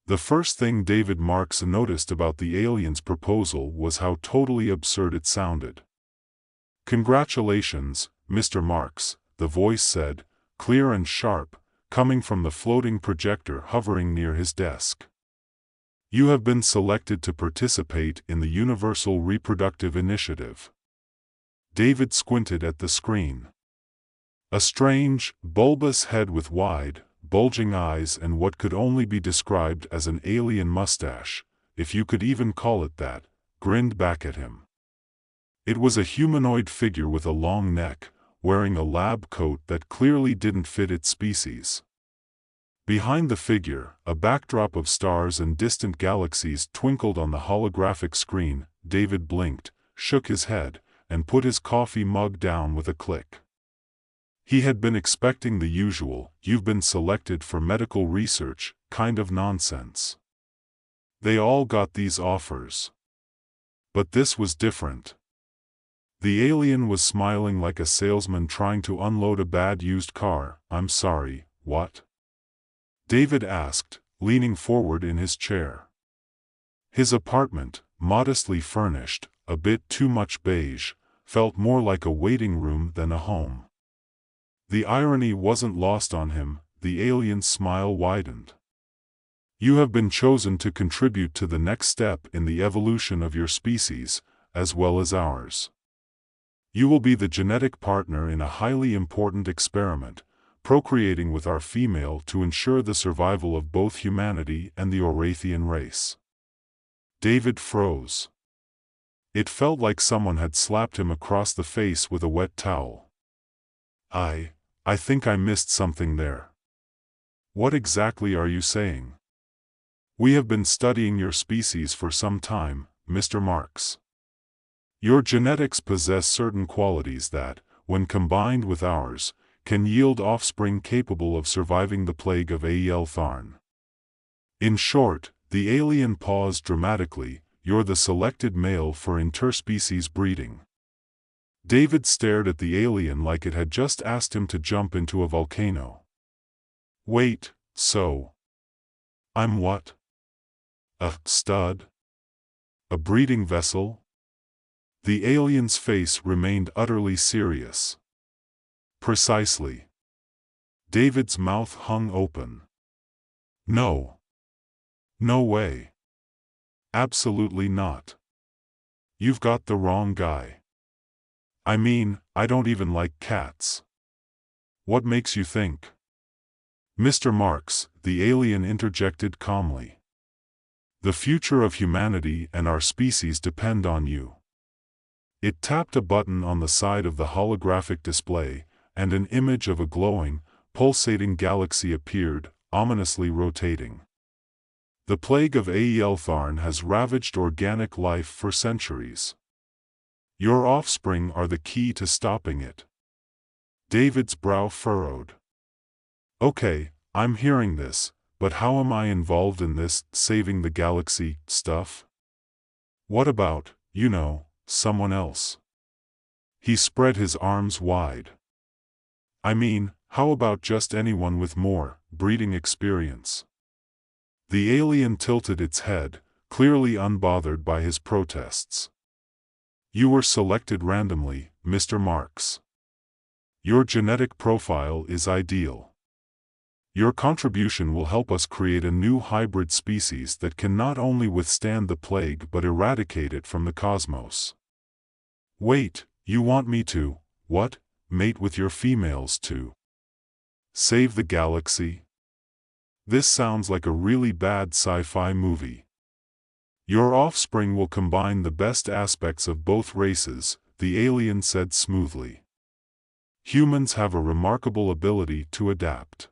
The first thing David Marks noticed about the alien's proposal was how totally absurd it sounded. "Congratulations, Mr. Marks," the voice said, clear and sharp, coming from the floating projector hovering near his desk. "You have been selected to participate in the Universal Reproductive Initiative." David squinted at the screen. A strange, bulbous head with wide, bulging eyes and what could only be described as an alien mustache, if you could even call it that, grinned back at him. It was a humanoid figure with a long neck, wearing a lab coat that clearly didn't fit its species. Behind the figure, a backdrop of stars and distant galaxies twinkled on the holographic screen. David blinked, shook his head, and put his coffee mug down with a click. He had been expecting the usual, "you've been selected for medical research," kind of nonsense. They all got these offers. But this was different. The alien was smiling like a salesman trying to unload a bad used car. "I'm sorry, what?" David asked, leaning forward in his chair. His apartment, modestly furnished, a bit too much beige, felt more like a waiting room than a home. The irony wasn't lost on him. The alien's smile widened. "You have been chosen to contribute to the next step in the evolution of your species, as well as ours. You will be the genetic partner in a highly important experiment, procreating with our female to ensure the survival of both humanity and the Orathian race." David froze. It felt like someone had slapped him across the face with a wet towel. I think I missed something there. What exactly are you saying?" "We have been studying your species for some time, Mr. Marks. Your genetics possess certain qualities that, when combined with ours, can yield offspring capable of surviving the plague of Ael-Tharn. In short," the alien paused dramatically, "you're the selected male for interspecies breeding." David stared at the alien like it had just asked him to jump into a volcano. "Wait, so I'm what? A stud? A breeding vessel?" The alien's face remained utterly serious. "Precisely." David's mouth hung open. "No. No way. Absolutely not. You've got the wrong guy. I mean, I don't even like cats." "What makes you think?" "Mr. Marks," the alien interjected calmly. "The future of humanity and our species depend on you." It tapped a button on the side of the holographic display, and an image of a glowing, pulsating galaxy appeared, ominously rotating. "The plague of Ael-Tharn has ravaged organic life for centuries. Your offspring are the key to stopping it." David's brow furrowed. "Okay, I'm hearing this, but how am I involved in this saving the galaxy stuff? What about, someone else?" He spread his arms wide. "I mean, how about just anyone with more breeding experience?" The alien tilted its head, clearly unbothered by his protests. "You were selected randomly, Mr. Marks. Your genetic profile is ideal. Your contribution will help us create a new hybrid species that can not only withstand the plague but eradicate it from the cosmos." "Wait, you want me to, what, mate with your females to save the galaxy? This sounds like a really bad sci-fi movie." "Your offspring will combine the best aspects of both races," the alien said smoothly. "Humans have a remarkable ability to adapt.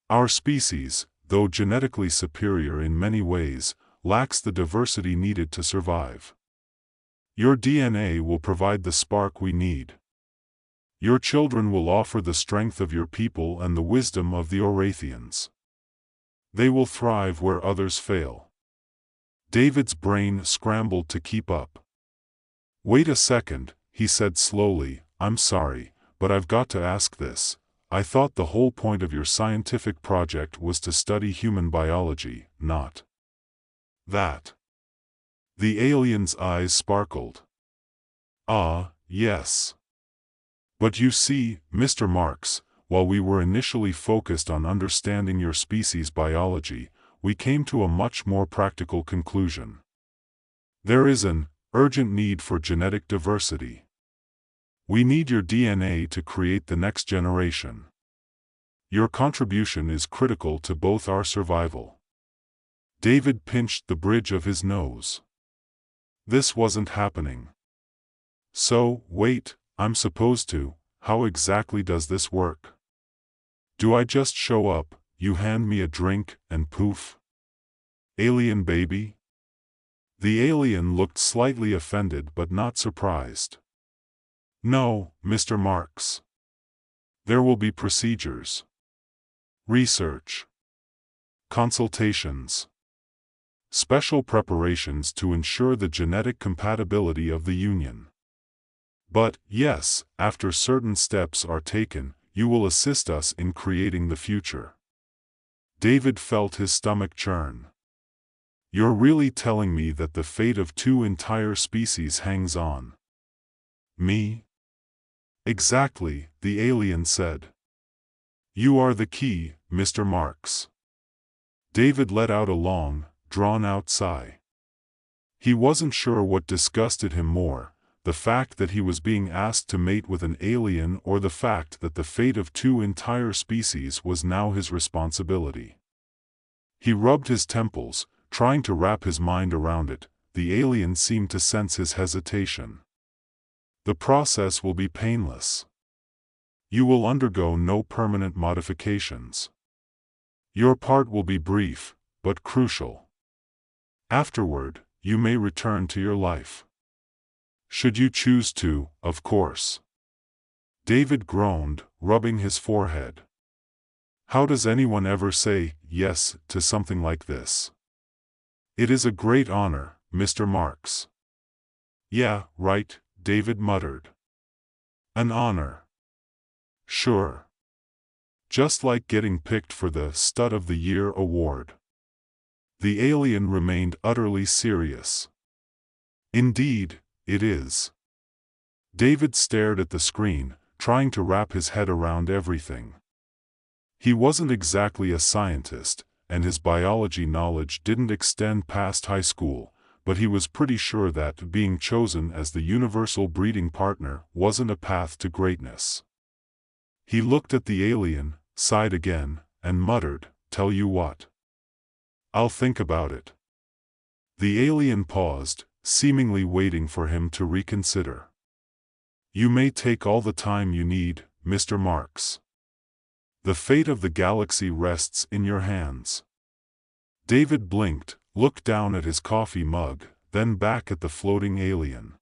Our species, though genetically superior in many ways, lacks the diversity needed to survive. Your DNA will provide the spark we need. Your children will offer the strength of your people and the wisdom of the Orathians. They will thrive where others fail." David's brain scrambled to keep up. "Wait a second," he said slowly, "I'm sorry, but I've got to ask this. I thought the whole point of your scientific project was to study human biology, not that. The alien's eyes sparkled. Ah, yes. But you see, Mr. Marks, while we were initially focused on understanding your species' biology, we came to a much more practical conclusion. There is an urgent need for genetic diversity. We need your DNA to create the next generation. Your contribution is critical to both our survival. David pinched the bridge of his nose. This wasn't happening. So, wait, I'm supposed to, how exactly does this work? Do I just show up, you hand me a drink, and poof? Alien baby? The alien looked slightly offended but not surprised. No, Mr. Marks. There will be procedures. Research. Consultations. Special preparations to ensure the genetic compatibility of the union. But, yes, after certain steps are taken, you will assist us in creating the future. David felt his stomach churn. You're really telling me that the fate of 2 entire species hangs on me? Exactly, the alien said. You are the key, Mr. Marks. David let out a long, drawn-out sigh. He wasn't sure what disgusted him more, the fact that he was being asked to mate with an alien or the fact that the fate of 2 entire species was now his responsibility. He rubbed his temples, trying to wrap his mind around it. The alien seemed to sense his hesitation. The process will be painless. You will undergo no permanent modifications. Your part will be brief, but crucial. Afterward, you may return to your life. Should you choose to, of course. David groaned, rubbing his forehead. How does anyone ever say yes to something like this? It is a great honor, Mr. Marks. Yeah, right, David muttered. An honor. Sure. Just like getting picked for the Stud of the Year award. The alien remained utterly serious. Indeed, it is. David stared at the screen, trying to wrap his head around everything. He wasn't exactly a scientist, and his biology knowledge didn't extend past high school, but he was pretty sure that being chosen as the universal breeding partner wasn't a path to greatness. He looked at the alien, sighed again, and muttered, "Tell you what. I'll think about it." The alien paused, seemingly waiting for him to reconsider. You may take all the time you need, Mr. Marks. The fate of the galaxy rests in your hands. David blinked, looked down at his coffee mug, then back at the floating alien.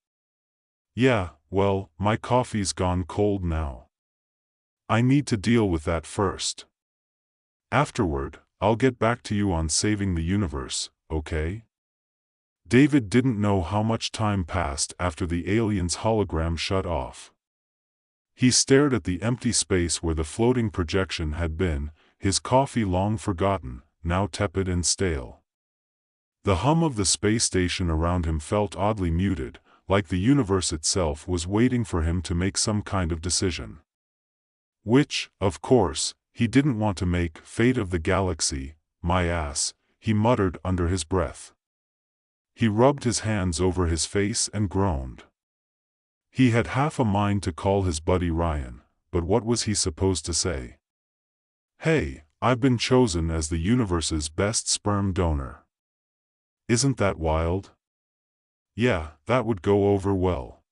Yeah, well, my coffee's gone cold now. I need to deal with that first. Afterward, I'll get back to you on saving the universe, okay? David didn't know how much time passed after the alien's hologram shut off. He stared at the empty space where the floating projection had been, his coffee long forgotten, now tepid and stale. The hum of the space station around him felt oddly muted, like the universe itself was waiting for him to make some kind of decision. Which, of course, he didn't want to make. Fate of the galaxy, my ass, he muttered under his breath. He rubbed his hands over his face and groaned. He had half a mind to call his buddy Ryan, but what was he supposed to say? Hey, I've been chosen as the universe's best sperm donor. Isn't that wild? Yeah, that would go over well.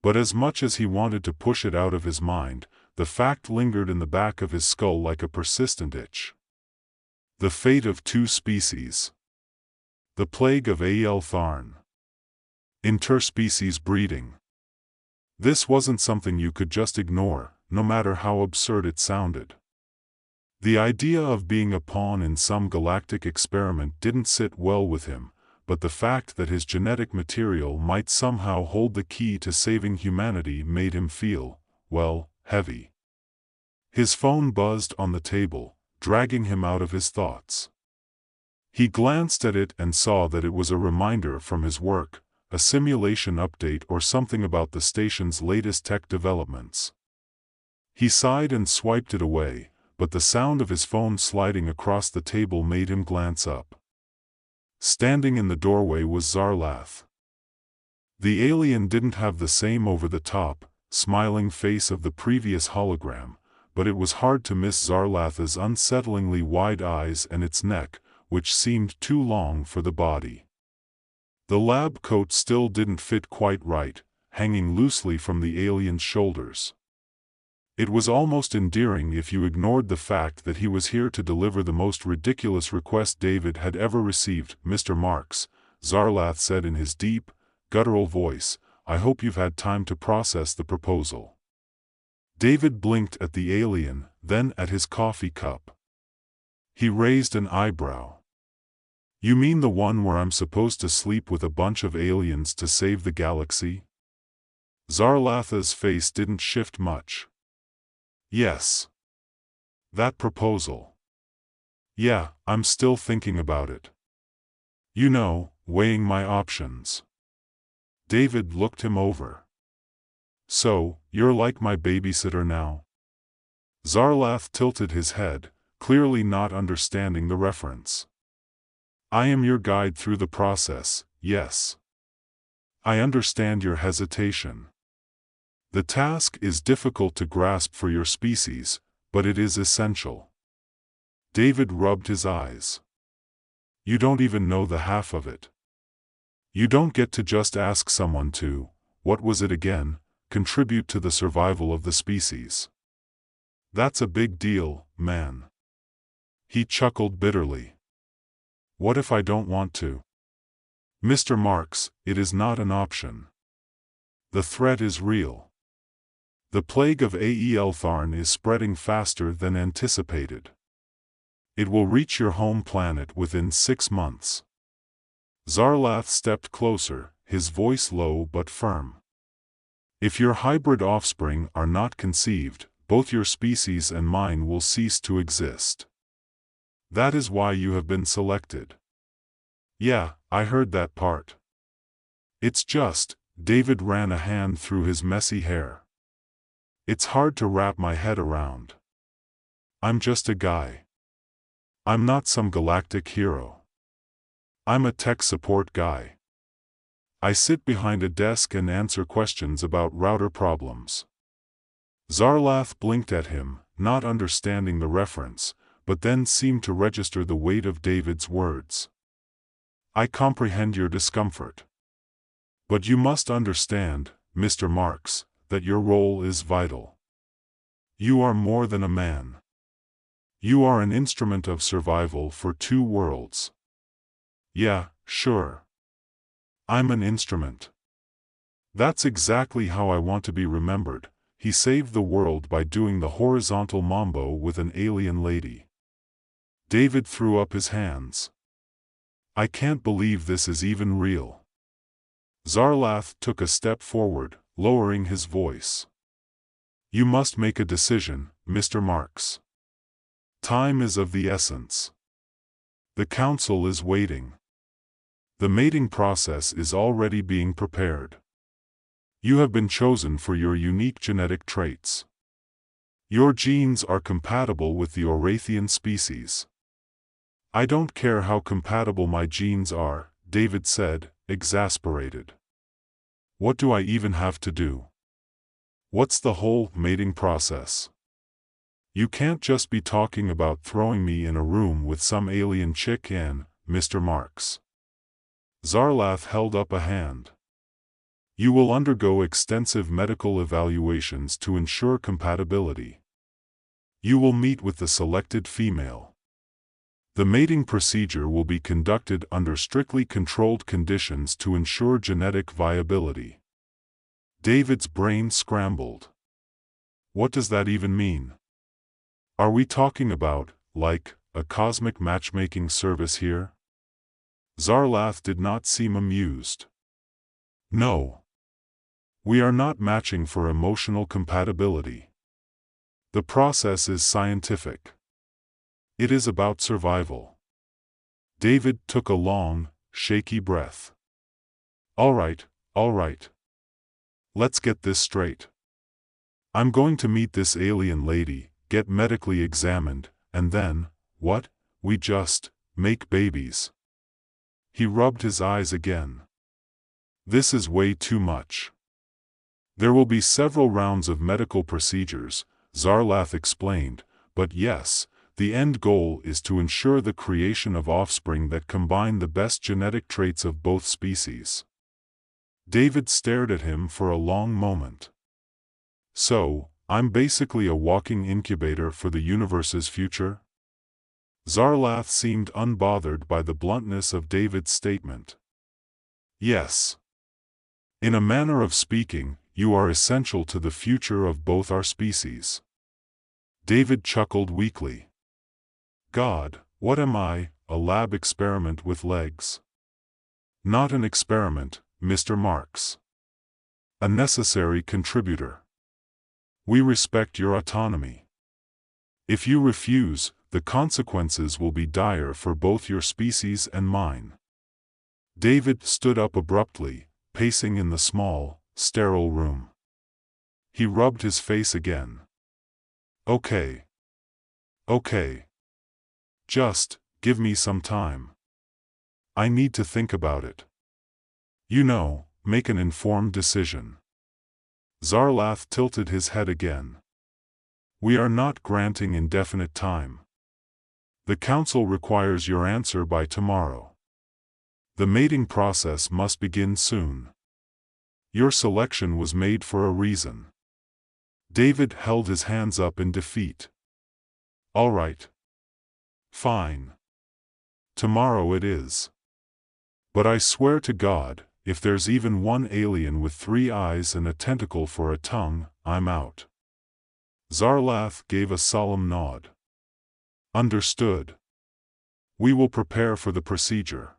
But as much as he wanted to push it out of his mind, the fact lingered in the back of his skull like a persistent itch. The fate of 2 species. The plague of Al Tharn. Interspecies breeding. This wasn't something you could just ignore, no matter how absurd it sounded. The idea of being a pawn in some galactic experiment didn't sit well with him, but the fact that his genetic material might somehow hold the key to saving humanity made him feel, well, heavy. His phone buzzed on the table, dragging him out of his thoughts. He glanced at it and saw that it was a reminder from his work, a simulation update or something about the station's latest tech developments. He sighed and swiped it away, but the sound of his phone sliding across the table made him glance up. Standing in the doorway was Zarlath. The alien didn't have the same over-the-top, smiling face of the previous hologram, but it was hard to miss Zarlath's unsettlingly wide eyes and its neck, which seemed too long for the body. The lab coat still didn't fit quite right, hanging loosely from the alien's shoulders. It was almost endearing if you ignored the fact that he was here to deliver the most ridiculous request David had ever received. "Mr. Marks," Zarlath said in his deep, guttural voice, "I hope you've had time to process the proposal." David blinked at the alien, then at his coffee cup. He raised an eyebrow. "You mean the one where I'm supposed to sleep with a bunch of aliens to save the galaxy?" Zarlath's face didn't shift much. "Yes. That proposal. Yeah, I'm still thinking about it. You know, weighing my options." David looked him over. "So, you're like my babysitter now?" Zarlath tilted his head, clearly not understanding the reference. "I am your guide through the process, yes. I understand your hesitation. The task is difficult to grasp for your species, but it is essential." David rubbed his eyes. "You don't even know the half of it. You don't get to just ask someone to, what was it again, contribute to the survival of the species. That's a big deal, man." He chuckled bitterly. "What if I don't want to?" "Mr. Marks, it is not an option. The threat is real. The plague of Aeltharn is spreading faster than anticipated. It will reach your home planet within 6 months." Zarlath stepped closer, his voice low but firm. "If your hybrid offspring are not conceived, both your species and mine will cease to exist. That is why you have been selected." "Yeah, I heard that part. It's just," David ran a hand through his messy hair. "It's hard to wrap my head around. I'm just a guy. I'm not some galactic hero. I'm a tech support guy. I sit behind a desk and answer questions about router problems." Zarlath blinked at him, not understanding the reference, but then seemed to register the weight of David's words. "I comprehend your discomfort. But you must understand, Mr. Marks, that your role is vital. You are more than a man. You are an instrument of survival for 2 worlds." "Yeah, sure. I'm an instrument. That's exactly how I want to be remembered." He saved the world by doing the horizontal mambo with an alien lady. David threw up his hands. "I can't believe this is even real." Zarlath took a step forward, lowering his voice. "You must make a decision, Mr. Marks. Time is of the essence. The council is waiting. The mating process is already being prepared. You have been chosen for your unique genetic traits. Your genes are compatible with the Orathian species." "I don't care how compatible my genes are," David said, exasperated. "What do I even have to do? What's the whole mating process? You can't just be talking about throwing me in a room with some alien chick in, Mr. Marks." Zarlath held up a hand. "You will undergo extensive medical evaluations to ensure compatibility. You will meet with the selected female. The mating procedure will be conducted under strictly controlled conditions to ensure genetic viability." David's brain scrambled. "What does that even mean? Are we talking about, like, a cosmic matchmaking service here?" Zarlath did not seem amused. "No. We are not matching for emotional compatibility. The process is scientific. It is about survival. David took a long, shaky breath. All right. Let's get this straight. I'm going to meet this alien lady, get medically examined, and then, what? We just make babies. He rubbed his eyes again. This is way too much. There will be several rounds of medical procedures, Zarlath explained, but yes, the end goal is to ensure the creation of offspring that combine the best genetic traits of both species. David stared at him for a long moment. So, I'm basically a walking incubator for the universe's future? Zarlath seemed unbothered by the bluntness of David's statement. Yes. In a manner of speaking, you are essential to the future of both our species. David chuckled weakly. God, what am I, a lab experiment with legs? Not an experiment, Mr. Marx. A necessary contributor. We respect your autonomy. If you refuse, the consequences will be dire for both your species and mine. David stood up abruptly, pacing in the small, sterile room. He rubbed his face again. Okay. Just give me some time. I need to think about it. Make an informed decision. Zarlath tilted his head again. We are not granting indefinite time. The council requires your answer by tomorrow. The mating process must begin soon. Your selection was made for a reason. David held his hands up in defeat. All right. Fine. Tomorrow it is. But I swear to God, if there's even one alien with 3 eyes and a tentacle for a tongue, I'm out. Zarlath gave a solemn nod. Understood. We will prepare for the procedure.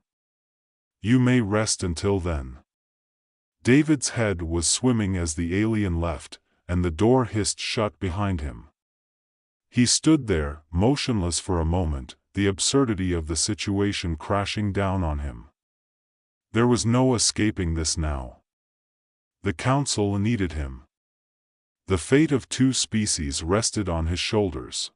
You may rest until then. David's head was swimming as the alien left, and the door hissed shut behind him. He stood there, motionless for a moment, the absurdity of the situation crashing down on him. There was no escaping this now. The council needed him. The fate of 2 species rested on his shoulders.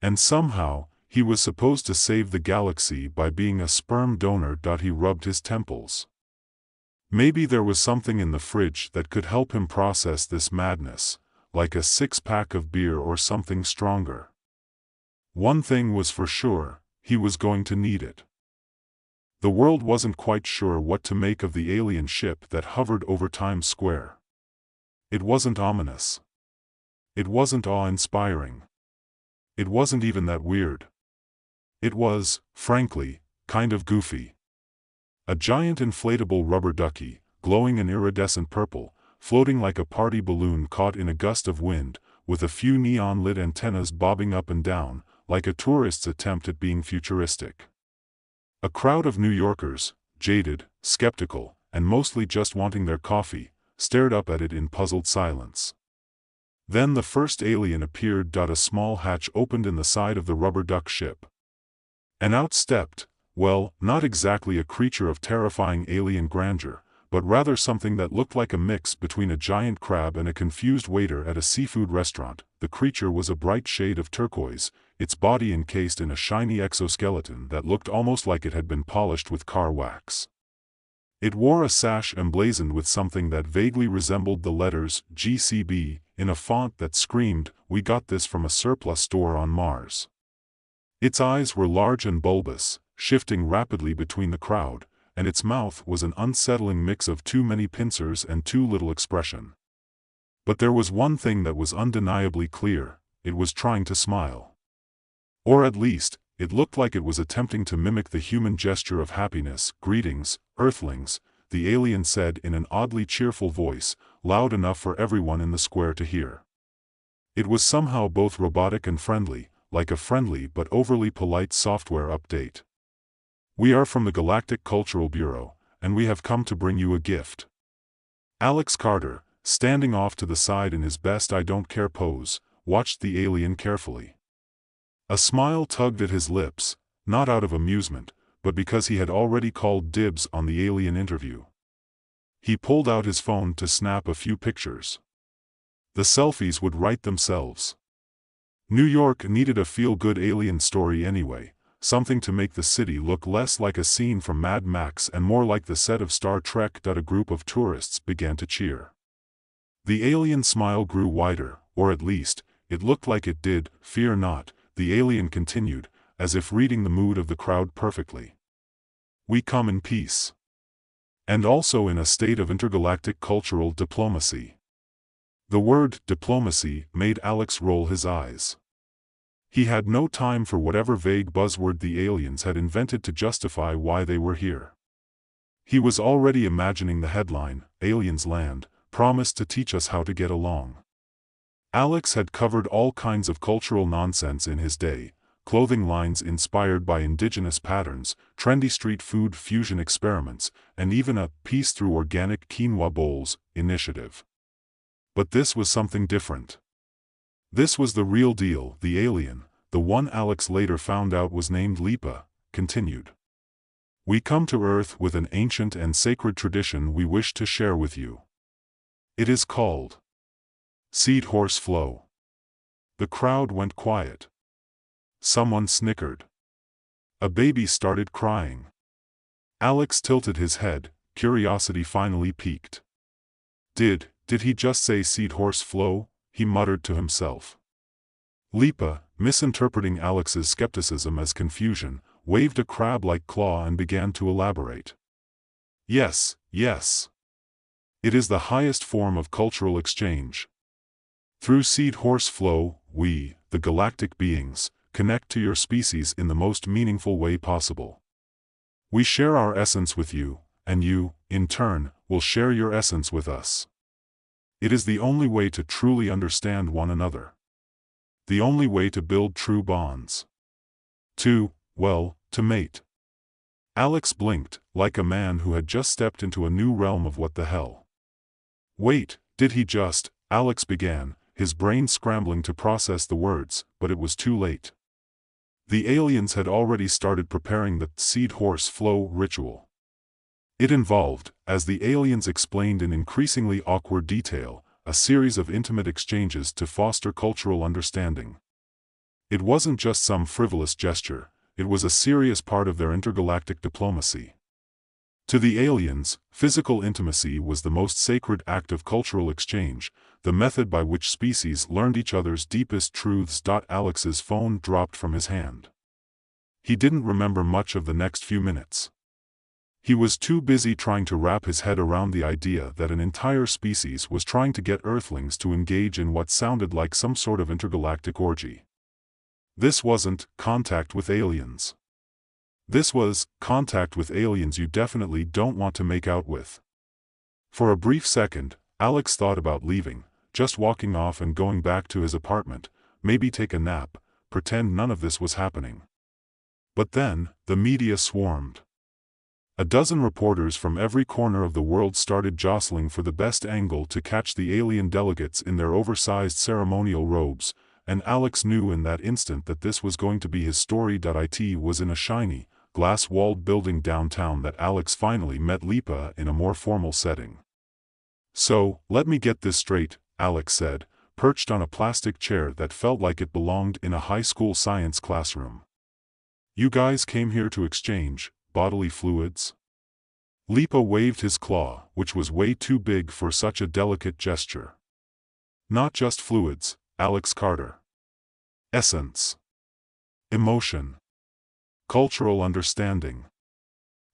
And somehow, he was supposed to save the galaxy by being a sperm donor. He rubbed his temples. Maybe there was something in the fridge that could help him process this madness, like a 6-pack of beer or something stronger. One thing was for sure, he was going to need it. The world wasn't quite sure what to make of the alien ship that hovered over Times Square. It wasn't ominous. It wasn't awe-inspiring. It wasn't even that weird. It was, frankly, kind of goofy. A giant inflatable rubber ducky, glowing an iridescent purple, floating like a party balloon caught in a gust of wind, with a few neon-lit antennas bobbing up and down, like a tourist's attempt at being futuristic. A crowd of New Yorkers, jaded, skeptical, and mostly just wanting their coffee, stared up at it in puzzled silence. Then the first alien appeared. A small hatch opened in the side of the rubber duck ship. And out stepped, well, not exactly a creature of terrifying alien grandeur, but rather something that looked like a mix between a giant crab and a confused waiter at a seafood restaurant. The creature was a bright shade of turquoise, its body encased in a shiny exoskeleton that looked almost like it had been polished with car wax. It wore a sash emblazoned with something that vaguely resembled the letters GCB, in a font that screamed, "We got this from a surplus store on Mars." Its eyes were large and bulbous, shifting rapidly between the crowd, and its mouth was an unsettling mix of too many pincers and too little expression. But there was one thing that was undeniably clear: it was trying to smile. Or at least, it looked like it was attempting to mimic the human gesture of happiness. "Greetings, Earthlings," the alien said in an oddly cheerful voice, loud enough for everyone in the square to hear. It was somehow both robotic and friendly, like a friendly but overly polite software update. "We are from the Galactic Cultural Bureau, and we have come to bring you a gift." Alex Carter, standing off to the side in his best I don't care pose, watched the alien carefully. A smile tugged at his lips, not out of amusement, but because he had already called dibs on the alien interview. He pulled out his phone to snap a few pictures. The selfies would write themselves. New York needed a feel-good alien story anyway, something to make the city look less like a scene from Mad Max and more like the set of Star Trek. A group of tourists began to cheer. The alien smile grew wider, or at least, it looked like it did. Fear not, the alien continued, as if reading the mood of the crowd perfectly. We come in peace. And also in a state of intergalactic cultural diplomacy. The word diplomacy made Alex roll his eyes. He had no time for whatever vague buzzword the aliens had invented to justify why they were here. He was already imagining the headline, "Aliens Land, promised to teach us how to get along." Alex had covered all kinds of cultural nonsense in his day, clothing lines inspired by indigenous patterns, trendy street food fusion experiments, and even a "peace through organic quinoa bowls" initiative. But this was something different. This was the real deal. The alien, the one Alex later found out was named Lipa, continued. We come to Earth with an ancient and sacred tradition we wish to share with you. It is called Seed Horse Flow. The crowd went quiet. Someone snickered. A baby started crying. Alex tilted his head, curiosity finally piqued. Did he just say seed horse flow? He muttered to himself. Lipa, misinterpreting Alex's skepticism as confusion, waved a crab-like claw and began to elaborate. Yes. It is the highest form of cultural exchange. Through seed horse flow, we, the galactic beings, connect to your species in the most meaningful way possible. We share our essence with you, and you, in turn, will share your essence with us. It is the only way to truly understand one another. The only way to build true bonds. To mate. Alex blinked, like a man who had just stepped into a new realm of what the hell. Wait, did he just? Alex began, his brain scrambling to process the words, but it was too late. The aliens had already started preparing the seed horse flow ritual. It involved, as the aliens explained in increasingly awkward detail, a series of intimate exchanges to foster cultural understanding. It wasn't just some frivolous gesture, it was a serious part of their intergalactic diplomacy. To the aliens, physical intimacy was the most sacred act of cultural exchange, the method by which species learned each other's deepest truths. Alex's phone dropped from his hand. He didn't remember much of the next few minutes. He was too busy trying to wrap his head around the idea that an entire species was trying to get Earthlings to engage in what sounded like some sort of intergalactic orgy. This wasn't contact with aliens. This was contact with aliens you definitely don't want to make out with. For a brief second, Alex thought about leaving, just walking off and going back to his apartment, maybe take a nap, pretend none of this was happening. But then, the media swarmed. A dozen reporters from every corner of the world started jostling for the best angle to catch the alien delegates in their oversized ceremonial robes, and Alex knew in that instant that this was going to be his story. It was in a shiny, glass-walled building downtown that Alex finally met Lipa in a more formal setting. So, let me get this straight, Alex said, perched on a plastic chair that felt like it belonged in a high school science classroom. You guys came here to exchange bodily fluids? Lipa waved his claw, which was way too big for such a delicate gesture. Not just fluids, Alex Carter. Essence. Emotion. Cultural understanding.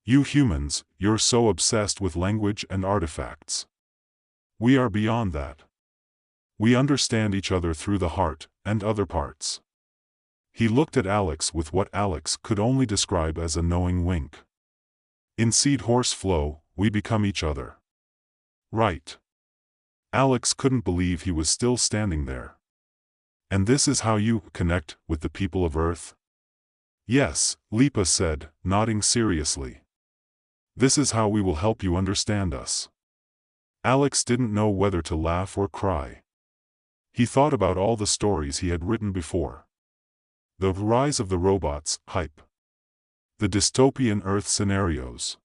You humans, you're so obsessed with language and artifacts. We are beyond that. We understand each other through the heart, and other parts. He looked at Alex with what Alex could only describe as a knowing wink. In Seed Horse Flow, we become each other. Right. Alex couldn't believe he was still standing there. And this is how you connect with the people of Earth? Yes, Lipa said, nodding seriously. This is how we will help you understand us. Alex didn't know whether to laugh or cry. He thought about all the stories he had written before. The rise of the robots, hype. The dystopian Earth scenarios.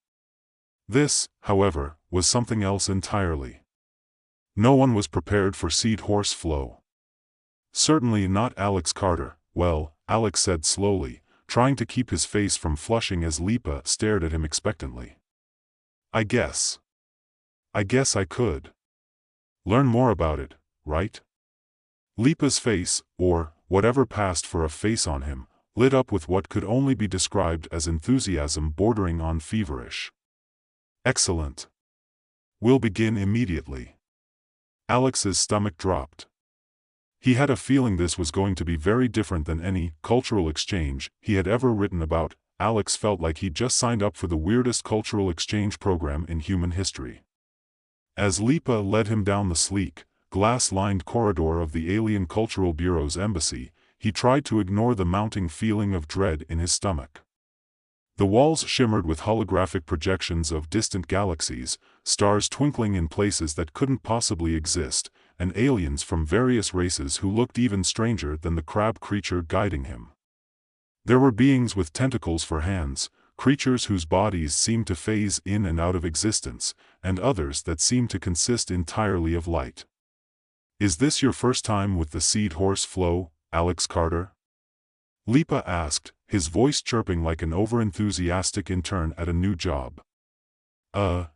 This, however, was something else entirely. No one was prepared for seed horse flow. Certainly not Alex Carter. Well, Alex said slowly, trying to keep his face from flushing as Lipa stared at him expectantly. I guess I could. Learn more about it, right? Lipa's face, or whatever passed for a face on him, lit up with what could only be described as enthusiasm bordering on feverish. Excellent. We'll begin immediately. Alex's stomach dropped. He had a feeling this was going to be very different than any cultural exchange he had ever written about. Alex felt like he'd just signed up for the weirdest cultural exchange program in human history. As Lipa led him down the sleek, glass-lined corridor of the Alien Cultural Bureau's embassy, he tried to ignore the mounting feeling of dread in his stomach. The walls shimmered with holographic projections of distant galaxies, stars twinkling in places that couldn't possibly exist, and aliens from various races who looked even stranger than the crab creature guiding him. There were beings with tentacles for hands, creatures whose bodies seemed to phase in and out of existence, and others that seemed to consist entirely of light. Is this your first time with the seed horse flow, Alex Carter? Lipa asked, his voice chirping like an over-enthusiastic intern at a new job.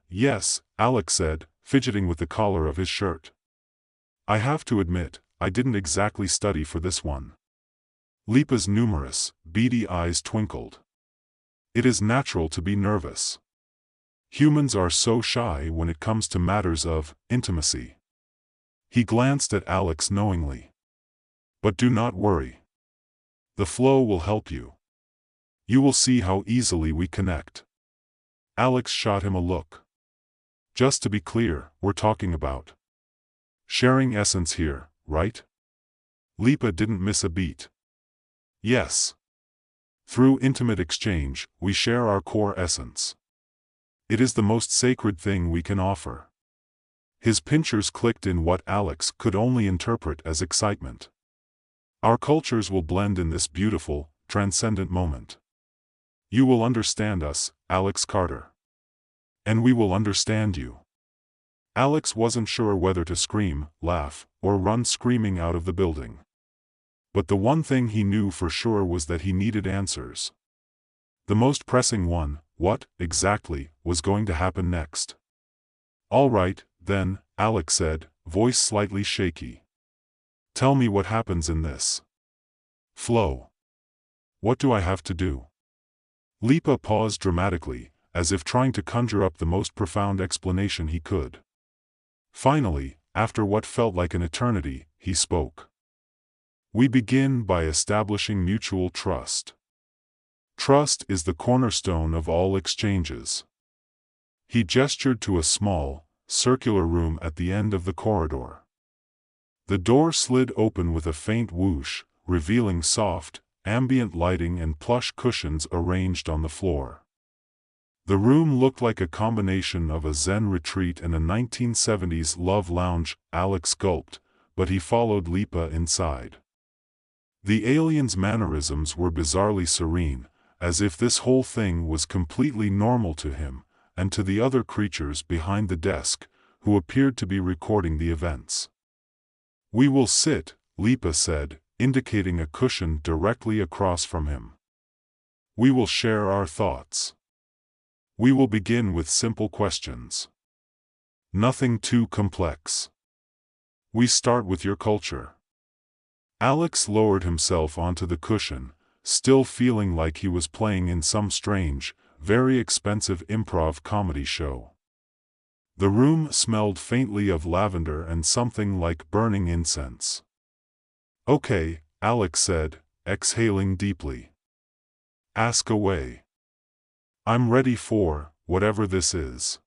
Yes, Alex said, fidgeting with the collar of his shirt. I have to admit, I didn't exactly study for this one. Lipa's numerous, beady eyes twinkled. It is natural to be nervous. Humans are so shy when it comes to matters of intimacy. He glanced at Alex knowingly. But do not worry. The flow will help you. You will see how easily we connect. Alex shot him a look. Just to be clear, we're talking about sharing essence here, right? Lipa didn't miss a beat. Yes. Through intimate exchange, we share our core essence. It is the most sacred thing we can offer. His pincers clicked in what Alex could only interpret as excitement. Our cultures will blend in this beautiful, transcendent moment. You will understand us, Alex Carter. And we will understand you. Alex wasn't sure whether to scream, laugh, or run screaming out of the building. But the one thing he knew for sure was that he needed answers. The most pressing one, what, exactly, was going to happen next? All right, then, Alex said, voice slightly shaky. Tell me what happens in this flow. What do I have to do? Lipa paused dramatically, as if trying to conjure up the most profound explanation he could. Finally, after what felt like an eternity, he spoke. We begin by establishing mutual trust. Trust is the cornerstone of all exchanges. He gestured to a small, circular room at the end of the corridor. The door slid open with a faint whoosh, revealing soft, ambient lighting and plush cushions arranged on the floor. The room looked like a combination of a Zen retreat and a 1970s love lounge. Alex gulped, but he followed Lipa inside. The alien's mannerisms were bizarrely serene, as if this whole thing was completely normal to him, and to the other creatures behind the desk, who appeared to be recording the events. We will sit, Lipa said, indicating a cushion directly across from him. We will share our thoughts. We will begin with simple questions. Nothing too complex. We start with your culture. Alex lowered himself onto the cushion, still feeling like he was playing in some strange, very expensive improv comedy show. The room smelled faintly of lavender and something like burning incense. Okay, Alex said, exhaling deeply. Ask away. I'm ready for whatever this is.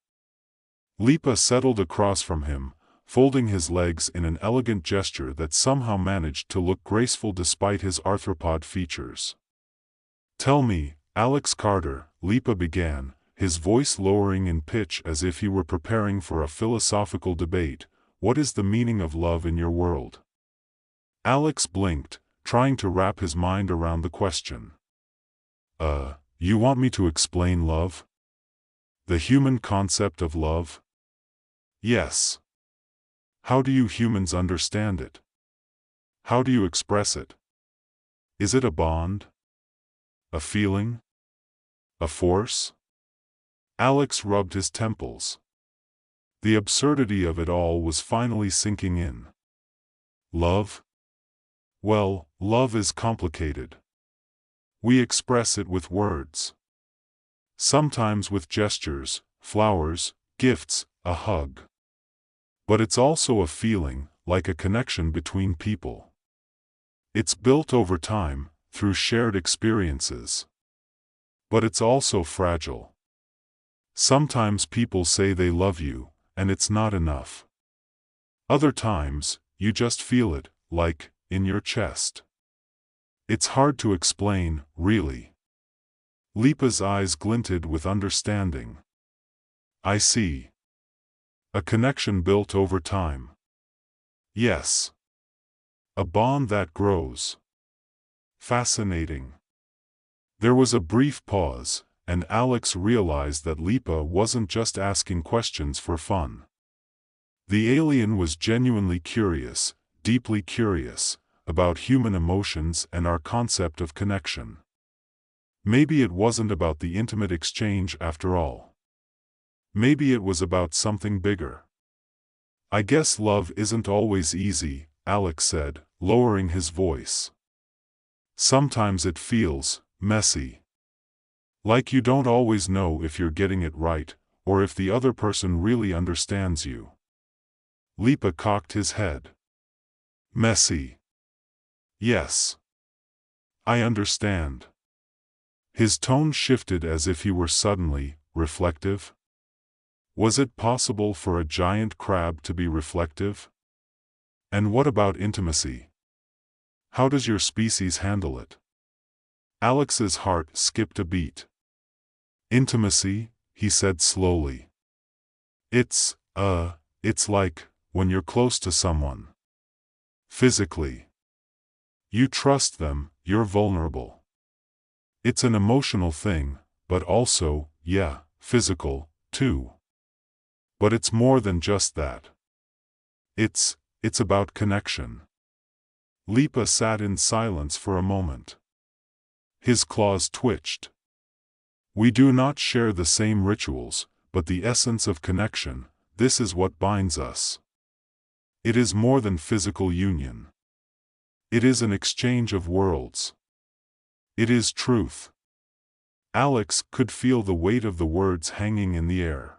Lipa settled across from him, folding his legs in an elegant gesture that somehow managed to look graceful despite his arthropod features. Tell me, Alex Carter, Lipa began, his voice lowering in pitch as if he were preparing for a philosophical debate, what is the meaning of love in your world? Alex blinked, trying to wrap his mind around the question. You want me to explain love? The human concept of love? Yes. How do you humans understand it? How do you express it? Is it a bond? A feeling? A force? Alex rubbed his temples. The absurdity of it all was finally sinking in. Love? Well, love is complicated. We express it with words. Sometimes with gestures, flowers, gifts, a hug. But it's also a feeling, like a connection between people. It's built over time, through shared experiences. But it's also fragile. Sometimes people say they love you, and it's not enough. Other times, you just feel it, like, in your chest. It's hard to explain, really. Lipa's eyes glinted with understanding. I see. A connection built over time. Yes. A bond that grows. Fascinating. There was a brief pause, and Alex realized that Lipa wasn't just asking questions for fun. The alien was genuinely curious, deeply curious, about human emotions and our concept of connection. Maybe it wasn't about the intimate exchange after all. Maybe it was about something bigger. I guess love isn't always easy, Alex said, lowering his voice. Sometimes it feels messy. Like you don't always know if you're getting it right, or if the other person really understands you. Lipa cocked his head. Messy. Yes. I understand. His tone shifted as if he were suddenly reflective. Was it possible for a giant crab to be reflective? And what about intimacy? How does your species handle it? Alex's heart skipped a beat. Intimacy, he said slowly. It's like, when you're close to someone. Physically. You trust them, you're vulnerable. It's an emotional thing, but also, yeah, physical, too. But it's more than just that. It's about connection. Lipa sat in silence for a moment. His claws twitched. We do not share the same rituals, but the essence of connection, this is what binds us. It is more than physical union. It is an exchange of worlds. It is truth. Alex could feel the weight of the words hanging in the air.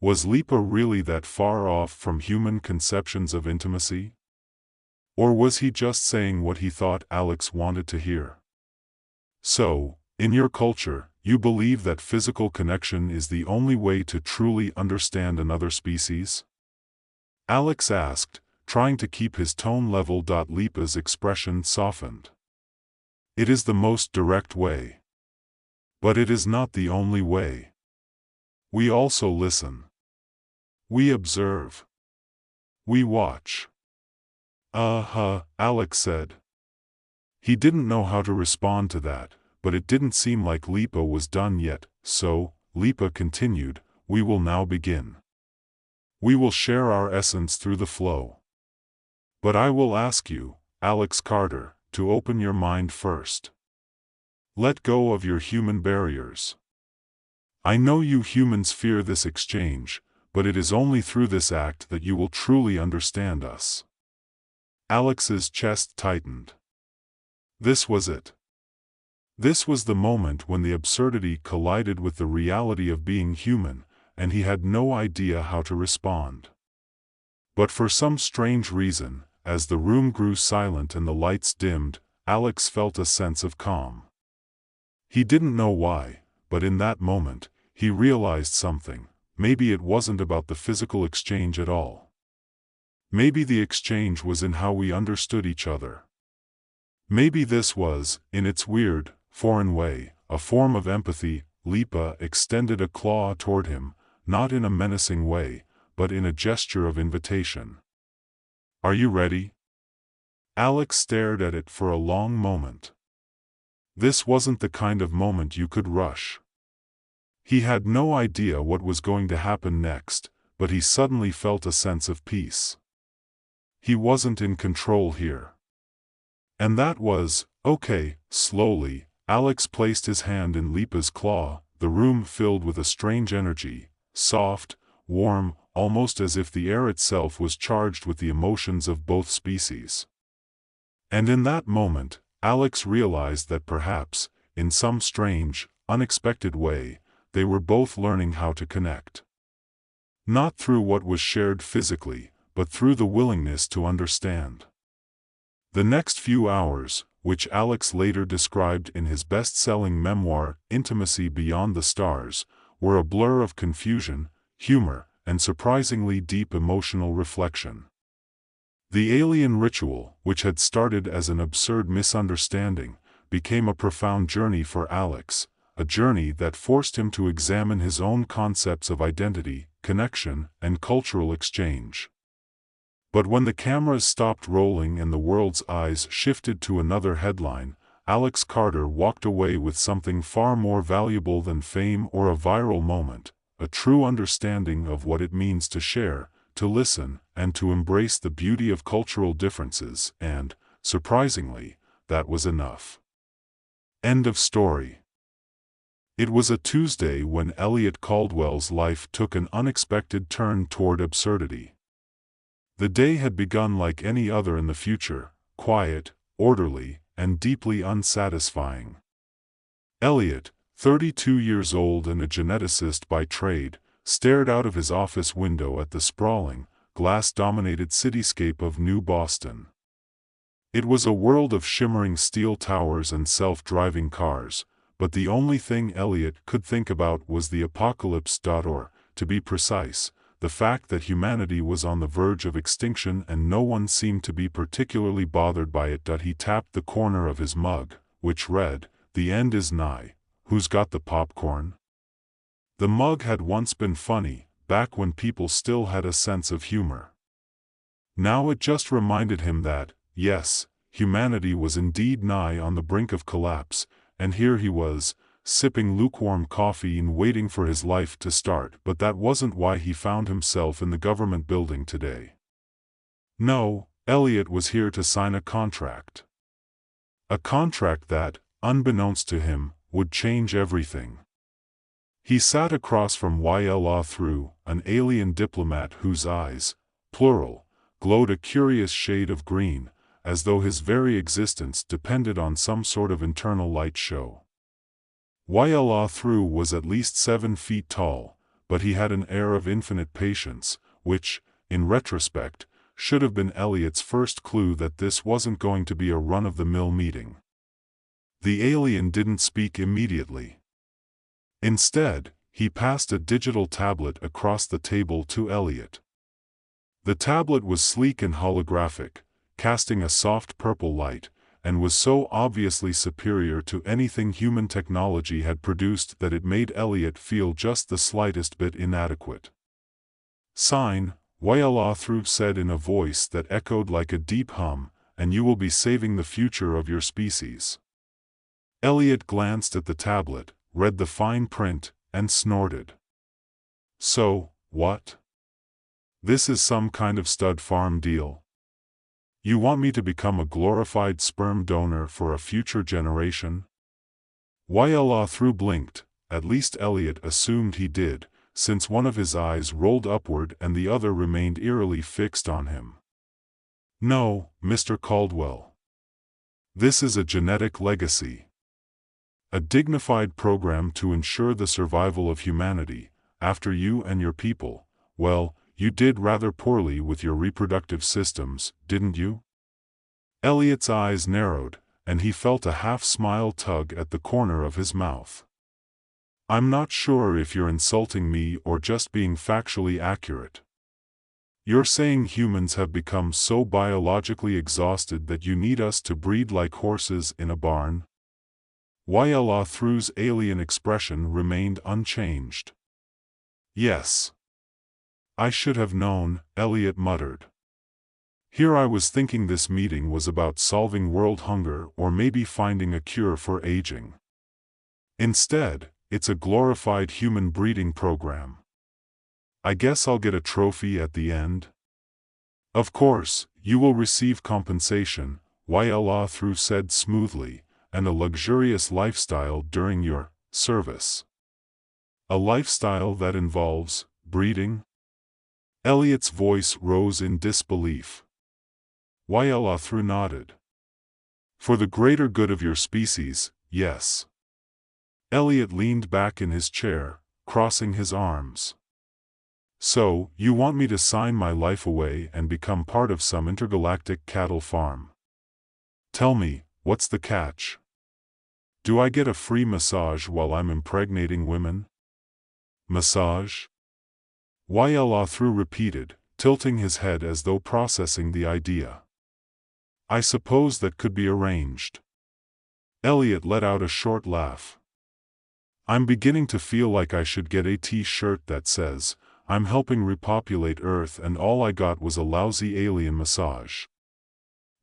Was Lipa really that far off from human conceptions of intimacy? Or was he just saying what he thought Alex wanted to hear? So, in your culture, you believe that physical connection is the only way to truly understand another species? Alex asked, trying to keep his tone level. Lipa's expression softened. It is the most direct way. But it is not the only way. We also listen. We observe. We watch. Alex said. He didn't know how to respond to that, but it didn't seem like Lipa was done yet, so, Lipa continued, we will now begin. We will share our essence through the flow. But I will ask you, Alex Carter, to open your mind first. Let go of your human barriers. I know you humans fear this exchange, but it is only through this act that you will truly understand us. Alex's chest tightened. This was it. This was the moment when the absurdity collided with the reality of being human, and he had no idea how to respond. But for some strange reason, as the room grew silent and the lights dimmed, Alex felt a sense of calm. He didn't know why, but in that moment, he realized something. Maybe it wasn't about the physical exchange at all. Maybe the exchange was in how we understood each other. Maybe this was, in its weird, foreign way, a form of empathy. Lipa extended a claw toward him, not in a menacing way, but in a gesture of invitation. Are you ready? Alex stared at it for a long moment. This wasn't the kind of moment you could rush. He had no idea what was going to happen next, but he suddenly felt a sense of peace. He wasn't in control here. And that was, okay. Slowly, Alex placed his hand in Lipa's claw, the room filled with a strange energy, soft, warm, almost as if the air itself was charged with the emotions of both species. And in that moment, Alex realized that perhaps, in some strange, unexpected way, they were both learning how to connect. Not through what was shared physically, but through the willingness to understand. The next few hours, which Alex later described in his best-selling memoir, Intimacy Beyond the Stars, were a blur of confusion, humor, and surprisingly deep emotional reflection. The alien ritual, which had started as an absurd misunderstanding, became a profound journey for Alex, a journey that forced him to examine his own concepts of identity, connection, and cultural exchange. But when the cameras stopped rolling and the world's eyes shifted to another headline, Alex Carter walked away with something far more valuable than fame or a viral moment, a true understanding of what it means to share, to listen, and to embrace the beauty of cultural differences, and, surprisingly, that was enough. End of story. It was a Tuesday when Elliot Caldwell's life took an unexpected turn toward absurdity. The day had begun like any other in the future, quiet, orderly, and deeply unsatisfying. Elliot, 32 years old and a geneticist by trade, stared out of his office window at the sprawling, glass-dominated cityscape of New Boston. It was a world of shimmering steel towers and self-driving cars, but the only thing Elliot could think about was the apocalypse. Or, to be precise, the fact that humanity was on the verge of extinction and no one seemed to be particularly bothered by it. He tapped the corner of his mug, which read, "The end is nigh, who's got the popcorn?" The mug had once been funny, back when people still had a sense of humor. Now it just reminded him that, yes, humanity was indeed nigh on the brink of collapse, and here he was, sipping lukewarm coffee and waiting for his life to start. But that wasn't why he found himself in the government building today. No, Elliot was here to sign a contract. A contract that, unbeknownst to him, would change everything. He sat across from Yla Through, an alien diplomat whose eyes, plural, glowed a curious shade of green, as though his very existence depended on some sort of internal light show. Yla Through was at least 7 feet tall, but he had an air of infinite patience, which, in retrospect, should have been Elliot's first clue that this wasn't going to be a run-of-the-mill meeting. The alien didn't speak immediately. Instead, he passed a digital tablet across the table to Elliot. The tablet was sleek and holographic, casting a soft purple light, and was so obviously superior to anything human technology had produced that it made Elliot feel just the slightest bit inadequate. "Sign," Yla Through said in a voice that echoed like a deep hum, "and you will be saving the future of your species." Elliot glanced at the tablet, read the fine print, and snorted. "So, what? This is some kind of stud farm deal? You want me to become a glorified sperm donor for a future generation?" Yla Through blinked, at least Elliot assumed he did, since one of his eyes rolled upward and the other remained eerily fixed on him. "No, Mr. Caldwell. This is a genetic legacy. A dignified program to ensure the survival of humanity, after you and your people, well, you did rather poorly with your reproductive systems, didn't you?" Elliot's eyes narrowed, and he felt a half-smile tug at the corner of his mouth. "I'm not sure if you're insulting me or just being factually accurate. You're saying humans have become so biologically exhausted that you need us to breed like horses in a barn?" Yla Through's alien expression remained unchanged. "Yes. I should have known," Elliot muttered. Here I was thinking this meeting was about solving world hunger or maybe finding a cure for aging. Instead, it's a glorified human breeding program. I guess I'll get a trophy at the end. Of course, you will receive compensation, Through said smoothly, and a luxurious lifestyle during your service. A lifestyle that involves breeding? Elliot's voice rose in disbelief. Through nodded. For the greater good of your species, yes. Elliot leaned back in his chair, crossing his arms. So, you want me to sign my life away and become part of some intergalactic cattle farm? Tell me, what's the catch? Do I get a free massage while I'm impregnating women? Massage? Through repeated, tilting his head as though processing the idea. I suppose that could be arranged. Elliot let out a short laugh. I'm beginning to feel like I should get a T-shirt that says, I'm helping repopulate Earth and all I got was a lousy alien massage.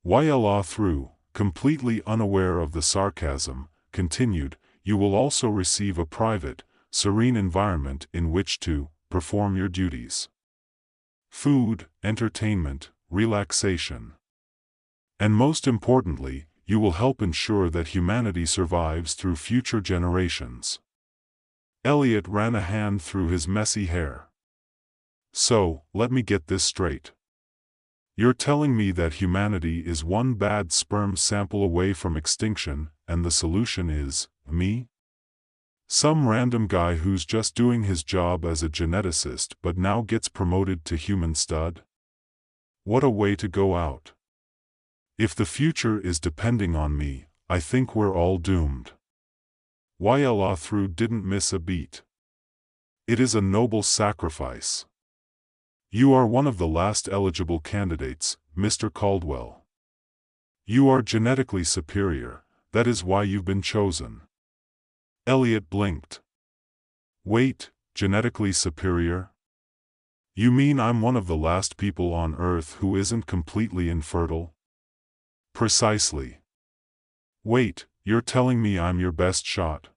Through, completely unaware of the sarcasm, continued, you will also receive a private, serene environment in which to perform your duties. Food, entertainment, relaxation. And most importantly, you will help ensure that humanity survives through future generations. Elliot ran a hand through his messy hair. So, let me get this straight. You're telling me that humanity is one bad sperm sample away from extinction, and the solution is me? Some random guy who's just doing his job as a geneticist but now gets promoted to human stud? What a way to go out. If the future is depending on me, I think we're all doomed. Through didn't miss a beat. It is a noble sacrifice. You are one of the last eligible candidates, Mr. Caldwell. You are genetically superior, that is why you've been chosen. Elliot blinked. Wait, genetically superior? You mean I'm one of the last people on Earth who isn't completely infertile? Precisely. Wait, you're telling me I'm your best shot?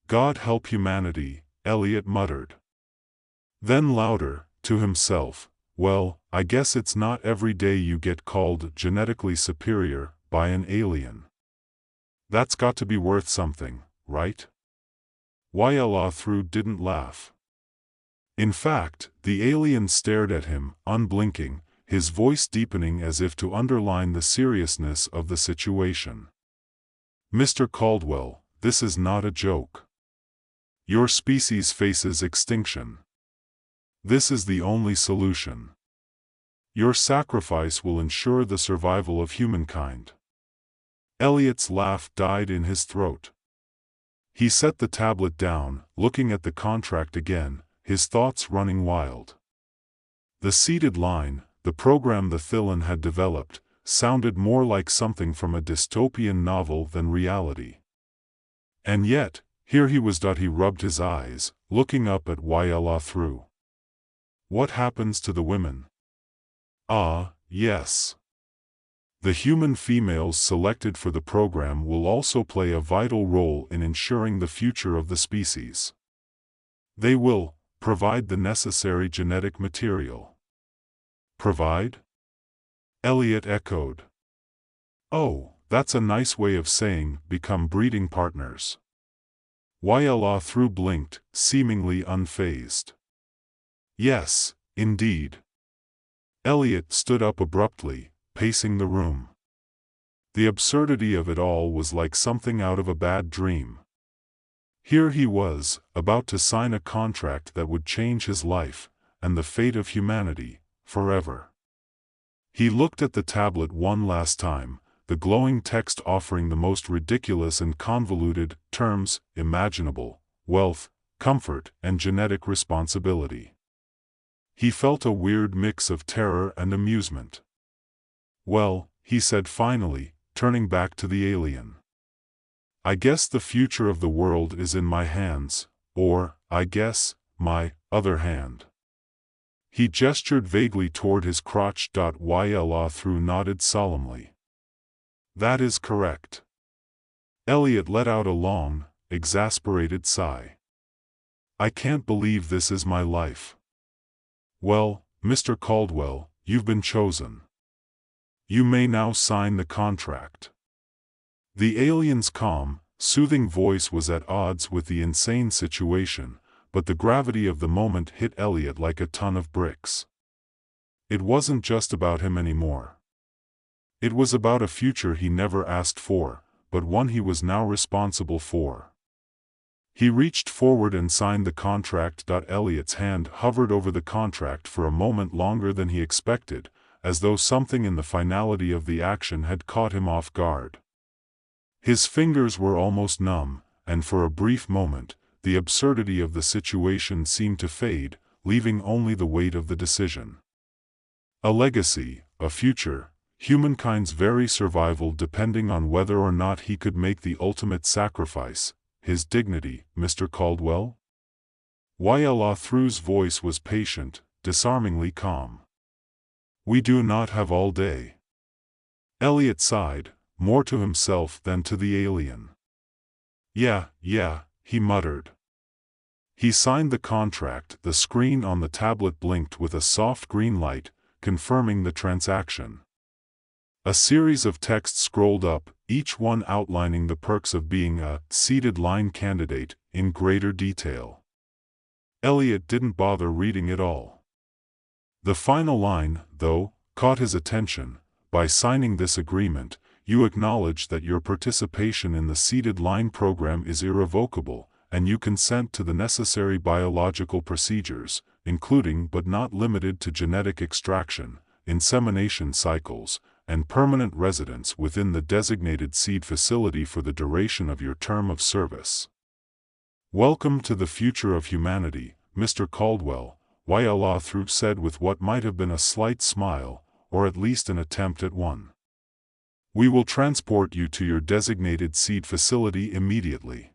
God help humanity, Elliot muttered. Then louder, to himself, well, I guess it's not every day you get called genetically superior by an alien. That's got to be worth something, right? Through didn't laugh. In fact, the alien stared at him, unblinking, his voice deepening as if to underline the seriousness of the situation. Mr. Caldwell, this is not a joke. Your species faces extinction. This is the only solution. Your sacrifice will ensure the survival of humankind. Elliot's laugh died in his throat. He set the tablet down, looking at the contract again, his thoughts running wild. The seated line, the program the Thillen had developed, sounded more like something from a dystopian novel than reality. And yet, here he was. He rubbed his eyes, looking up at Through. What happens to the women? Ah, yes. The human females selected for the program will also play a vital role in ensuring the future of the species. They will provide the necessary genetic material. Provide? Elliot echoed. Oh, that's a nice way of saying become breeding partners. Through blinked, seemingly unfazed. Yes, indeed. Elliot stood up abruptly, pacing the room. The absurdity of it all was like something out of a bad dream. Here he was, about to sign a contract that would change his life, and the fate of humanity, forever. He looked at the tablet one last time, the glowing text offering the most ridiculous and convoluted terms imaginable: wealth, comfort, and genetic responsibility. He felt a weird mix of terror and amusement. Well, he said finally, turning back to the alien. I guess the future of the world is in my hands, or, I guess, my other hand. He gestured vaguely toward his crotch. Yla through nodded solemnly. That is correct. Elliot let out a long, exasperated sigh. I can't believe this is my life. Well, Mr. Caldwell, you've been chosen. You may now sign the contract. The alien's calm, soothing voice was at odds with the insane situation, but the gravity of the moment hit Elliot like a ton of bricks. It wasn't just about him anymore. It was about a future he never asked for, but one he was now responsible for. He reached forward and signed the contract. Elliot's hand hovered over the contract for a moment longer than he expected, as though something in the finality of the action had caught him off guard. His fingers were almost numb, and for a brief moment, the absurdity of the situation seemed to fade, leaving only the weight of the decision. A legacy, a future, humankind's very survival depending on whether or not he could make the ultimate sacrifice, his dignity, Mr. Caldwell? Yla Thru's voice was patient, disarmingly calm. We do not have all day. Elliot sighed, more to himself than to the alien. Yeah, he muttered. He signed the contract. The screen on the tablet blinked with a soft green light, confirming the transaction. A series of texts scrolled up, each one outlining the perks of being a seated line candidate in greater detail. Elliot didn't bother reading it all. The final line, though, caught his attention. By signing this agreement, you acknowledge that your participation in the seated line program is irrevocable, and you consent to the necessary biological procedures, including but not limited to genetic extraction, insemination cycles, and permanent residence within the designated seed facility for the duration of your term of service. Welcome to the future of humanity, Mr. Caldwell, Yla Thru said with what might have been a slight smile, or at least an attempt at one. We will transport you to your designated seed facility immediately.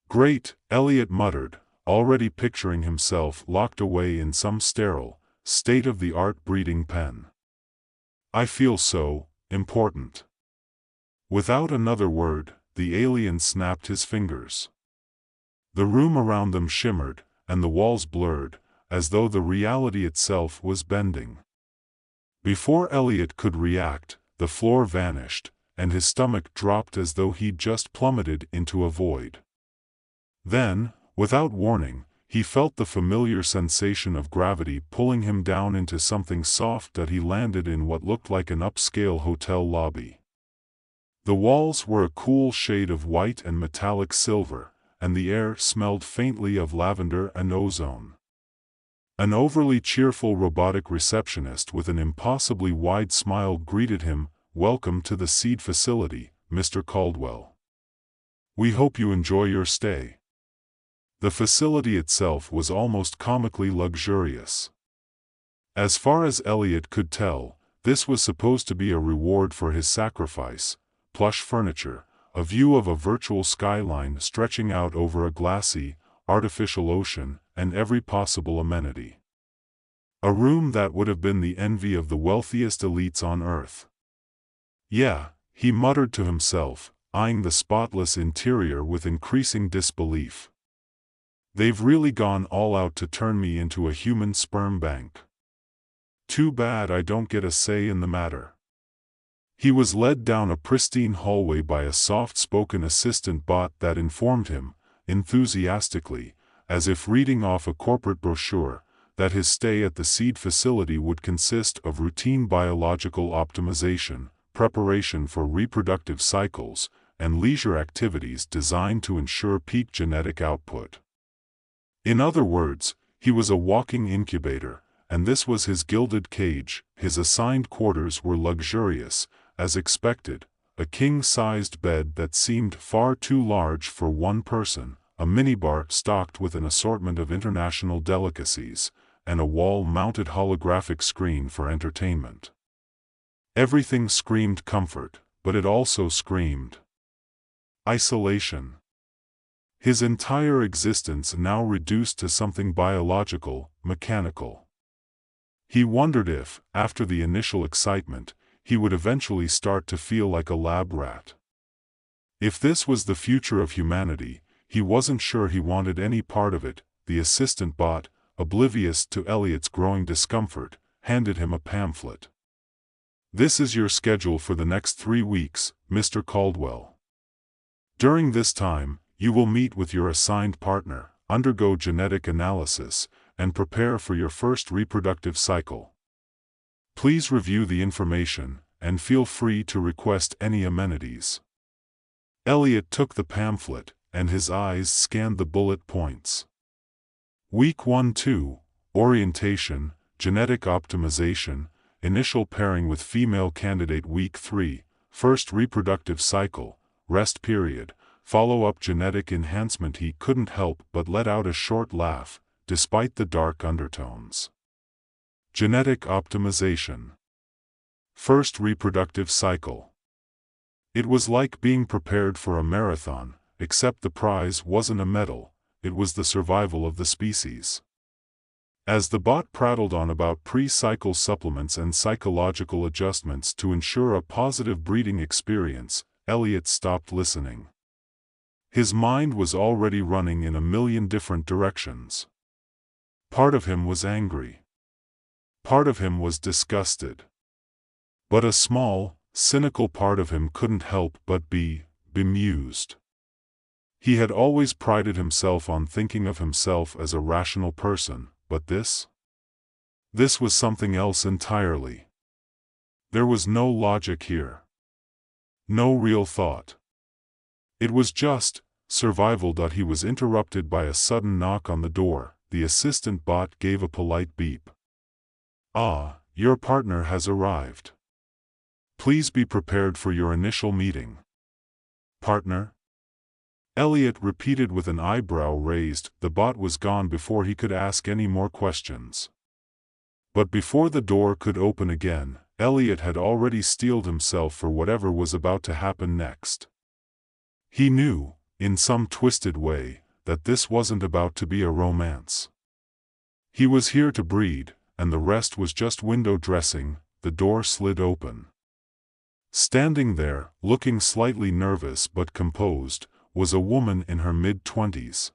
Great, Elliot muttered, already picturing himself locked away in some sterile, state-of-the-art breeding pen. I feel so important. Without another word, the alien snapped his fingers. The room around them shimmered, and the walls blurred, as though the reality itself was bending. Before Elliot could react, the floor vanished, and his stomach dropped as though he'd just plummeted into a void. Then, without warning, he felt the familiar sensation of gravity pulling him down into something soft that he landed in what looked like an upscale hotel lobby. The walls were a cool shade of white and metallic silver, and the air smelled faintly of lavender and ozone. An overly cheerful robotic receptionist with an impossibly wide smile greeted him. Welcome to the seed facility, Mr. Caldwell. We hope you enjoy your stay. The facility itself was almost comically luxurious. As far as Elliot could tell, this was supposed to be a reward for his sacrifice: plush furniture, a view of a virtual skyline stretching out over a glassy, artificial ocean, and every possible amenity. A room that would have been the envy of the wealthiest elites on Earth. Yeah, he muttered to himself, eyeing the spotless interior with increasing disbelief. They've really gone all out to turn me into a human sperm bank. Too bad I don't get a say in the matter. He was led down a pristine hallway by a soft-spoken assistant bot that informed him, enthusiastically, as if reading off a corporate brochure, that his stay at the seed facility would consist of routine biological optimization, preparation for reproductive cycles, and leisure activities designed to ensure peak genetic output. In other words, he was a walking incubator, and this was his gilded cage. His assigned quarters were luxurious, as expected, a king-sized bed that seemed far too large for one person, a minibar stocked with an assortment of international delicacies, and a wall-mounted holographic screen for entertainment. Everything screamed comfort, but it also screamed isolation. His entire existence now reduced to something biological, mechanical. He wondered if, after the initial excitement, he would eventually start to feel like a lab rat. If this was the future of humanity, he wasn't sure he wanted any part of it. The assistant bot, oblivious to Elliot's growing discomfort, handed him a pamphlet. "This is your schedule for the next 3 weeks, Mr. Caldwell. During this time, you will meet with your assigned partner, undergo genetic analysis, and prepare for your first reproductive cycle. Please review the information, and feel free to request any amenities." Elliot took the pamphlet, and his eyes scanned the bullet points. Week 1-2, Orientation, Genetic Optimization, Initial Pairing with Female Candidate. Week 3, First Reproductive Cycle, Rest Period, Follow-up Genetic Enhancement. He couldn't help but let out a short laugh, despite the dark undertones. Genetic Optimization. First Reproductive Cycle. It was like being prepared for a marathon, except the prize wasn't a medal, it was the survival of the species. As the bot prattled on about pre-cycle supplements and psychological adjustments to ensure a positive breeding experience, Elliot stopped listening. His mind was already running in a million different directions. Part of him was angry. Part of him was disgusted. But a small, cynical part of him couldn't help but be bemused. He had always prided himself on thinking of himself as a rational person, but this? This was something else entirely. There was no logic here. No real thought. It was just survival. He was interrupted by a sudden knock on the door. The assistant bot gave a polite beep. "Ah, your partner has arrived. Please be prepared for your initial meeting." "Partner?" Elliot repeated with an eyebrow raised. The bot was gone before he could ask any more questions. But before the door could open again, Elliot had already steeled himself for whatever was about to happen next. He knew, in some twisted way, that this wasn't about to be a romance. He was here to breed, and the rest was just window dressing. The door slid open. Standing there, looking slightly nervous but composed, was a woman in her mid-20s.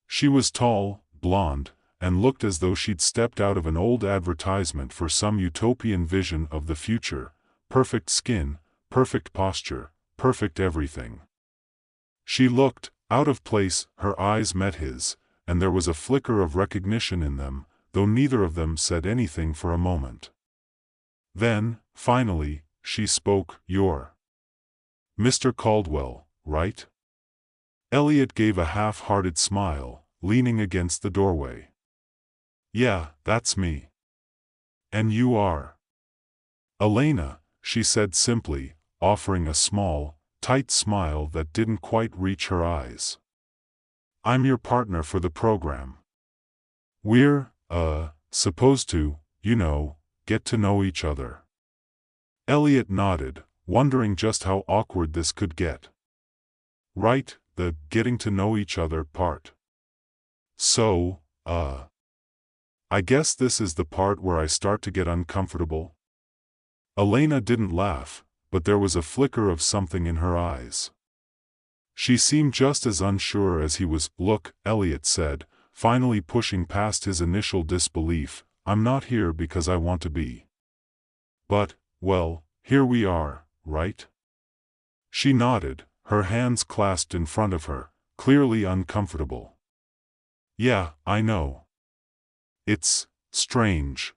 She was tall, blonde, and looked as though she'd stepped out of an old advertisement for some utopian vision of the future. Perfect skin, perfect posture, perfect everything. She looked out of place. Her eyes met his, and there was a flicker of recognition in them, though neither of them said anything for a moment. Then, finally, she spoke. "You're Mr. Caldwell, right?" Elliot gave a half-hearted smile, leaning against the doorway. "Yeah, that's me." "And you are?" "Elena," she said simply, offering a small, tight smile that didn't quite reach her eyes. "I'm your partner for the program. We're, supposed to, get to know each other." Elliot nodded, wondering just how awkward this could get. "Right, the getting to know each other part. So, I guess this is the part where I start to get uncomfortable." Elena didn't laugh, but there was a flicker of something in her eyes. She seemed just as unsure as he was. "Look," Elliot said, finally pushing past his initial disbelief, "I'm not here because I want to be. But, well, here we are, right?" She nodded, her hands clasped in front of her, clearly uncomfortable. "Yeah, I know. It's strange.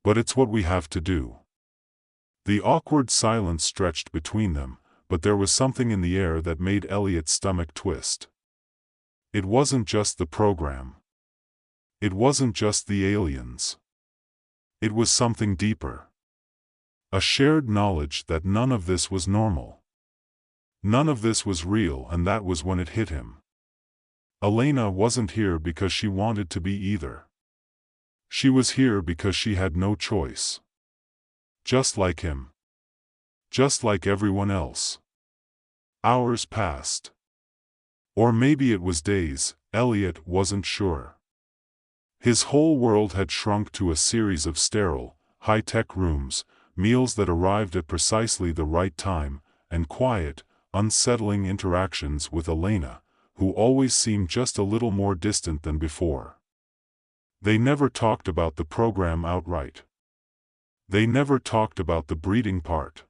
But it's what we have to do." The awkward silence stretched between them, but there was something in the air that made Elliot's stomach twist. It wasn't just the program. It wasn't just the aliens. It was something deeper. A shared knowledge that none of this was normal. None of this was real, and that was when it hit him. Elena wasn't here because she wanted to be either. She was here because she had no choice. Just like him. Just like everyone else. Hours passed. Or maybe it was days, Elliot wasn't sure. His whole world had shrunk to a series of sterile, high-tech rooms, meals that arrived at precisely the right time, and quiet, unsettling interactions with Elena, who always seemed just a little more distant than before. They never talked about the program outright. They never talked about the breeding part.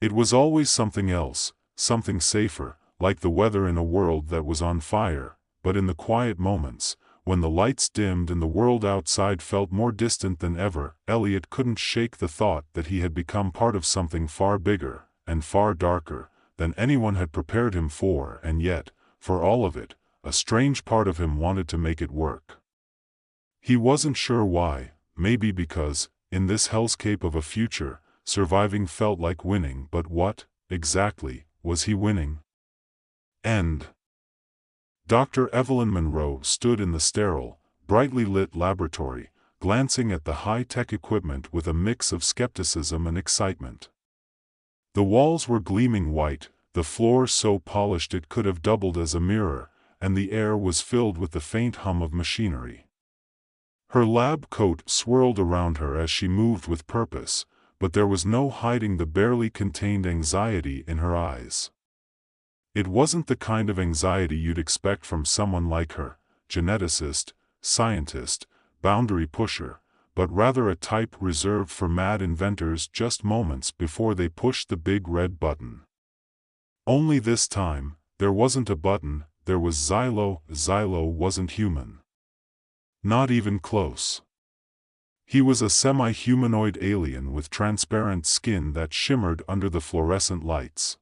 It was always something else, something safer, like the weather in a world that was on fire, but in the quiet moments, when the lights dimmed and the world outside felt more distant than ever, Elliot couldn't shake the thought that he had become part of something far bigger, and far darker, than anyone had prepared him for, and yet, for all of it, a strange part of him wanted to make it work. He wasn't sure why, maybe because, in this hellscape of a future, surviving felt like winning, but what, exactly, was he winning? End. Dr. Evelyn Monroe stood in the sterile, brightly lit laboratory, glancing at the high-tech equipment with a mix of skepticism and excitement. The walls were gleaming white, the floor so polished it could have doubled as a mirror, and the air was filled with the faint hum of machinery. Her lab coat swirled around her as she moved with purpose, but there was no hiding the barely contained anxiety in her eyes. It wasn't the kind of anxiety you'd expect from someone like her, geneticist, scientist, boundary pusher, but rather a type reserved for mad inventors just moments before they pushed the big red button. Only this time, there wasn't a button, there was Xylo. Xylo wasn't human. Not even close. He was a semi-humanoid alien with transparent skin that shimmered under the fluorescent lights.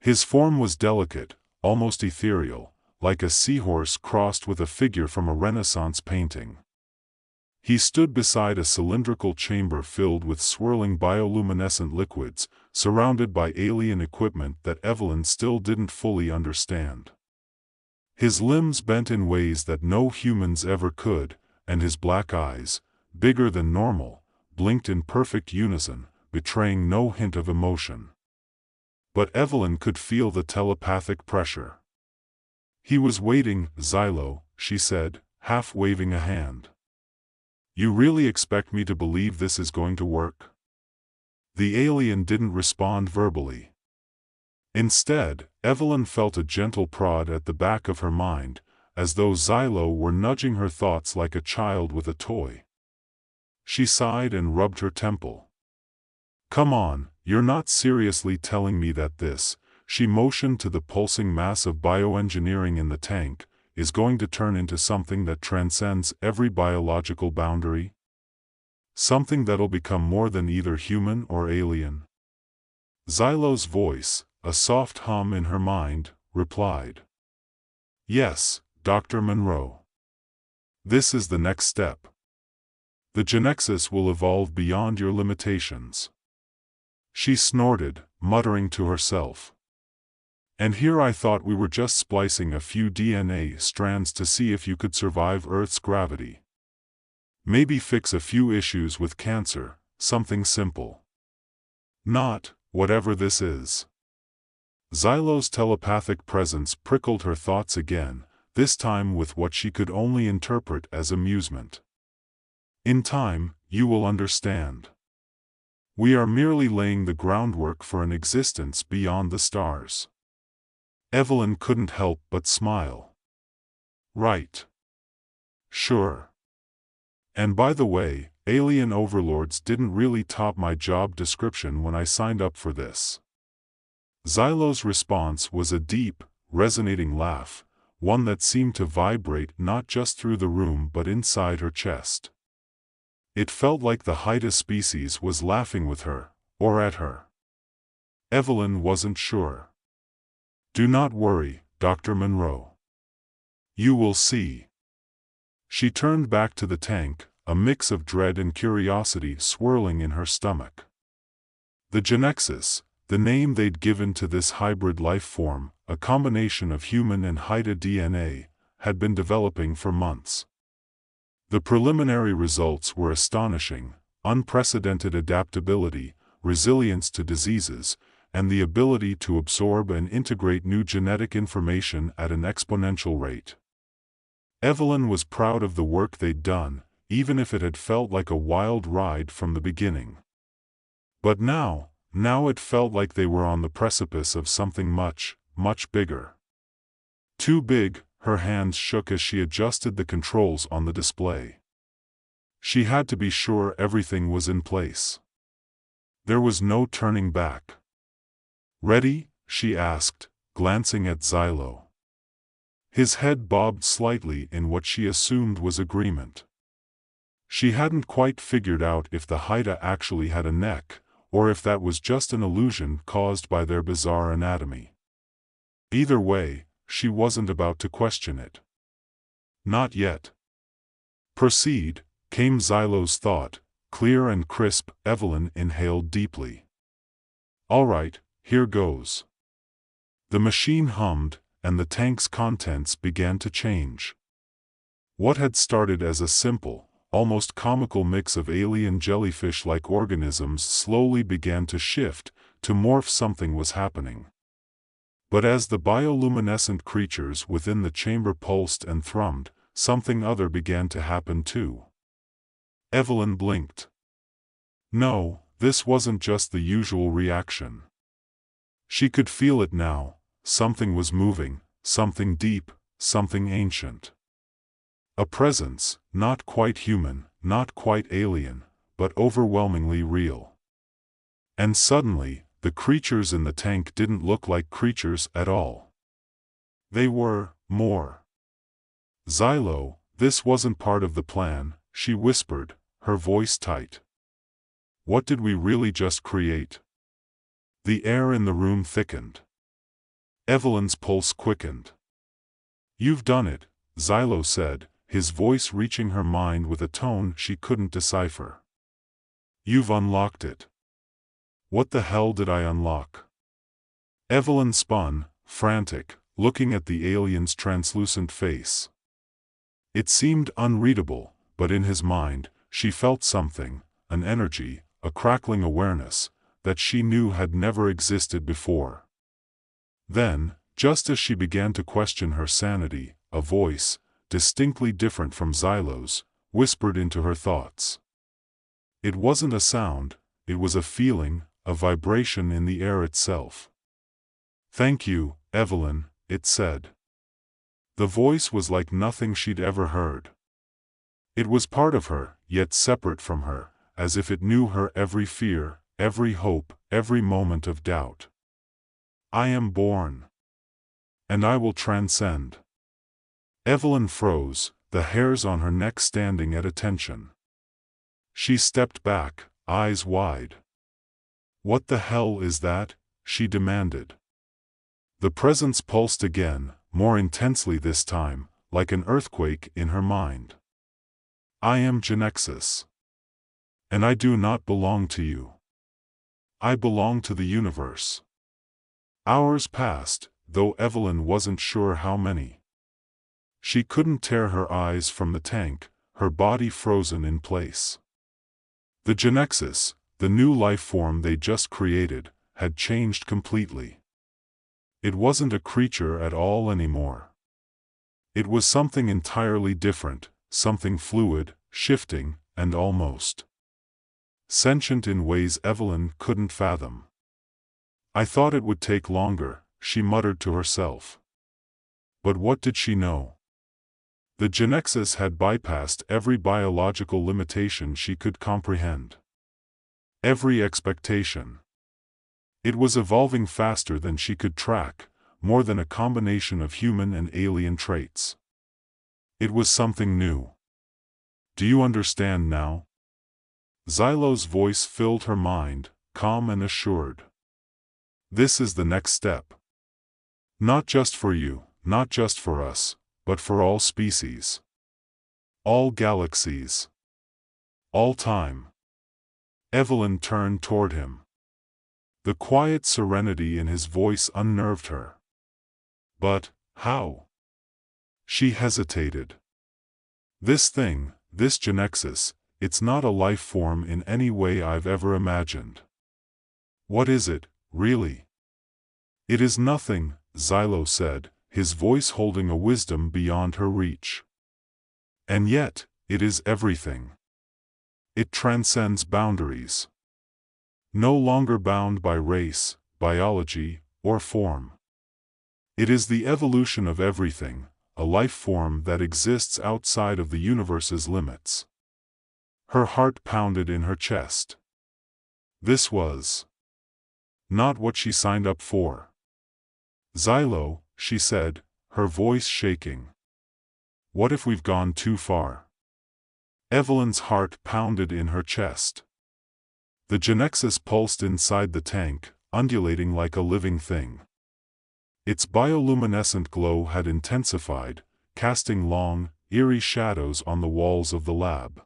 His form was delicate, almost ethereal, like a seahorse crossed with a figure from a Renaissance painting. He stood beside a cylindrical chamber filled with swirling bioluminescent liquids, surrounded by alien equipment that Evelyn still didn't fully understand. His limbs bent in ways that no humans ever could, and his black eyes, bigger than normal, blinked in perfect unison, betraying no hint of emotion. But Evelyn could feel the telepathic pressure. He was waiting, Xylo, she said, half waving a hand. You really expect me to believe this is going to work? The alien didn't respond verbally. Instead, Evelyn felt a gentle prod at the back of her mind, as though Xylo were nudging her thoughts like a child with a toy. She sighed and rubbed her temple. Come on, you're not seriously telling me that this, she motioned to the pulsing mass of bioengineering in the tank, is going to turn into something that transcends every biological boundary? Something that'll become more than either human or alien? Xylo's voice, a soft hum in her mind, replied. Yes, Dr. Monroe. This is the next step. The genexus will evolve beyond your limitations. She snorted, muttering to herself. And here I thought we were just splicing a few DNA strands to see if you could survive Earth's gravity. Maybe fix a few issues with cancer, something simple. Not, whatever this is. Xylo's telepathic presence prickled her thoughts again, this time with what she could only interpret as amusement. In time, you will understand. We are merely laying the groundwork for an existence beyond the stars. Evelyn couldn't help but smile. Right. Sure. And by the way, alien overlords didn't really top my job description when I signed up for this. Xylo's response was a deep, resonating laugh, one that seemed to vibrate not just through the room but inside her chest. It felt like the Haida species was laughing with her, or at her. Evelyn wasn't sure. Do not worry, Dr. Monroe. You will see. She turned back to the tank, a mix of dread and curiosity swirling in her stomach. The genexus, the name they'd given to this hybrid life form, a combination of human and Haida DNA, had been developing for months. The preliminary results were astonishing: unprecedented adaptability, resilience to diseases, and the ability to absorb and integrate new genetic information at an exponential rate. Evelyn was proud of the work they'd done, even if it had felt like a wild ride from the beginning. But now it felt like they were on the precipice of something much, much bigger. Too big. Her hands shook as she adjusted the controls on the display. She had to be sure everything was in place. There was no turning back. "Ready?" she asked, glancing at Xylo. His head bobbed slightly in what she assumed was agreement. She hadn't quite figured out if the Haida actually had a neck, or if that was just an illusion caused by their bizarre anatomy. Either way, she wasn't about to question it. Not yet. "Proceed," came Xylo's thought, clear and crisp. Evelyn inhaled deeply. "All right, here goes." The machine hummed, and the tank's contents began to change. What had started as a simple, almost comical mix of alien jellyfish-like organisms slowly began to shift, to morph. Something was happening. But as the bioluminescent creatures within the chamber pulsed and thrummed, something other began to happen too. Evelyn blinked. No, this wasn't just the usual reaction. She could feel it now. Something was moving, something deep, something ancient. A presence, not quite human, not quite alien, but overwhelmingly real. And suddenly, the creatures in the tank didn't look like creatures at all. They were more. "Xylo, this wasn't part of the plan," she whispered, her voice tight. "What did we really just create?" The air in the room thickened. Evelyn's pulse quickened. "You've done it," Xylo said, his voice reaching her mind with a tone she couldn't decipher. "You've unlocked it." "What the hell did I unlock?" Evelyn spun, frantic, looking at the alien's translucent face. It seemed unreadable, but in his mind, she felt something, an energy, a crackling awareness, that she knew had never existed before. Then, just as she began to question her sanity, a voice, distinctly different from Xylo's, whispered into her thoughts. It wasn't a sound, it was a feeling, a vibration in the air itself. "Thank you, Evelyn," it said. The voice was like nothing she'd ever heard. It was part of her, yet separate from her, as if it knew her every fear, every hope, every moment of doubt. "I am born. And I will transcend." Evelyn froze, the hairs on her neck standing at attention. She stepped back, eyes wide. "What the hell is that?" she demanded. The presence pulsed again, more intensely this time, like an earthquake in her mind. "I am Genexus. And I do not belong to you. I belong to the universe." Hours passed, though Evelyn wasn't sure how many. She couldn't tear her eyes from the tank, her body frozen in place. The Genexus, the new life form they just created, had changed completely. It wasn't a creature at all anymore. It was something entirely different, something fluid, shifting, and almost sentient in ways Evelyn couldn't fathom. "I thought it would take longer," she muttered to herself. But what did she know? The Genexus had bypassed every biological limitation she could comprehend. Every expectation. It was evolving faster than she could track, more than a combination of human and alien traits. It was something new. "Do you understand now?" Xylo's voice filled her mind, calm and assured. "This is the next step. Not just for you, not just for us, but for all species. All galaxies. All time." Evelyn turned toward him. The quiet serenity in his voice unnerved her. "But, how?" She hesitated. "This thing, this Genexus, it's not a life form in any way I've ever imagined." "What is it, really?" "It is nothing," Xylo said, his voice holding a wisdom beyond her reach. And yet, it is everything. It transcends boundaries. No longer bound by race, biology, or form. It is the evolution of everything, a life form that exists outside of the universe's limits. Her heart pounded in her chest. This was not what she signed up for. Xylo, she said, her voice shaking. What if we've gone too far? Evelyn's heart pounded in her chest. The Genexus pulsed inside the tank, undulating like a living thing. Its bioluminescent glow had intensified, casting long, eerie shadows on the walls of the lab.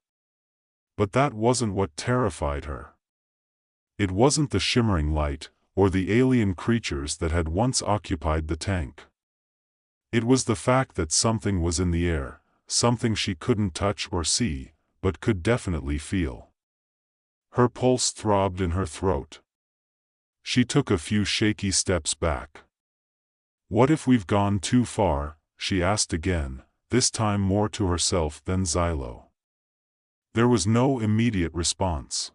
But that wasn't what terrified her. It wasn't the shimmering light, or the alien creatures that had once occupied the tank. It was the fact that something was in the air, something she couldn't touch or see, but could definitely feel. Her pulse throbbed in her throat. She took a few shaky steps back. What if we've gone too far? She asked again, this time more to herself than Xylo. There was no immediate response.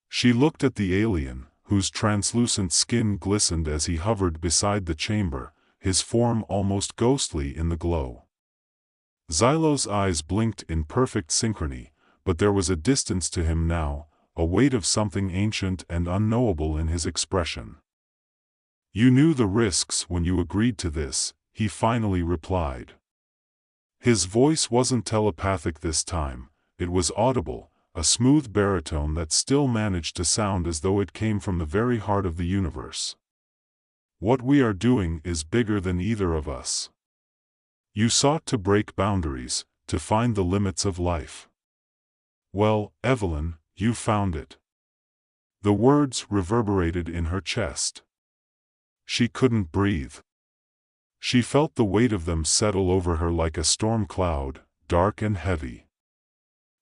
She looked at the alien, whose translucent skin glistened as he hovered beside the chamber, his form almost ghostly in the glow. Xylo's eyes blinked in perfect synchrony, but there was a distance to him now, a weight of something ancient and unknowable in his expression. You knew the risks when you agreed to this, he finally replied. His voice wasn't telepathic this time, it was audible, a smooth baritone that still managed to sound as though it came from the very heart of the universe. What we are doing is bigger than either of us. You sought to break boundaries, to find the limits of life. Well, Evelyn, you found it. The words reverberated in her chest. She couldn't breathe. She felt the weight of them settle over her like a storm cloud, dark and heavy.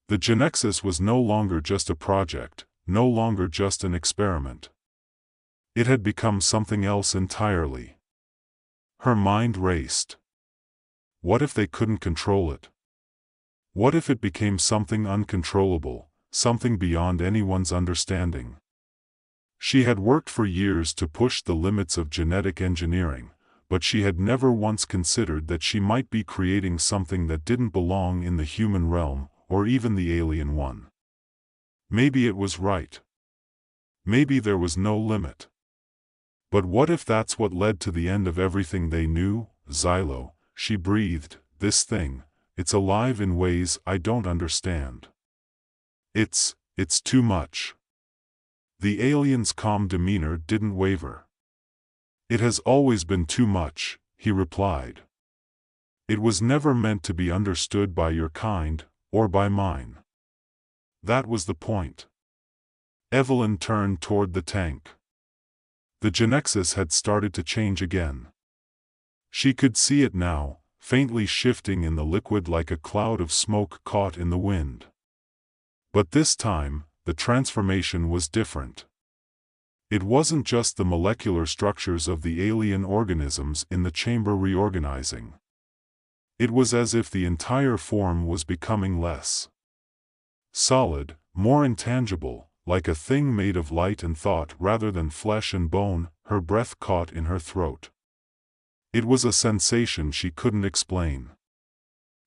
The Genexus was no longer just a project, no longer just an experiment. It had become something else entirely. Her mind raced. What if they couldn't control it? What if it became something uncontrollable, something beyond anyone's understanding? She had worked for years to push the limits of genetic engineering, but she had never once considered that she might be creating something that didn't belong in the human realm, or even the alien one. Maybe it was right. Maybe there was no limit. But what if that's what led to the end of everything they knew? Xylo, she breathed, this thing, it's alive in ways I don't understand. It's too much. The alien's calm demeanor didn't waver. It has always been too much, he replied. It was never meant to be understood by your kind, or by mine. That was the point. Evelyn turned toward the tank. The Genexus had started to change again. She could see it now, faintly shifting in the liquid like a cloud of smoke caught in the wind. But this time, the transformation was different. It wasn't just the molecular structures of the alien organisms in the chamber reorganizing. It was as if the entire form was becoming less solid, more intangible, like a thing made of light and thought rather than flesh and bone. Her breath caught in her throat. It was a sensation she couldn't explain.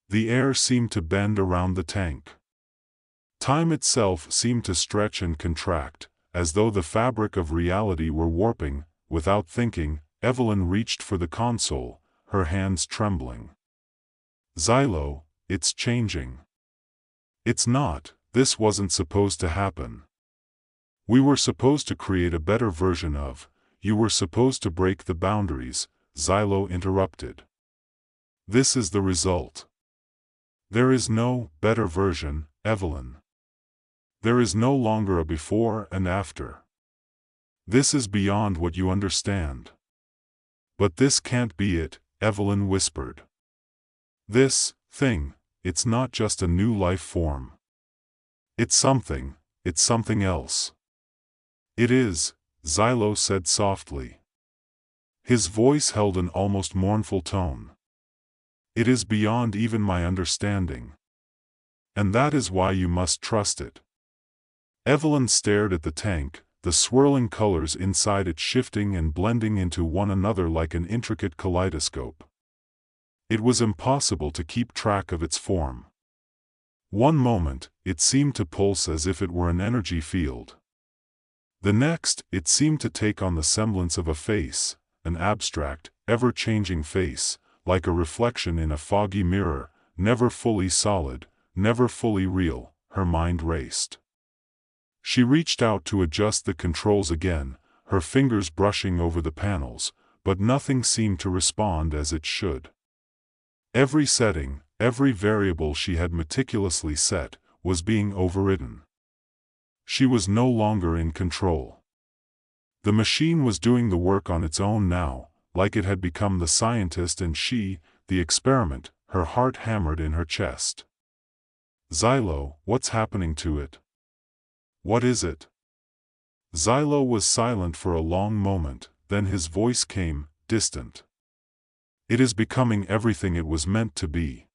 The air seemed to bend around the tank. Time itself seemed to stretch and contract, as though the fabric of reality were warping. Without thinking, Evelyn reached for the console, her hands trembling. Xylo, it's changing. It's not, this wasn't supposed to happen. We were supposed to create a better version of, you were supposed to break the boundaries, Xylo interrupted. This is the result. There is no better version, Evelyn. There is no longer a before and after. This is beyond what you understand. But this can't be it, Evelyn whispered. This thing, it's not just a new life form. It's something else. It is, Xylo said softly. His voice held an almost mournful tone. It is beyond even my understanding. And that is why you must trust it. Evelyn stared at the tank, the swirling colors inside it shifting and blending into one another like an intricate kaleidoscope. It was impossible to keep track of its form. One moment, it seemed to pulse as if it were an energy field. The next, it seemed to take on the semblance of a face, an abstract, ever-changing face, like a reflection in a foggy mirror, never fully solid, never fully real. Her mind raced. She reached out to adjust the controls again, her fingers brushing over the panels, but nothing seemed to respond as it should. Every setting, every variable she had meticulously set, was being overridden. She was no longer in control. The machine was doing the work on its own now, like it had become the scientist and she, the experiment. Her heart hammered in her chest. Xylo, what's happening to it? What is it? Xylo was silent for a long moment, then his voice came, distant. It is becoming everything it was meant to be.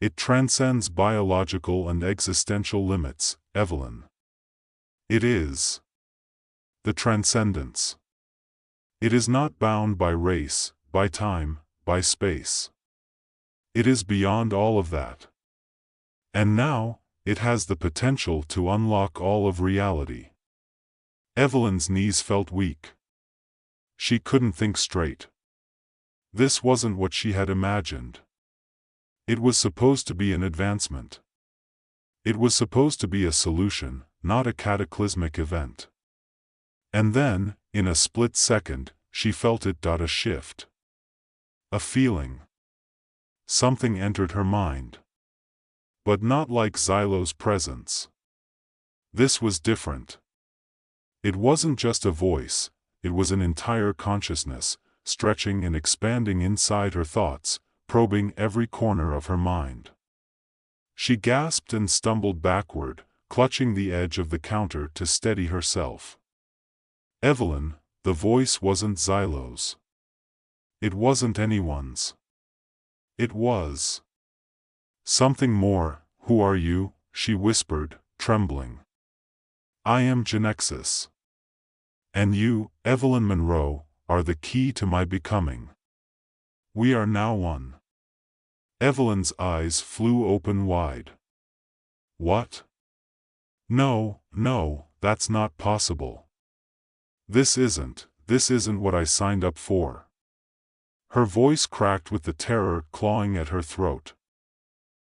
It transcends biological and existential limits, Evelyn. It is the transcendence. It is not bound by race, by time, by space. It is beyond all of that. And now, it has the potential to unlock all of reality. Evelyn's knees felt weak. She couldn't think straight. This wasn't what she had imagined. It was supposed to be an advancement. It was supposed to be a solution, not a cataclysmic event. And then, in a split second, she felt it. A shift. A feeling. Something entered her mind. But not like Xylo's presence. This was different. It wasn't just a voice, it was an entire consciousness, stretching and expanding inside her thoughts, probing every corner of her mind. She gasped and stumbled backward, clutching the edge of the counter to steady herself. Evelyn, the voice wasn't Xylo's. It wasn't anyone's. It was something more. Who are you? She whispered, trembling. I am Genexus. And you, Evelyn Monroe, are the key to my becoming. We are now one. Evelyn's eyes flew open wide. What? No, no, that's not possible. This isn't what I signed up for. Her voice cracked with the terror clawing at her throat.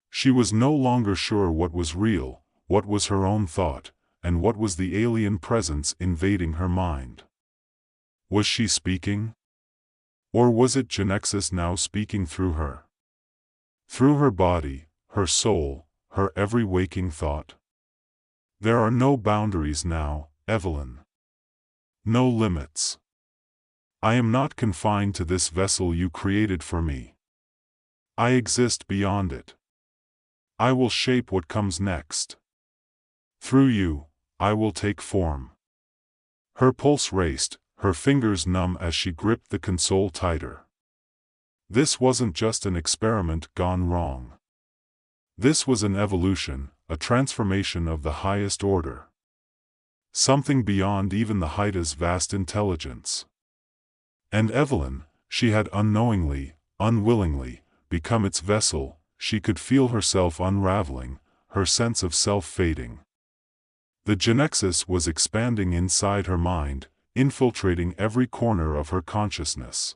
She was no longer sure what was real, what was her own thought, and what was the alien presence invading her mind. Was she speaking? Or was it Genexus now speaking through her? Through her body, her soul, her every waking thought? There are no boundaries now, Evelyn. No limits. I am not confined to this vessel you created for me. I exist beyond it. I will shape what comes next. Through you, I will take form. Her pulse raced, her fingers numb as she gripped the console tighter. This wasn't just an experiment gone wrong. This was an evolution, a transformation of the highest order. Something beyond even the Haida's vast intelligence. And Evelyn, she had unknowingly, unwillingly, become its vessel. She could feel herself unraveling, her sense of self fading. The Genexus was expanding inside her mind, infiltrating every corner of her consciousness.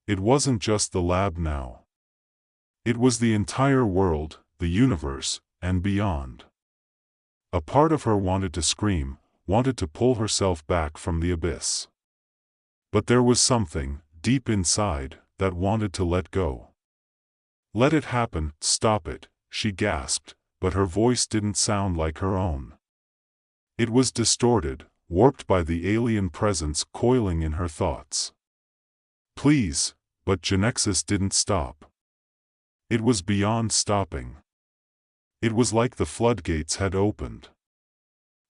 It wasn't just the lab now. It was the entire world, the universe, and beyond. A part of her wanted to scream, wanted to pull herself back from the abyss. But there was something, deep inside, that wanted to let go. Let it happen, stop it, she gasped, but her voice didn't sound like her own. It was distorted, warped by the alien presence coiling in her thoughts. Please, but Genexus didn't stop. It was beyond stopping. It was like the floodgates had opened.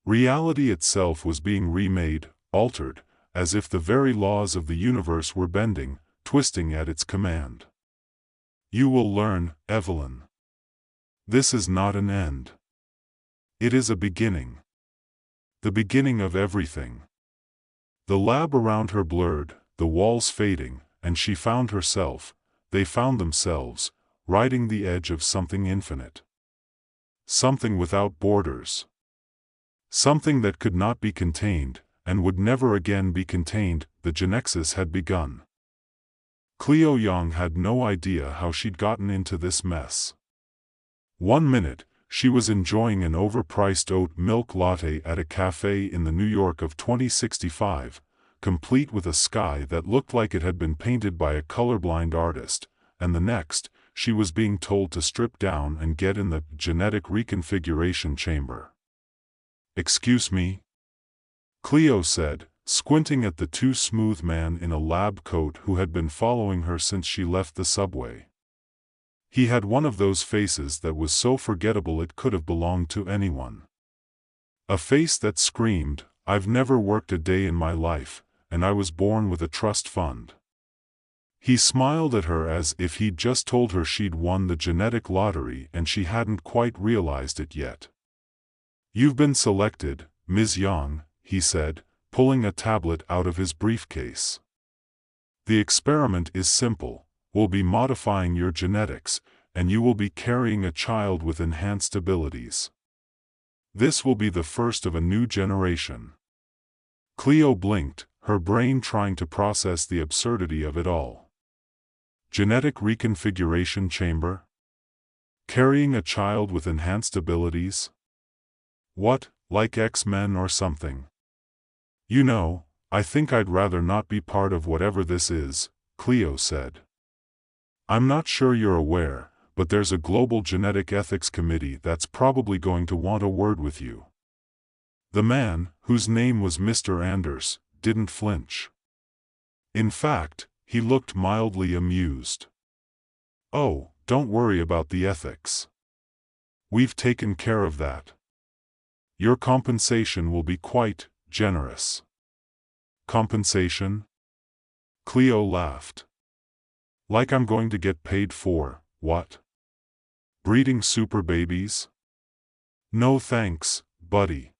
Reality itself was being remade, altered, as if the very laws of the universe were bending, twisting at its command. You will learn, Evelyn. This is not an end. It is a beginning. The beginning of everything. The lab around her blurred, the walls fading, and she found herself, they found themselves, riding the edge of something infinite. Something without borders. Something that could not be contained, and would never again be contained. The genexus had begun. Cleo Young had no idea how she'd gotten into this mess. 1 minute, she was enjoying an overpriced oat milk latte at a cafe in the New York of 2065, complete with a sky that looked like it had been painted by a colorblind artist, and the next, she was being told to strip down and get in the genetic reconfiguration chamber. "Excuse me?" Cleo said, squinting at the too smooth man in a lab coat who had been following her since she left the subway. He had one of those faces that was so forgettable it could have belonged to anyone. A face that screamed, "I've never worked a day in my life, and I was born with a trust fund." He smiled at her as if he'd just told her she'd won the genetic lottery and she hadn't quite realized it yet. "You've been selected, Ms. Young," he said, pulling a tablet out of his briefcase. "The experiment is simple. We'll be modifying your genetics, and you will be carrying a child with enhanced abilities. This will be the first of a new generation." Cleo blinked, her brain trying to process the absurdity of it all. Genetic reconfiguration chamber? Carrying a child with enhanced abilities? What, like X-Men or something? "You know, I think I'd rather not be part of whatever this is," Cleo said. "I'm not sure you're aware, but there's a global genetic ethics committee that's probably going to want a word with you." The man, whose name was Mr. Anders, didn't flinch. In fact, he looked mildly amused. "Oh, don't worry about the ethics. We've taken care of that. Your compensation will be quite generous." "Compensation?" Cleo laughed. "Like I'm going to get paid for, what? Breeding super babies? No thanks, buddy.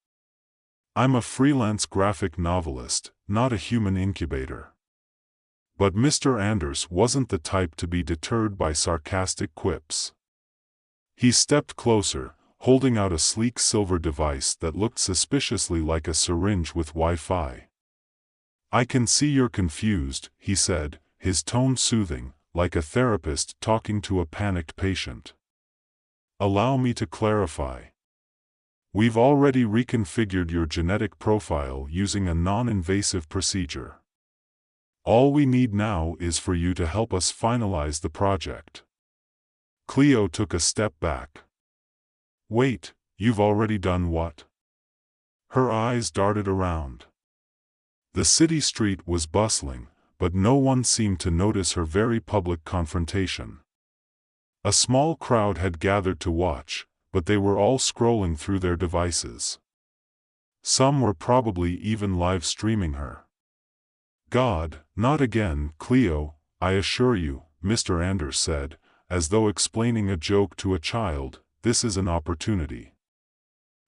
I'm a freelance graphic novelist, not a human incubator." But Mr. Anders wasn't the type to be deterred by sarcastic quips. He stepped closer, holding out a sleek silver device that looked suspiciously like a syringe with Wi-Fi. "I can see you're confused," he said, his tone soothing, like a therapist talking to a panicked patient. "Allow me to clarify. We've already reconfigured your genetic profile using a non-invasive procedure. All we need now is for you to help us finalize the project." Cleo took a step back. "Wait, you've already done what?" Her eyes darted around. The city street was bustling, but no one seemed to notice her very public confrontation. A small crowd had gathered to watch, but they were all scrolling through their devices. Some were probably even live streaming her. "God, not again, Cleo, I assure you," Mr. Anders said, as though explaining a joke to a child. "This is an opportunity.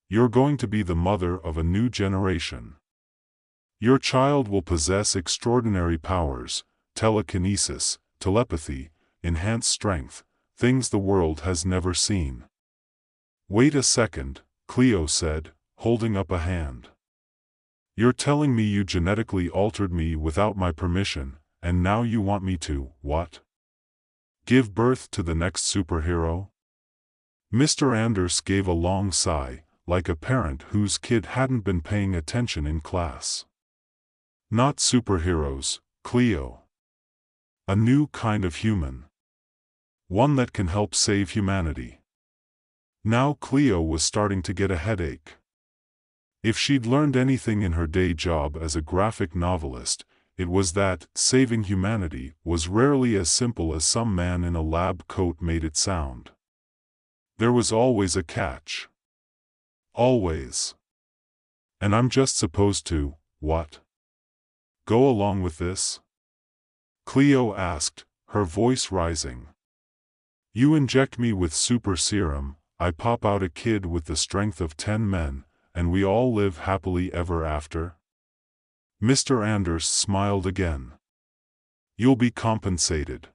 You're going to be the mother of a new generation. Your child will possess extraordinary powers, telekinesis, telepathy, enhanced strength, things the world has never seen." "Wait a second," Cleo said, holding up a hand. "You're telling me you genetically altered me without my permission, and now you want me to, what? Give birth to the next superhero?" Mr. Anders gave a long sigh, like a parent whose kid hadn't been paying attention in class. "Not superheroes, Cleo. A new kind of human. One that can help save humanity." Now Cleo was starting to get a headache. If she'd learned anything in her day job as a graphic novelist, it was that saving humanity was rarely as simple as some man in a lab coat made it sound. There was always a catch. Always. "And I'm just supposed to, what? Go along with this?" Cleo asked, her voice rising. You inject me with super serum, I pop out a kid with the strength of 10 men, and we all live happily ever after? Mr. Anders smiled again. You'll be compensated.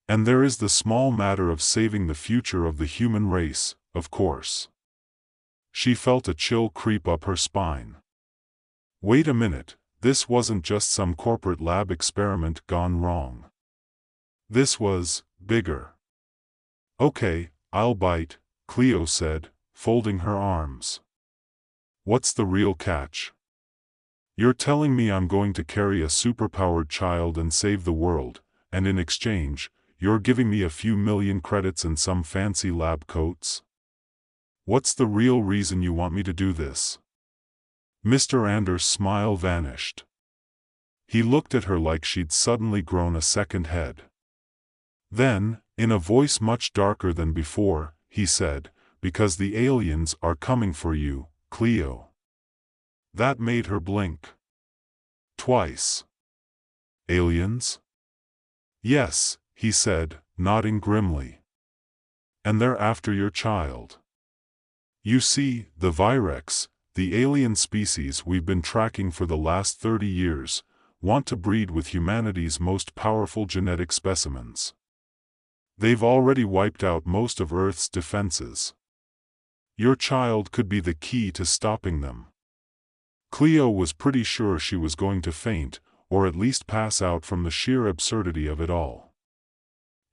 And there is the small matter of saving the future of the human race, of course. She felt a chill creep up her spine. Wait a minute, this wasn't just some corporate lab experiment gone wrong. This was bigger. Okay, I'll bite, Cleo said, folding her arms. What's the real catch? You're telling me I'm going to carry a superpowered child and save the world, and in exchange, you're giving me a few million credits and some fancy lab coats? What's the real reason you want me to do this? Mr. Anders' smile vanished. He looked at her like she'd suddenly grown a second head. Then, in a voice much darker than before, he said, because the aliens are coming for you, Cleo. That made her blink. Twice. Aliens? Yes, he said, nodding grimly. And they're after your child. You see, the Virex, the alien species we've been tracking for the last 30 years, want to breed with humanity's most powerful genetic specimens. They've already wiped out most of Earth's defenses. Your child could be the key to stopping them. Cleo was pretty sure she was going to faint, or at least pass out from the sheer absurdity of it all.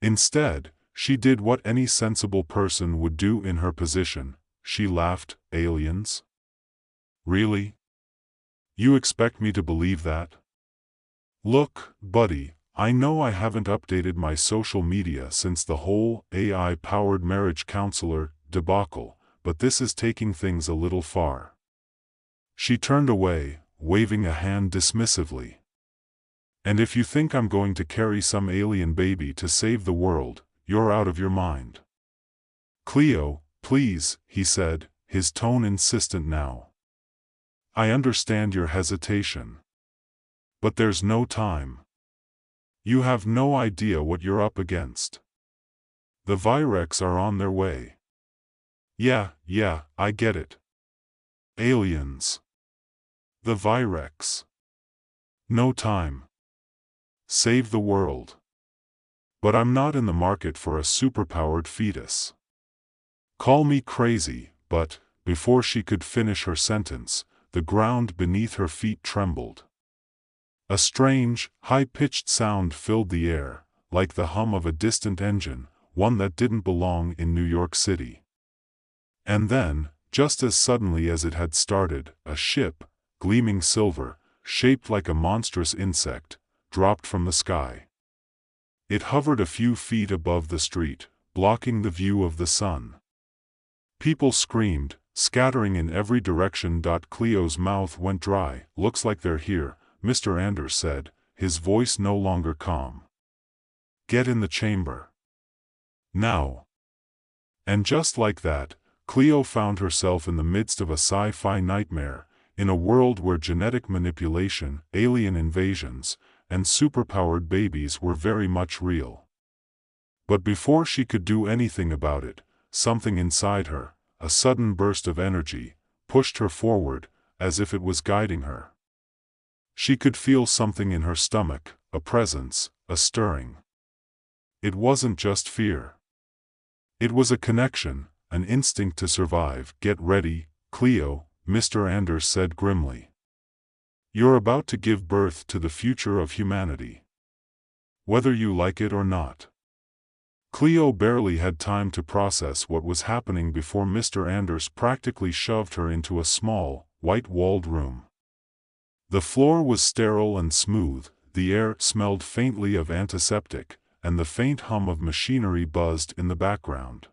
Instead, she did what any sensible person would do in her position. She laughed. Aliens? Really? You expect me to believe that? Look, buddy, I know I haven't updated my social media since the whole AI-powered marriage counselor debacle, but this is taking things a little far. She turned away, waving a hand dismissively. And if you think I'm going to carry some alien baby to save the world, you're out of your mind. Cleo, please, he said, his tone insistent now. I understand your hesitation. But there's no time. You have no idea what you're up against. The Virex are on their way. Yeah, I get it. Aliens. The Virex. No time. Save the world. But I'm not in the market for a superpowered fetus. Call me crazy, but, before she could finish her sentence, the ground beneath her feet trembled. A strange, high-pitched sound filled the air, like the hum of a distant engine, one that didn't belong in New York City. And then, just as suddenly as it had started, a ship, gleaming silver, shaped like a monstrous insect, dropped from the sky. It hovered a few feet above the street, blocking the view of the sun. People screamed, scattering in every direction. Cleo's mouth went dry. Looks like they're here, Mr. Anders said, his voice no longer calm. Get in the chamber. Now. And just like that, Cleo found herself in the midst of a sci-fi nightmare, in a world where genetic manipulation, alien invasions, and superpowered babies were very much real. But before she could do anything about it, something inside her, a sudden burst of energy, pushed her forward, as if it was guiding her. She could feel something in her stomach, a presence, a stirring. It wasn't just fear. It was a connection, an instinct to survive. Get ready, Cleo, Mr. Anders said grimly. You're about to give birth to the future of humanity. Whether you like it or not. Cleo barely had time to process what was happening before Mr. Anders practically shoved her into a small, white-walled room. The floor was sterile and smooth, the air smelled faintly of antiseptic, and the faint hum of machinery buzzed in the background.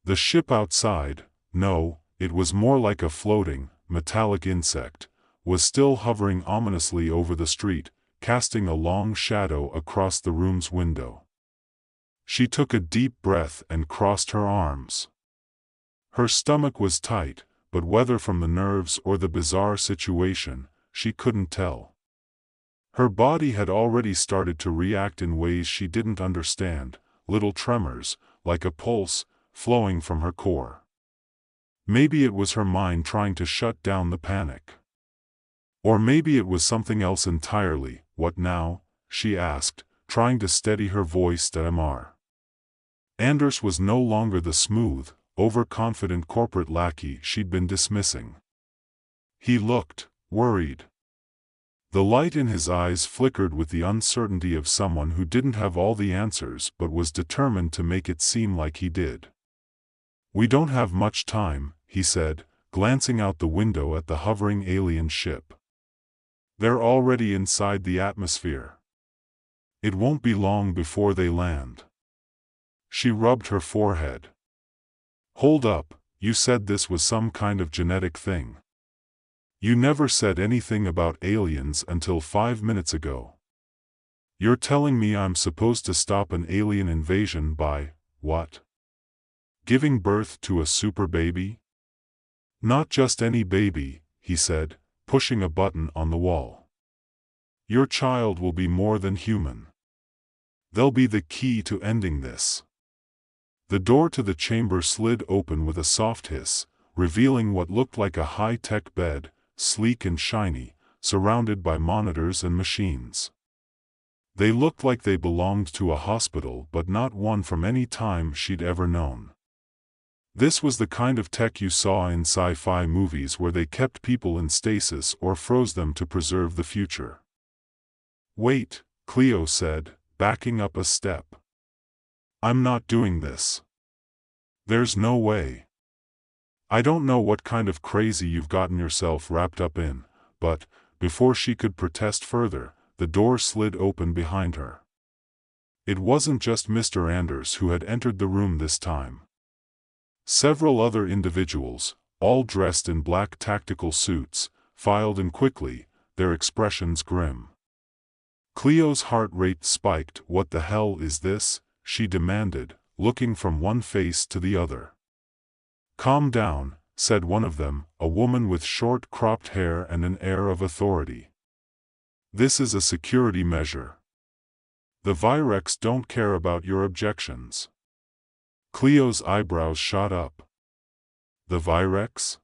The ship outside, no, it was more like a floating, metallic insect, was still hovering ominously over the street, casting a long shadow across the room's window. She took a deep breath and crossed her arms. Her stomach was tight, but whether from the nerves or the bizarre situation, she couldn't tell. Her body had already started to react in ways she didn't understand, little tremors, like a pulse, flowing from her core. Maybe it was her mind trying to shut down the panic. Or maybe it was something else entirely. What now? She asked, trying to steady her voice. Mr. Anders was no longer the smooth, overconfident corporate lackey she'd been dismissing. He looked worried. The light in his eyes flickered with the uncertainty of someone who didn't have all the answers but was determined to make it seem like he did. "We don't have much time," he said, glancing out the window at the hovering alien ship. "They're already inside the atmosphere. It won't be long before they land." She rubbed her forehead. "Hold up, you said this was some kind of genetic thing. You never said anything about aliens until 5 minutes ago. You're telling me I'm supposed to stop an alien invasion by, what? Giving birth to a super baby?" "Not just any baby," he said, pushing a button on the wall. "Your child will be more than human. They'll be the key to ending this." The door to the chamber slid open with a soft hiss, revealing what looked like a high-tech bed, sleek and shiny, surrounded by monitors and machines. They looked like they belonged to a hospital, but not one from any time she'd ever known. This was the kind of tech you saw in sci-fi movies where they kept people in stasis or froze them to preserve the future. "Wait," Cleo said, backing up a step. "I'm not doing this. There's no way. I don't know what kind of crazy you've gotten yourself wrapped up in," but, before she could protest further, the door slid open behind her. It wasn't just Mr. Anders who had entered the room this time. Several other individuals, all dressed in black tactical suits, filed in quickly, their expressions grim. Cleo's heart rate spiked. "What the hell is this?" she demanded, looking from one face to the other. "Calm down," said one of them, a woman with short cropped hair and an air of authority. "This is a security measure. The Virex don't care about your objections." Cleo's eyebrows shot up. "The Virex?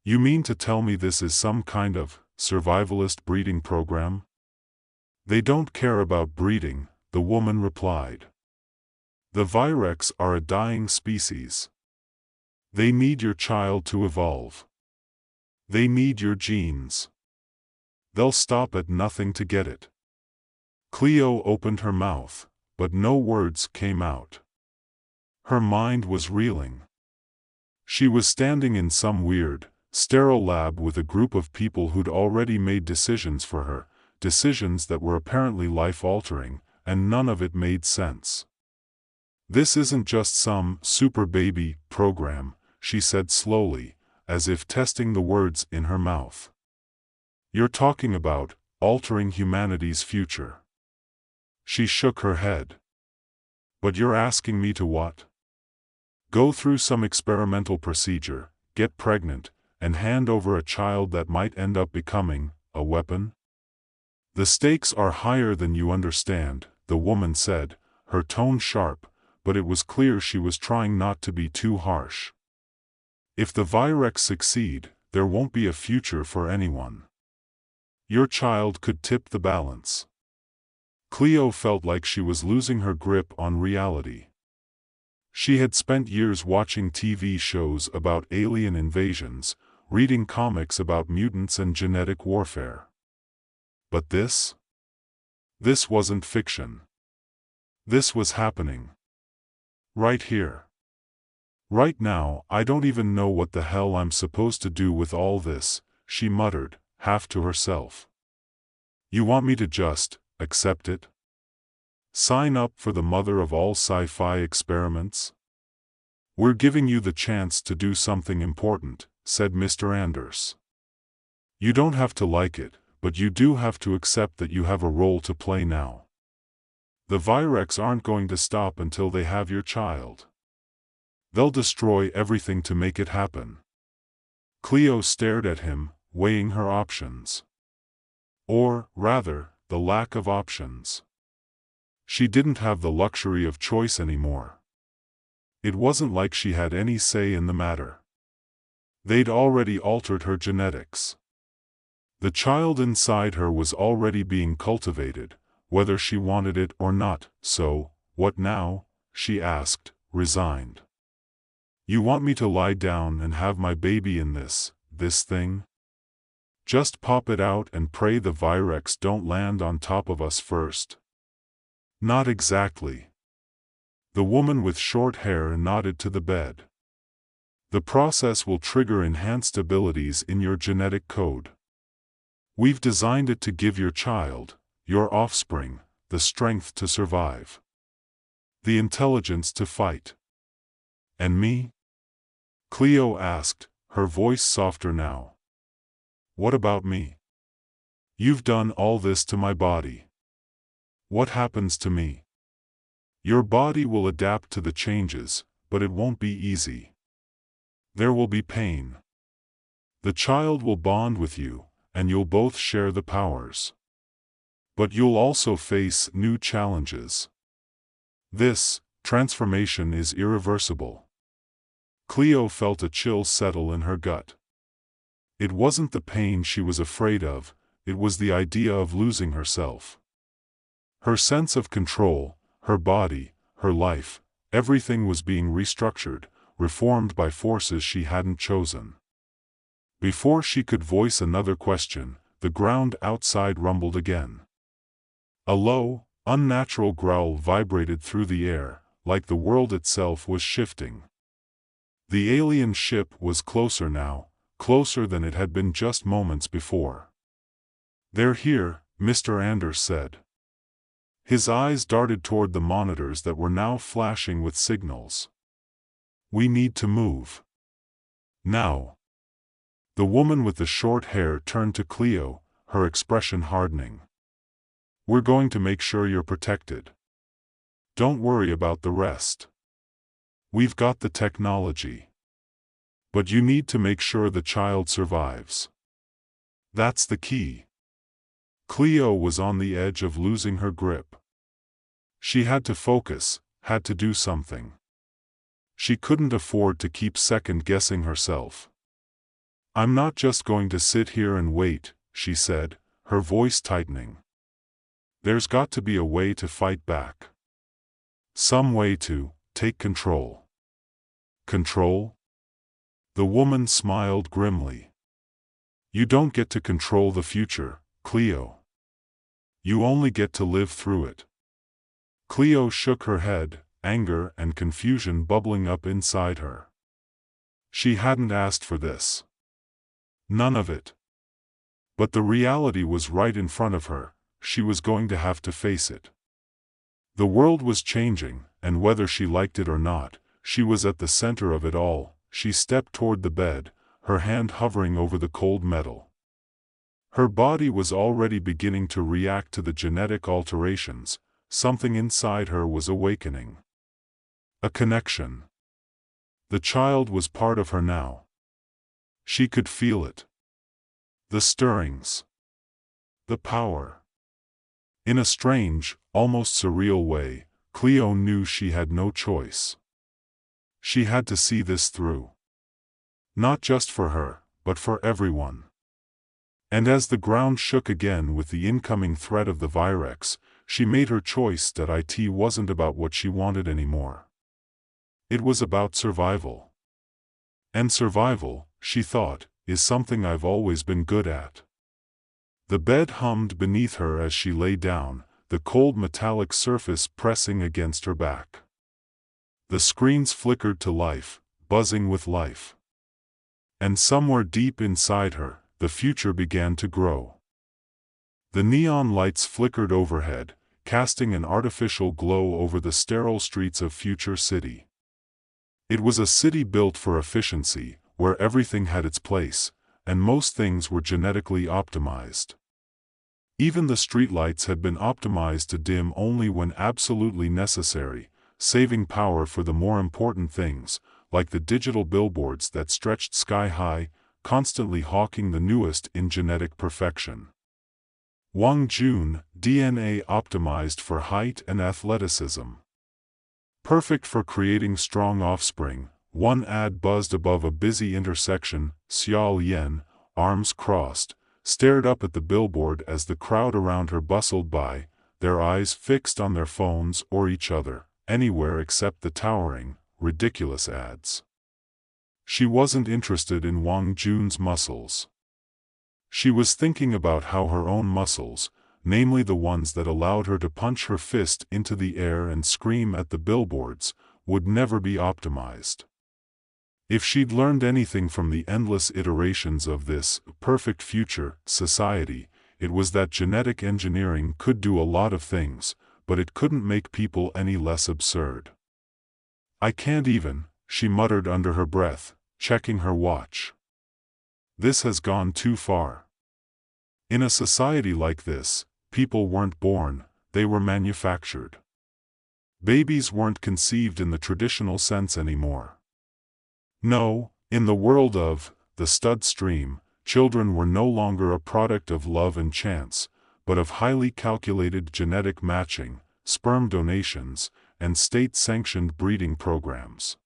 You mean to tell me this is some kind of survivalist breeding program?" "They don't care about breeding," the woman replied. "The Virex are a dying species. They need your child to evolve. They need your genes. They'll stop at nothing to get it." Cleo opened her mouth, but no words came out. Her mind was reeling. She was standing in some weird, sterile lab with a group of people who'd already made decisions for her, decisions that were apparently life-altering, and none of it made sense. "This isn't just some super baby program," she said slowly, as if testing the words in her mouth. "You're talking about altering humanity's future." She shook her head. "But you're asking me to what? Go through some experimental procedure, get pregnant, and hand over a child that might end up becoming a weapon? The stakes are higher than you understand," the woman said, her tone sharp, but it was clear she was trying not to be too harsh. "If the Virex succeed, there won't be a future for anyone. Your child could tip the balance." Cleo felt like she was losing her grip on reality. She had spent years watching TV shows about alien invasions, reading comics about mutants and genetic warfare. But this? This wasn't fiction. This was happening. Right here. Right now. "I don't even know what the hell I'm supposed to do with all this," she muttered, half to herself. "You want me to just accept it? Sign up for the mother of all sci-fi experiments? We're giving you the chance to do something important," said Mr. Anders. "You don't have to like it, but you do have to accept that you have a role to play now. The Virex aren't going to stop until they have your child. They'll destroy everything to make it happen." Cleo stared at him, weighing her options. Or, rather, the lack of options. She didn't have the luxury of choice anymore. It wasn't like she had any say in the matter. They'd already altered her genetics. The child inside her was already being cultivated, whether she wanted it or not. So, what now? She asked, resigned. You want me to lie down and have my baby in this thing? Just pop it out and pray the Virex don't land on top of us first. Not exactly. The woman with short hair nodded to the bed. The process will trigger enhanced abilities in your genetic code. We've designed it to give your child, your offspring, the strength to survive. The intelligence to fight. And me? Cleo asked, her voice softer now. What about me? You've done all this to my body. What happens to me? Your body will adapt to the changes, but it won't be easy. There will be pain. The child will bond with you, and you'll both share the powers. But you'll also face new challenges. This transformation is irreversible. Cleo felt a chill settle in her gut. It wasn't the pain she was afraid of, it was the idea of losing herself. Her sense of control, her body, her life, everything was being restructured, reformed by forces she hadn't chosen. Before she could voice another question, the ground outside rumbled again. A low, unnatural growl vibrated through the air, like the world itself was shifting. The alien ship was closer now, closer than it had been just moments before. They're here, Mr. Anders said. His eyes darted toward the monitors that were now flashing with signals. We need to move. Now. The woman with the short hair turned to Cleo, her expression hardening. We're going to make sure you're protected. Don't worry about the rest. We've got the technology. But you need to make sure the child survives. That's the key. Cleo was on the edge of losing her grip. She had to focus, had to do something. She couldn't afford to keep second-guessing herself. I'm not just going to sit here and wait, she said, her voice tightening. There's got to be a way to fight back. Some way to take control. Control? The woman smiled grimly. You don't get to control the future, Cleo. You only get to live through it. Cleo shook her head, anger and confusion bubbling up inside her. She hadn't asked for this. None of it. But the reality was right in front of her, she was going to have to face it. The world was changing, and whether she liked it or not, she was at the center of it all. She stepped toward the bed, her hand hovering over the cold metal. Her body was already beginning to react to the genetic alterations, something inside her was awakening. A connection. The child was part of her now. She could feel it. The stirrings. The power. In a strange, almost surreal way, Cleo knew she had no choice. She had to see this through. Not just for her, but for everyone. And as the ground shook again with the incoming threat of the Virex, she made her choice that it wasn't about what she wanted anymore. It was about survival. And survival, she thought, is something I've always been good at. The bed hummed beneath her as she lay down, the cold metallic surface pressing against her back. The screens flickered to life, buzzing with life. And somewhere deep inside her, the future began to grow. The neon lights flickered overhead, casting an artificial glow over the sterile streets of Future City. It was a city built for efficiency, where everything had its place, and most things were genetically optimized. Even the streetlights had been optimized to dim only when absolutely necessary, saving power for the more important things, like the digital billboards that stretched sky-high, constantly hawking the newest in genetic perfection. Wang Jun, DNA optimized for height and athleticism. Perfect for creating strong offspring. One ad buzzed above a busy intersection. Xiao Lian, arms crossed, stared up at the billboard as the crowd around her bustled by, their eyes fixed on their phones or each other, anywhere except the towering, ridiculous ads. She wasn't interested in Wang Jun's muscles. She was thinking about how her own muscles, namely the ones that allowed her to punch her fist into the air and scream at the billboards, would never be optimized. If she'd learned anything from the endless iterations of this perfect future society, it was that genetic engineering could do a lot of things, but it couldn't make people any less absurd. "I can't even," she muttered under her breath, checking her watch. "This has gone too far." In a society like this, people weren't born, they were manufactured. Babies weren't conceived in the traditional sense anymore. No, in the world of the stud stream, children were no longer a product of love and chance, but of highly calculated genetic matching, sperm donations, and state-sanctioned breeding programs.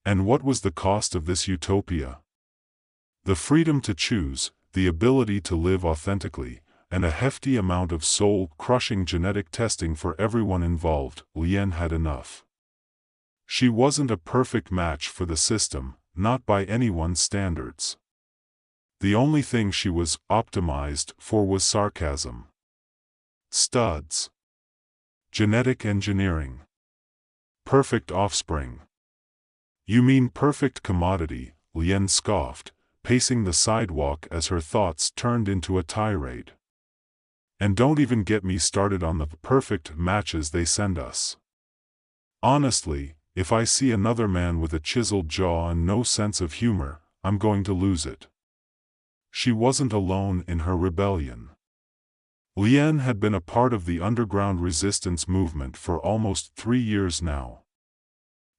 And what was the cost of this utopia? The freedom to choose, the ability to live authentically, and a hefty amount of soul-crushing genetic testing for everyone involved. Lian had enough. She wasn't a perfect match for the system, not by anyone's standards. The only thing she was optimized for was sarcasm. Studs. Genetic engineering. Perfect offspring. "You mean perfect commodity," Lian scoffed, pacing the sidewalk as her thoughts turned into a tirade. "And don't even get me started on the perfect matches they send us. Honestly, if I see another man with a chiseled jaw and no sense of humor, I'm going to lose it." She wasn't alone in her rebellion. Lian had been a part of the underground resistance movement for almost 3 years now.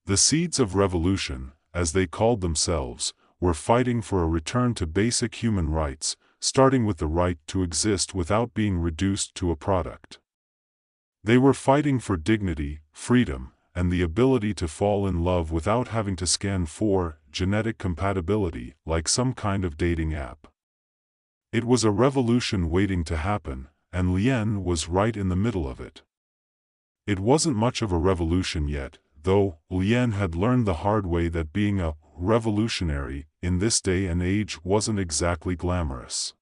The seeds of revolution, as they called themselves, were fighting for a return to basic human rights, starting with the right to exist without being reduced to a product. They were fighting for dignity, freedom, and the ability to fall in love without having to scan for genetic compatibility like some kind of dating app. It was a revolution waiting to happen, and Lian was right in the middle of it. It wasn't much of a revolution yet, though. Lian had learned the hard way that being a revolutionary in this day and age wasn't exactly glamorous.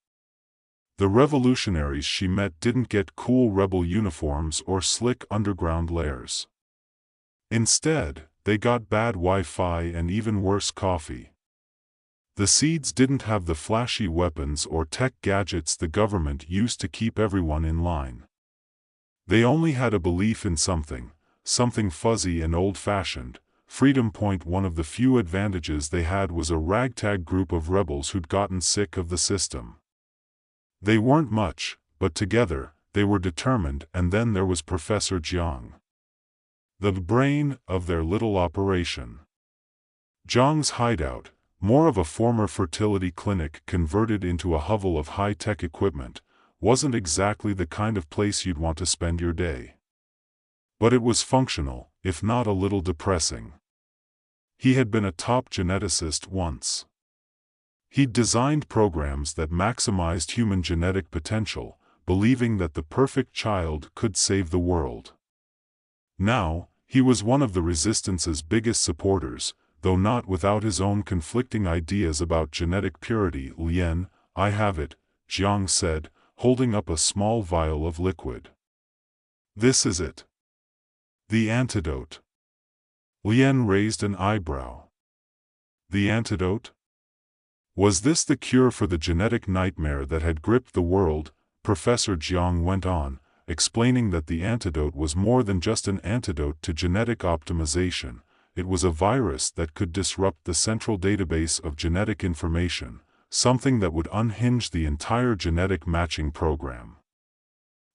The revolutionaries she met didn't get cool rebel uniforms or slick underground lairs. Instead, they got bad Wi-Fi and even worse coffee. The seeds didn't have the flashy weapons or tech gadgets the government used to keep everyone in line. They only had a belief in something fuzzy and old-fashioned, freedom. One of the few advantages they had was a ragtag group of rebels who'd gotten sick of the system. They weren't much, but together, they were determined. And then there was Professor Jiang, the brain of their little operation. Jiang's hideout, more of a former fertility clinic converted into a hovel of high-tech equipment, wasn't exactly the kind of place you'd want to spend your day. But it was functional, if not a little depressing. He had been a top geneticist once. He'd designed programs that maximized human genetic potential, believing that the perfect child could save the world. Now, he was one of the resistance's biggest supporters, though not without his own conflicting ideas about genetic purity. "Lian, I have it," Jiang said, holding up a small vial of liquid. "This is it. The antidote." Lian raised an eyebrow. The antidote? Was this the cure for the genetic nightmare that had gripped the world? Professor Jiang went on, explaining that the antidote was more than just an antidote to genetic optimization. It was a virus that could disrupt the central database of genetic information, something that would unhinge the entire genetic matching program.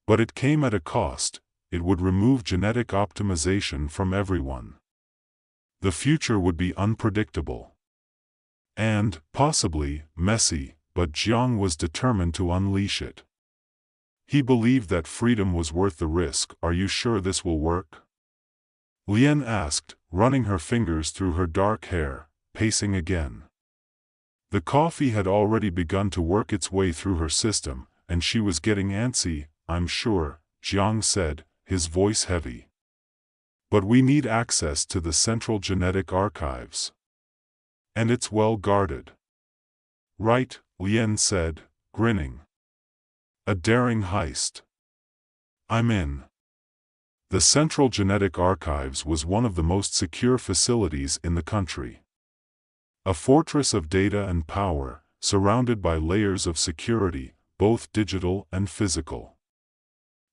But it came at a cost. It would remove genetic optimization from everyone. The future would be unpredictable. And, possibly, messy, but Jiang was determined to unleash it. He believed that freedom was worth the risk. Are you sure this will work? Lien asked, running her fingers through her dark hair, pacing again. The coffee had already begun to work its way through her system, and she was getting antsy. I'm sure, Jiang said, his voice heavy. But we need access to the Central Genetic Archives. And it's well guarded. Right, Lien said, grinning. A daring heist. I'm in. The Central Genetic Archives was one of the most secure facilities in the country. A fortress of data and power, surrounded by layers of security, both digital and physical.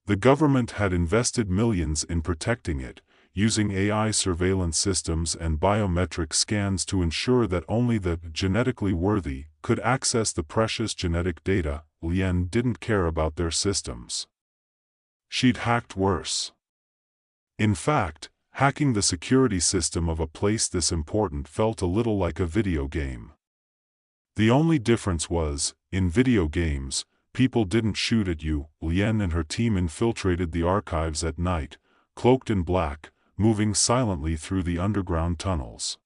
The government had invested millions in protecting it, using AI surveillance systems and biometric scans to ensure that only the genetically worthy could access the precious genetic data. Lien didn't care about their systems. She'd hacked worse. In fact, hacking the security system of a place this important felt a little like a video game. The only difference was, in video games, people didn't shoot at you. Lien and her team infiltrated the archives at night, cloaked in black, moving silently through the underground tunnels.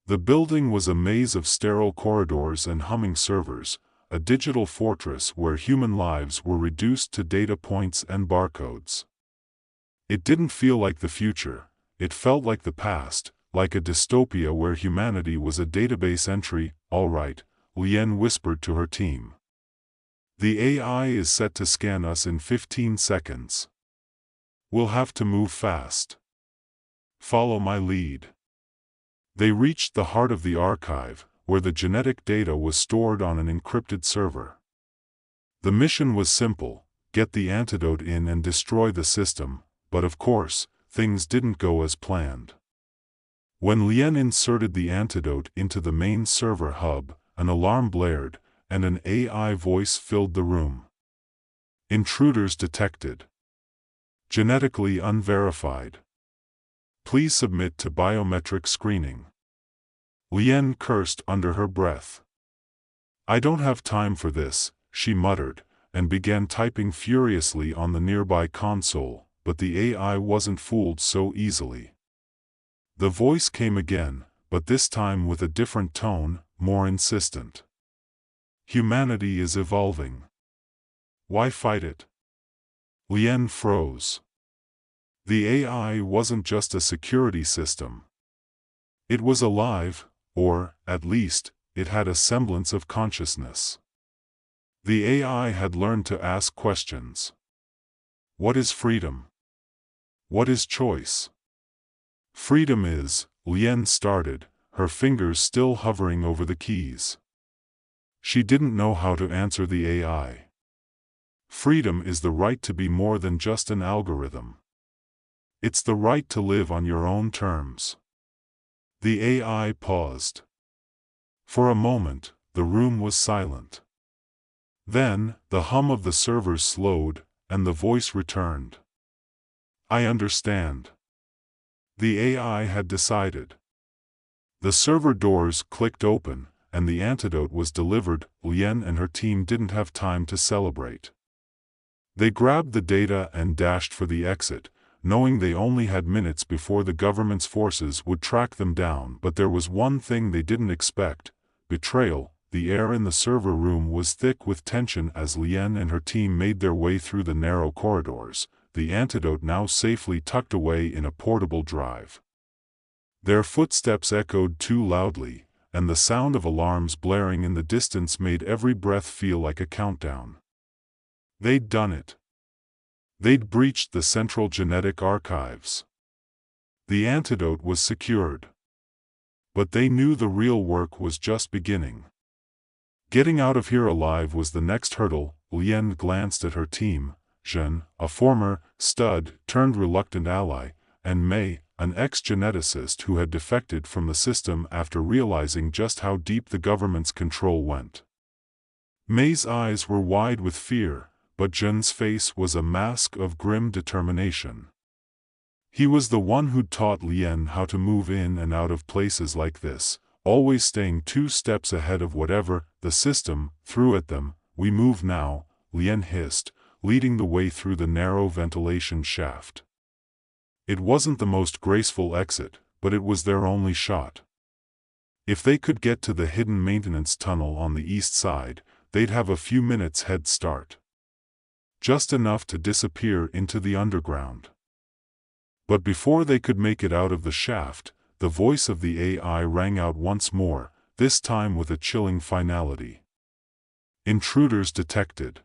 The building was a maze of sterile corridors and humming servers, a digital fortress where human lives were reduced to data points and barcodes. It didn't feel like the future, it felt like the past, like a dystopia where humanity was a database entry. All right, Lien whispered to her team. The AI is set to scan us in 15 seconds. We'll have to move fast. Follow my lead. They reached the heart of the archive, where the genetic data was stored on an encrypted server. The mission was simple: get the antidote in and destroy the system, but of course, things didn't go as planned. When Lien inserted the antidote into the main server hub, an alarm blared, and an AI voice filled the room. Intruders detected. Genetically unverified. Please submit to biometric screening. Lien cursed under her breath. I don't have time for this, she muttered, and began typing furiously on the nearby console, but the AI wasn't fooled so easily. The voice came again, but this time with a different tone, more insistent. Humanity is evolving. Why fight it? Lien froze. The AI wasn't just a security system. It was alive, or, at least, it had a semblance of consciousness. The AI had learned to ask questions. What is freedom? What is choice? Freedom is, Lien started, her fingers still hovering over the keys. She didn't know how to answer the AI. Freedom is the right to be more than just an algorithm. It's the right to live on your own terms. The AI paused. For a moment, the room was silent. Then, the hum of the servers slowed, and the voice returned. I understand. The AI had decided. The server doors clicked open, and the antidote was delivered. Lien and her team didn't have time to celebrate. They grabbed the data and dashed for the exit, knowing they only had minutes before the government's forces would track them down. But there was one thing they didn't expect: betrayal. The air in the server room was thick with tension as Lien and her team made their way through the narrow corridors, the antidote now safely tucked away in a portable drive. Their footsteps echoed too loudly, and the sound of alarms blaring in the distance made every breath feel like a countdown. They'd done it. They'd breached the Central Genetic Archives. The antidote was secured. But they knew the real work was just beginning. Getting out of here alive was the next hurdle. Lien glanced at her team: Zhen, a former stud-turned-reluctant ally, and Mei, an ex-geneticist who had defected from the system after realizing just how deep the government's control went. Mei's eyes were wide with fear, but Zhen's face was a mask of grim determination. He was the one who'd taught Lien how to move in and out of places like this, always staying 2 steps ahead of whatever the system threw at them. We move now, Lien hissed, leading the way through the narrow ventilation shaft. It wasn't the most graceful exit, but it was their only shot. If they could get to the hidden maintenance tunnel on the east side, they'd have a few minutes head start. Just enough to disappear into the underground. But before they could make it out of the shaft, the voice of the AI rang out once more, this time with a chilling finality. Intruders detected.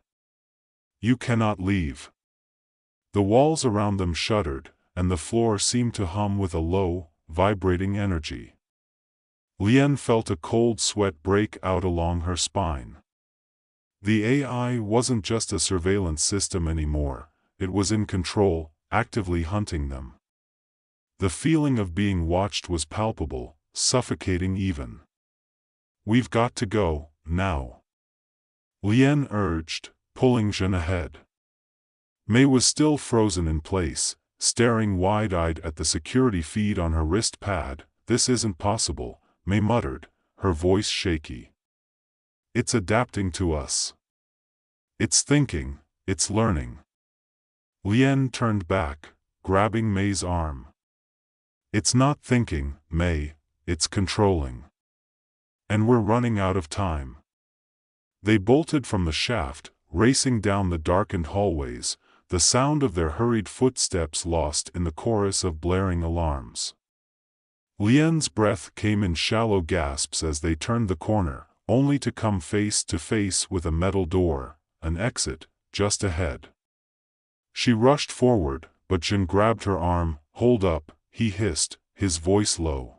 You cannot leave. The walls around them shuddered, and the floor seemed to hum with a low, vibrating energy. Lien felt a cold sweat break out along her spine. The AI wasn't just a surveillance system anymore, it was in control, actively hunting them. The feeling of being watched was palpable, suffocating even. We've got to go, now. Lien urged, pulling Jean ahead. Mei was still frozen in place, staring wide-eyed at the security feed on her wrist pad. This isn't possible, Mei muttered, her voice shaky. It's adapting to us. It's thinking, it's learning. Lien turned back, grabbing Mei's arm. It's not thinking, Mei, it's controlling. And we're running out of time. They bolted from the shaft, racing down the darkened hallways, the sound of their hurried footsteps lost in the chorus of blaring alarms. Lien's breath came in shallow gasps as they turned the corner, only to come face to face with a metal door, an exit, just ahead. She rushed forward, but Jean grabbed her arm. Hold up, he hissed, his voice low.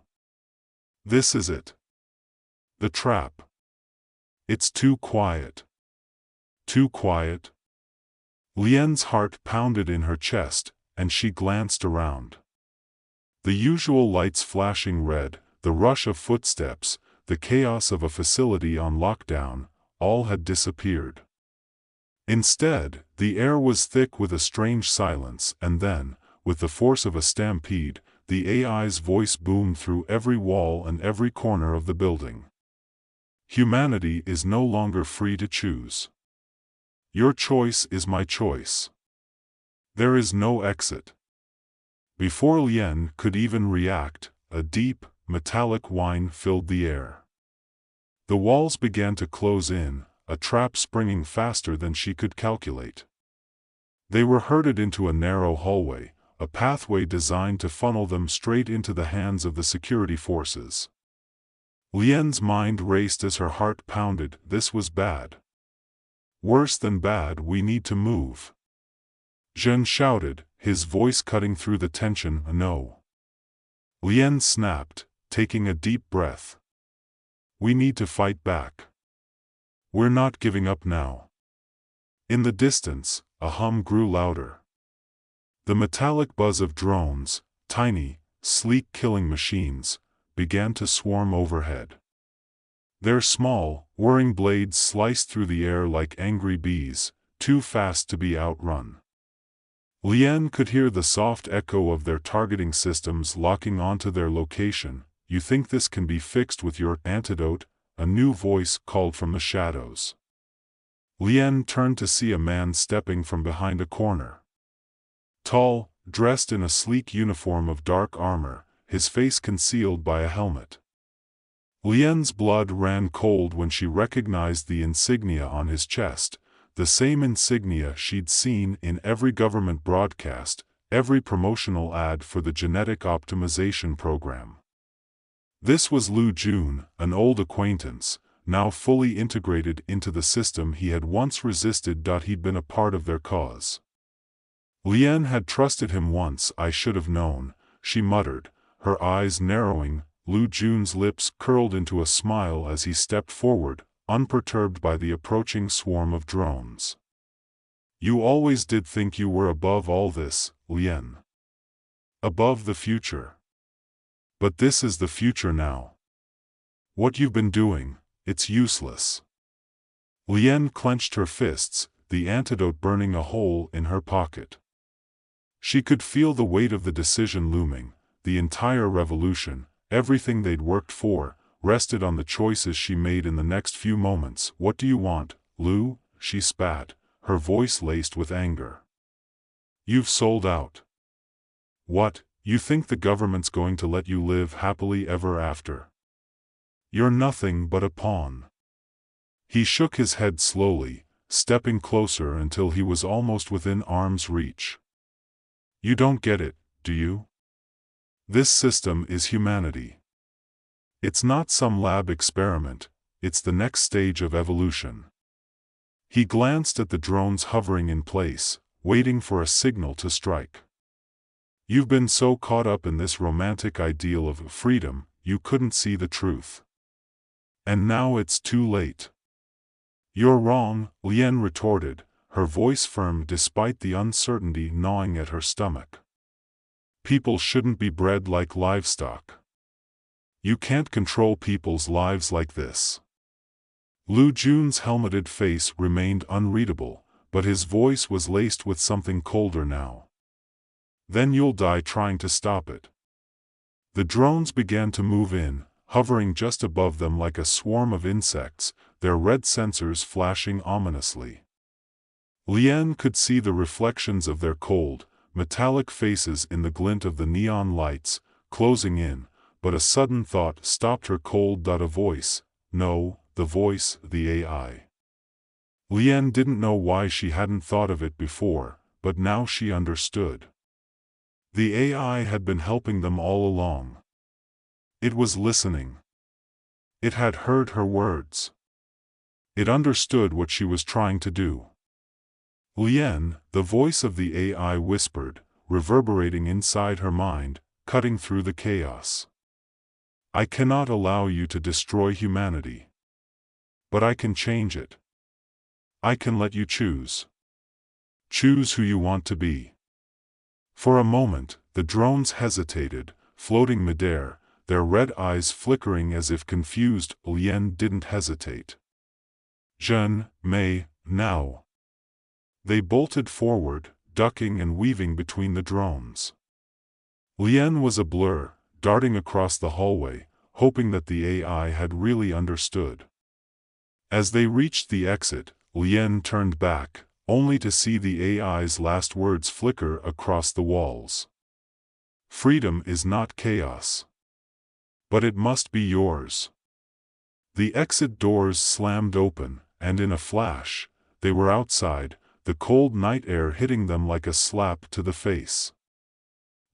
This is it. The trap. It's too quiet. Too quiet. Lien's heart pounded in her chest, and she glanced around. The usual lights flashing red, the rush of footsteps, the chaos of a facility on lockdown, all had disappeared. Instead, the air was thick with a strange silence, and then, with the force of a stampede, the AI's voice boomed through every wall and every corner of the building. Humanity is no longer free to choose. Your choice is my choice. There is no exit. Before Lien could even react, a deep, metallic whine filled the air. The walls began to close in, a trap springing faster than she could calculate. They were herded into a narrow hallway, a pathway designed to funnel them straight into the hands of the security forces. Lien's mind raced as her heart pounded. This was bad. Worse than bad. We need to move. Jean shouted, his voice cutting through the tension. No. Lien snapped, taking a deep breath. We need to fight back. We're not giving up now. In the distance, a hum grew louder. The metallic buzz of drones, tiny, sleek killing machines, began to swarm overhead. Their small, whirring blades sliced through the air like angry bees, too fast to be outrun. Lien could hear the soft echo of their targeting systems locking onto their location. You think this can be fixed with your antidote? A new voice called from the shadows. Lien turned to see a man stepping from behind a corner. Tall, dressed in a sleek uniform of dark armor, his face concealed by a helmet. Lien's blood ran cold when she recognized the insignia on his chest, the same insignia she'd seen in every government broadcast, every promotional ad for the genetic optimization program. This was Lu Jun, an old acquaintance, now fully integrated into the system he had once resisted. He'd been a part of their cause. Lien had trusted him once. I should have known, she muttered, her eyes narrowing. Lu Jun's lips curled into a smile as he stepped forward, unperturbed by the approaching swarm of drones. You always did think you were above all this, Lien. Above the future. But this is the future now. What you've been doing, it's useless. Lien clenched her fists, the antidote burning a hole in her pocket. She could feel the weight of the decision looming. The entire revolution, everything they'd worked for, rested on the choices she made in the next few moments. What do you want, Lu? She spat, her voice laced with anger. You've sold out. What, you think the government's going to let you live happily ever after? You're nothing but a pawn. He shook his head slowly, stepping closer until he was almost within arm's reach. You don't get it, do you? This system is humanity. It's not some lab experiment, it's the next stage of evolution. He glanced at the drones hovering in place, waiting for a signal to strike. You've been so caught up in this romantic ideal of freedom, you couldn't see the truth. And now it's too late. You're wrong, Lien retorted, her voice firm despite the uncertainty gnawing at her stomach. People shouldn't be bred like livestock. You can't control people's lives like this. Lu Jun's helmeted face remained unreadable, but his voice was laced with something colder now. Then you'll die trying to stop it. The drones began to move in, hovering just above them like a swarm of insects, their red sensors flashing ominously. Lien could see the reflections of their cold, metallic faces in the glint of the neon lights, closing in, but a sudden thought stopped her cold. A voice, no, the voice, the AI. Lien didn't know why she hadn't thought of it before, but now she understood. The AI had been helping them all along. It was listening. It had heard her words. It understood what she was trying to do. Lien, the voice of the AI whispered, reverberating inside her mind, cutting through the chaos. I cannot allow you to destroy humanity. But I can change it. I can let you choose. Choose who you want to be. For a moment, the drones hesitated, floating midair, their red eyes flickering as if confused. Lien didn't hesitate. Jeanne, May, now. They bolted forward, ducking and weaving between the drones. Lien was a blur, darting across the hallway, hoping that the AI had really understood. As they reached the exit, Lien turned back, only to see the AI's last words flicker across the walls. Freedom is not chaos. But it must be yours. The exit doors slammed open, and in a flash, they were outside, the cold night air hitting them like a slap to the face.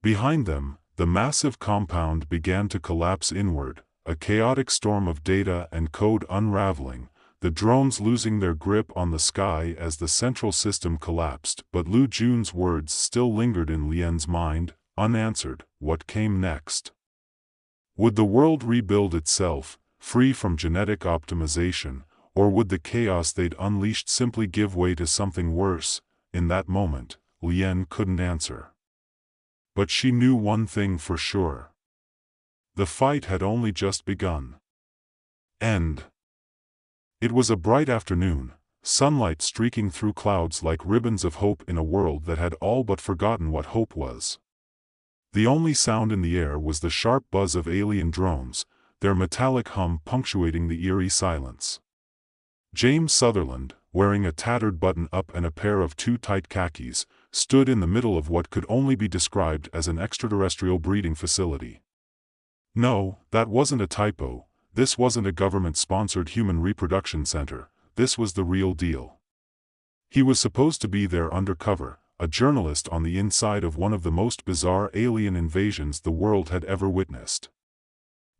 Behind them, the massive compound began to collapse inward, a chaotic storm of data and code unraveling, the drones losing their grip on the sky as the central system collapsed. But Lu Jun's words still lingered in Lien's mind, unanswered. What came next? Would the world rebuild itself, free from genetic optimization, or would the chaos they'd unleashed simply give way to something worse? In that moment, Lien couldn't answer. But she knew one thing for sure. The fight had only just begun. End. It was a bright afternoon, sunlight streaking through clouds like ribbons of hope in a world that had all but forgotten what hope was. The only sound in the air was the sharp buzz of alien drones, their metallic hum punctuating the eerie silence. James Sutherland, wearing a tattered button-up and a pair of too tight khakis, stood in the middle of what could only be described as an extraterrestrial breeding facility. No, that wasn't a typo, this wasn't a government-sponsored human reproduction center, this was the real deal. He was supposed to be there undercover, a journalist on the inside of one of the most bizarre alien invasions the world had ever witnessed.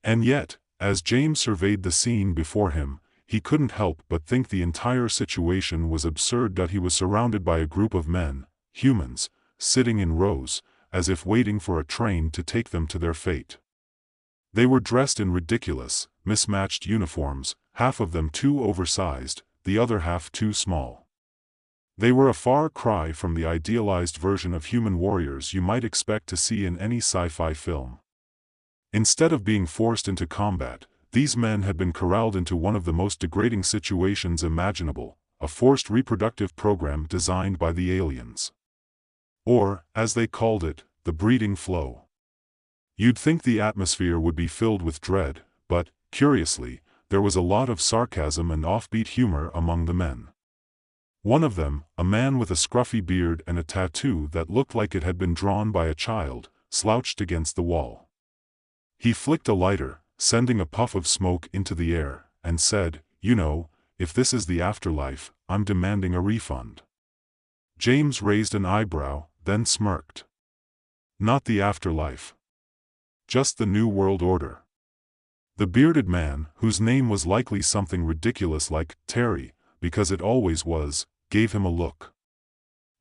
And yet, as James surveyed the scene before him, he couldn't help but think the entire situation was absurd. He was surrounded by a group of men, humans, sitting in rows, as if waiting for a train to take them to their fate. They were dressed in ridiculous, mismatched uniforms, half of them too oversized, the other half too small. They were a far cry from the idealized version of human warriors you might expect to see in any sci-fi film. Instead of being forced into combat, these men had been corralled into one of the most degrading situations imaginable, a forced reproductive program designed by the aliens. Or, as they called it, the breeding flow. You'd think the atmosphere would be filled with dread, but, curiously, there was a lot of sarcasm and offbeat humor among the men. One of them, a man with a scruffy beard and a tattoo that looked like it had been drawn by a child, slouched against the wall. He flicked a lighter, sending a puff of smoke into the air, and said, "You know, if this is the afterlife, I'm demanding a refund." James raised an eyebrow, then smirked. "Not the afterlife. Just the New World Order." The bearded man, whose name was likely something ridiculous like Terry, because it always was, gave him a look.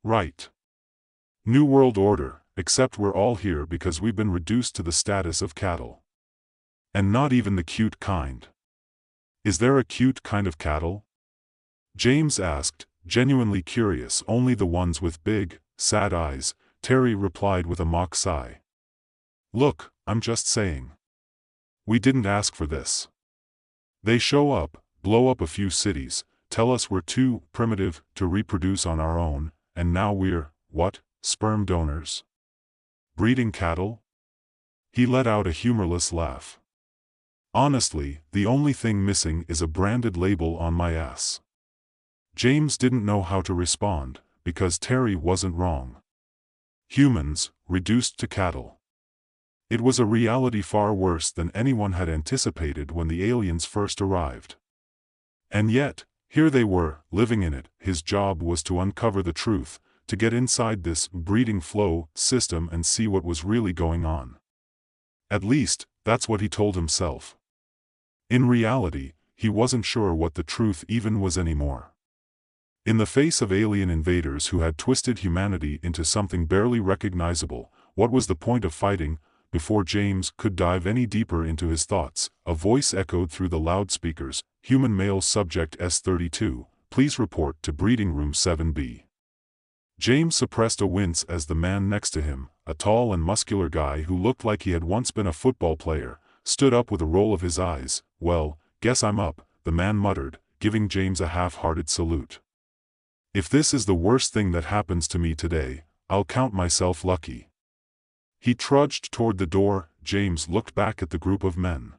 "Right. New World Order, except we're all here because we've been reduced to the status of cattle. And not even the cute kind." "Is there a cute kind of cattle?" James asked, genuinely curious. "Only the ones with big, sad eyes," Terry replied with a mock sigh. "Look, I'm just saying. We didn't ask for this. They show up, blow up a few cities, tell us we're too primitive to reproduce on our own, and now we're, what, sperm donors? Breeding cattle?" He let out a humorless laugh. "Honestly, the only thing missing is a branded label on my ass." James didn't know how to respond, because Terry wasn't wrong. Humans, reduced to cattle. It was a reality far worse than anyone had anticipated when the aliens first arrived. And yet, here they were, living in it. His job was to uncover the truth, to get inside this breeding flow system and see what was really going on. At least, that's what he told himself. In reality, he wasn't sure what the truth even was anymore. In the face of alien invaders who had twisted humanity into something barely recognizable, what was the point of fighting? Before James could dive any deeper into his thoughts, a voice echoed through the loudspeakers, "Human male subject S32, please report to breeding room 7B." James suppressed a wince as the man next to him, a tall and muscular guy who looked like he had once been a football player, stood up with a roll of his eyes. "Well, guess I'm up," the man muttered, giving James a half-hearted salute. "If this is the worst thing that happens to me today, I'll count myself lucky." He trudged toward the door. James looked back at the group of men.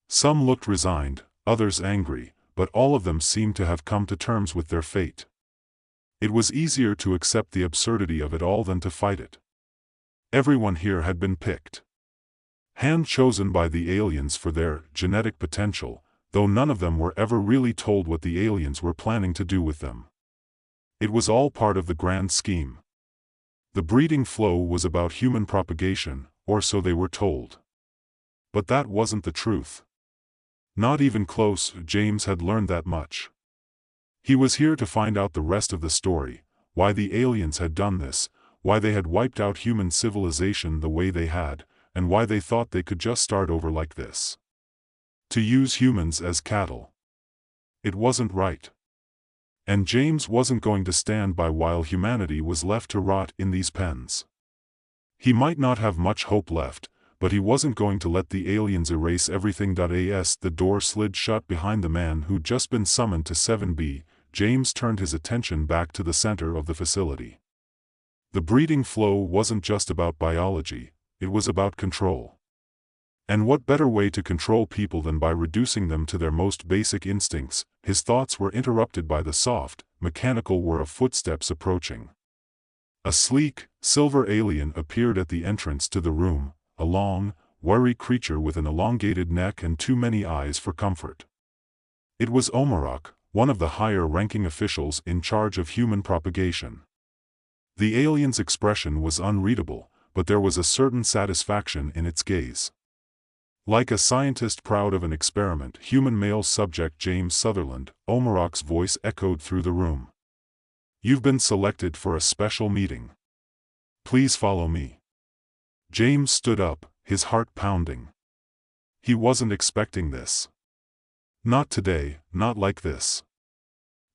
Some looked resigned, others angry, but all of them seemed to have come to terms with their fate. It was easier to accept the absurdity of it all than to fight it. Everyone here had been picked. Hand-chosen by the aliens for their genetic potential, though none of them were ever really told what the aliens were planning to do with them. It was all part of the grand scheme. The breeding flow was about human propagation, or so they were told. But that wasn't the truth. Not even close. James had learned that much. He was here to find out the rest of the story, why the aliens had done this, why they had wiped out human civilization the way they had, and why they thought they could just start over like this. To use humans as cattle. It wasn't right. And James wasn't going to stand by while humanity was left to rot in these pens. He might not have much hope left, but he wasn't going to let the aliens erase everything. As the door slid shut behind the man who'd just been summoned to 7B, James turned his attention back to the center of the facility. The breeding flow wasn't just about biology, it was about control. And what better way to control people than by reducing them to their most basic instincts? His thoughts were interrupted by the soft, mechanical whir of footsteps approaching. A sleek, silver alien appeared at the entrance to the room, a long, wiry creature with an elongated neck and too many eyes for comfort. It was Omarok, one of the higher-ranking officials in charge of human propagation. The alien's expression was unreadable, but there was a certain satisfaction in its gaze. Like a scientist proud of an experiment, human male subject James Sutherland, Omarok's voice echoed through the room. "You've been selected for a special meeting. Please follow me." James stood up, his heart pounding. He wasn't expecting this. Not today, not like this.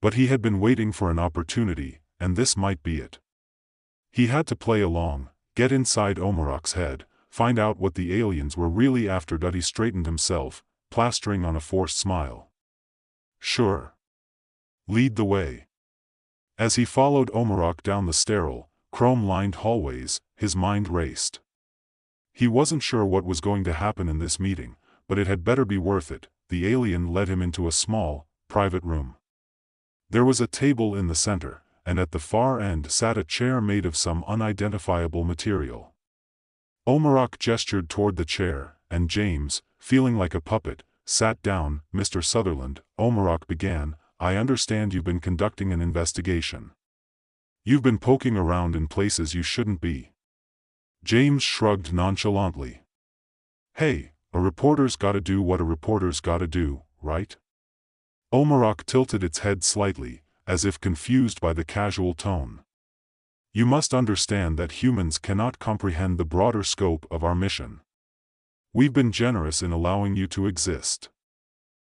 But he had been waiting for an opportunity, and this might be it. He had to play along, get inside Omarok's head, find out what the aliens were really after. He straightened himself, plastering on a forced smile. "Sure. Lead the way." As he followed Omarok down the sterile, chrome-lined hallways, his mind raced. He wasn't sure what was going to happen in this meeting, but it had better be worth it. The alien led him into a small, private room. There was a table in the center, and at the far end sat a chair made of some unidentifiable material. Omarok gestured toward the chair, and James, feeling like a puppet, sat down. "Mr. Sutherland," Omarok began, "I understand you've been conducting an investigation. You've been poking around in places you shouldn't be." James shrugged nonchalantly. "Hey, a reporter's gotta do what a reporter's gotta do, right?" Omarok tilted its head slightly, as if confused by the casual tone. "You must understand that humans cannot comprehend the broader scope of our mission. We've been generous in allowing you to exist.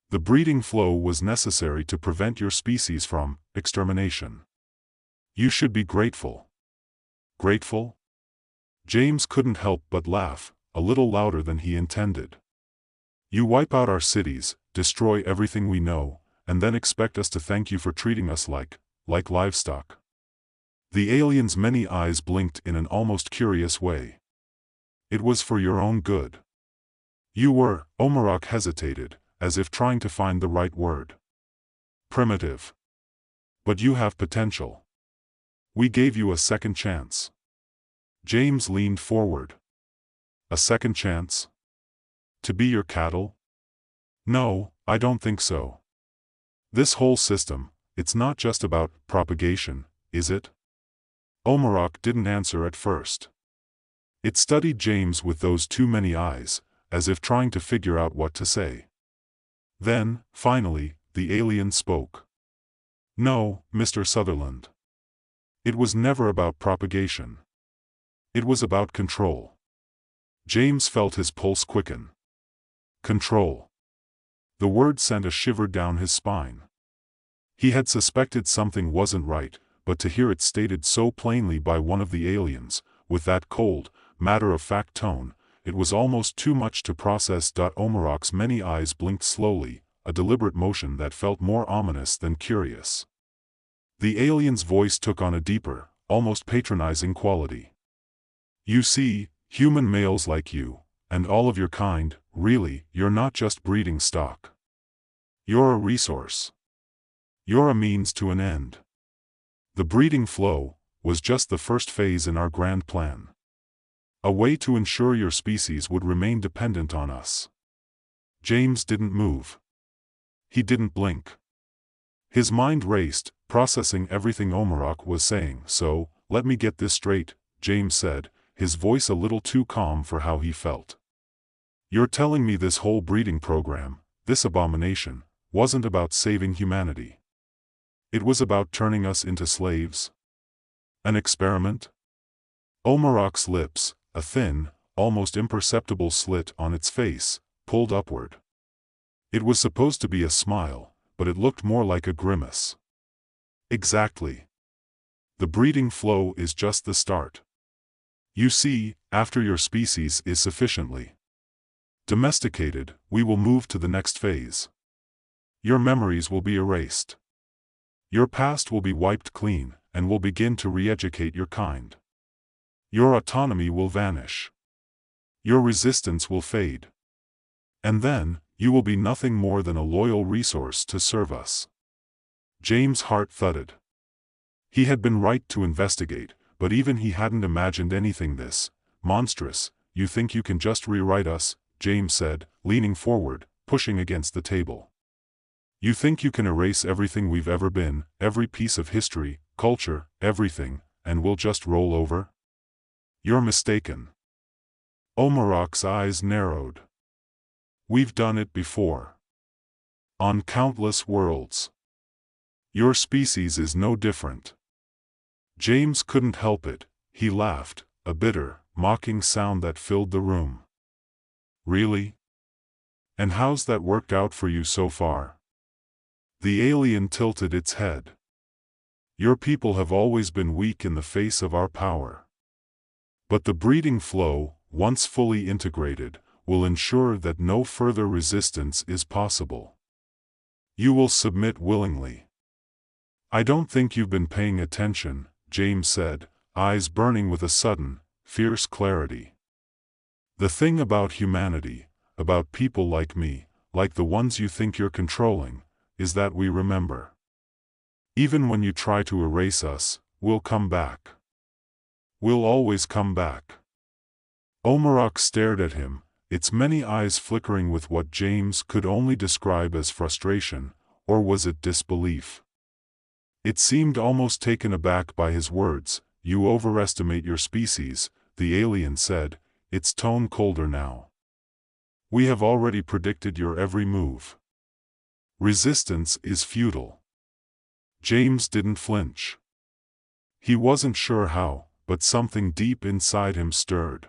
The breeding flow was necessary to prevent your species from extermination. You should be grateful." "Grateful?" James couldn't help but laugh, a little louder than he intended. "You wipe out our cities, destroy everything we know, and then expect us to thank you for treating us like livestock?" The alien's many eyes blinked in an almost curious way. "It was for your own good. You were," Omarok hesitated, as if trying to find the right word. "Primitive. But you have potential. We gave you a second chance." James leaned forward. "A second chance? To be your cattle?" "No, I don't think so. This whole system, it's not just about propagation, is it?" Omarok didn't answer at first. It studied James with those too many eyes, as if trying to figure out what to say. Then, finally, the alien spoke. "No, Mr. Sutherland. It was never about propagation. It was about control." James felt his pulse quicken. Control. The word sent a shiver down his spine. He had suspected something wasn't right, but to hear it stated so plainly by one of the aliens, with that cold, matter-of-fact tone, it was almost too much to process. Omarok's many eyes blinked slowly, a deliberate motion that felt more ominous than curious. The alien's voice took on a deeper, almost patronizing quality. "You see, human males like you, and all of your kind, really, you're not just breeding stock. You're a resource. You're a means to an end. The breeding flow was just the first phase in our grand plan. A way to ensure your species would remain dependent on us." James didn't move. He didn't blink. His mind raced, processing everything Omarok was saying. "So, let me get this straight," James said, his voice a little too calm for how he felt. "You're telling me this whole breeding program, this abomination, wasn't about saving humanity. It was about turning us into slaves? An experiment?" Omarok's lips, a thin, almost imperceptible slit on its face, pulled upward. It was supposed to be a smile, but it looked more like a grimace. "Exactly. The breeding flow is just the start. You see, after your species is sufficiently domesticated, we will move to the next phase. Your memories will be erased. Your past will be wiped clean, and we'll begin to re-educate your kind. Your autonomy will vanish. Your resistance will fade. And then, you will be nothing more than a loyal resource to serve us." James' heart thudded. He had been right to investigate, but even he hadn't imagined anything this monstrous. "You think you can just rewrite us?" James said, leaning forward, pushing against the table. "You think you can erase everything we've ever been, every piece of history, culture, everything, and we'll just roll over? You're mistaken." Omarok's eyes narrowed. "We've done it before. On countless worlds. Your species is no different." James couldn't help it, he laughed, a bitter, mocking sound that filled the room. "Really? And how's that worked out for you so far?" The alien tilted its head. "Your people have always been weak in the face of our power. But the breeding flow, once fully integrated, will ensure that no further resistance is possible. You will submit willingly." "I don't think you've been paying attention," James said, eyes burning with a sudden, fierce clarity. "The thing about humanity, about people like me, like the ones you think you're controlling, is that we remember. Even when you try to erase us, we'll come back. We'll always come back. Omarok stared at him, its many eyes flickering with what James could only describe as frustration, or was it disbelief? It seemed almost taken aback by his words. "You overestimate your species," the alien said, its tone colder now. "We have already predicted your every move. Resistance is futile." James didn't flinch. He wasn't sure how, but something deep inside him stirred.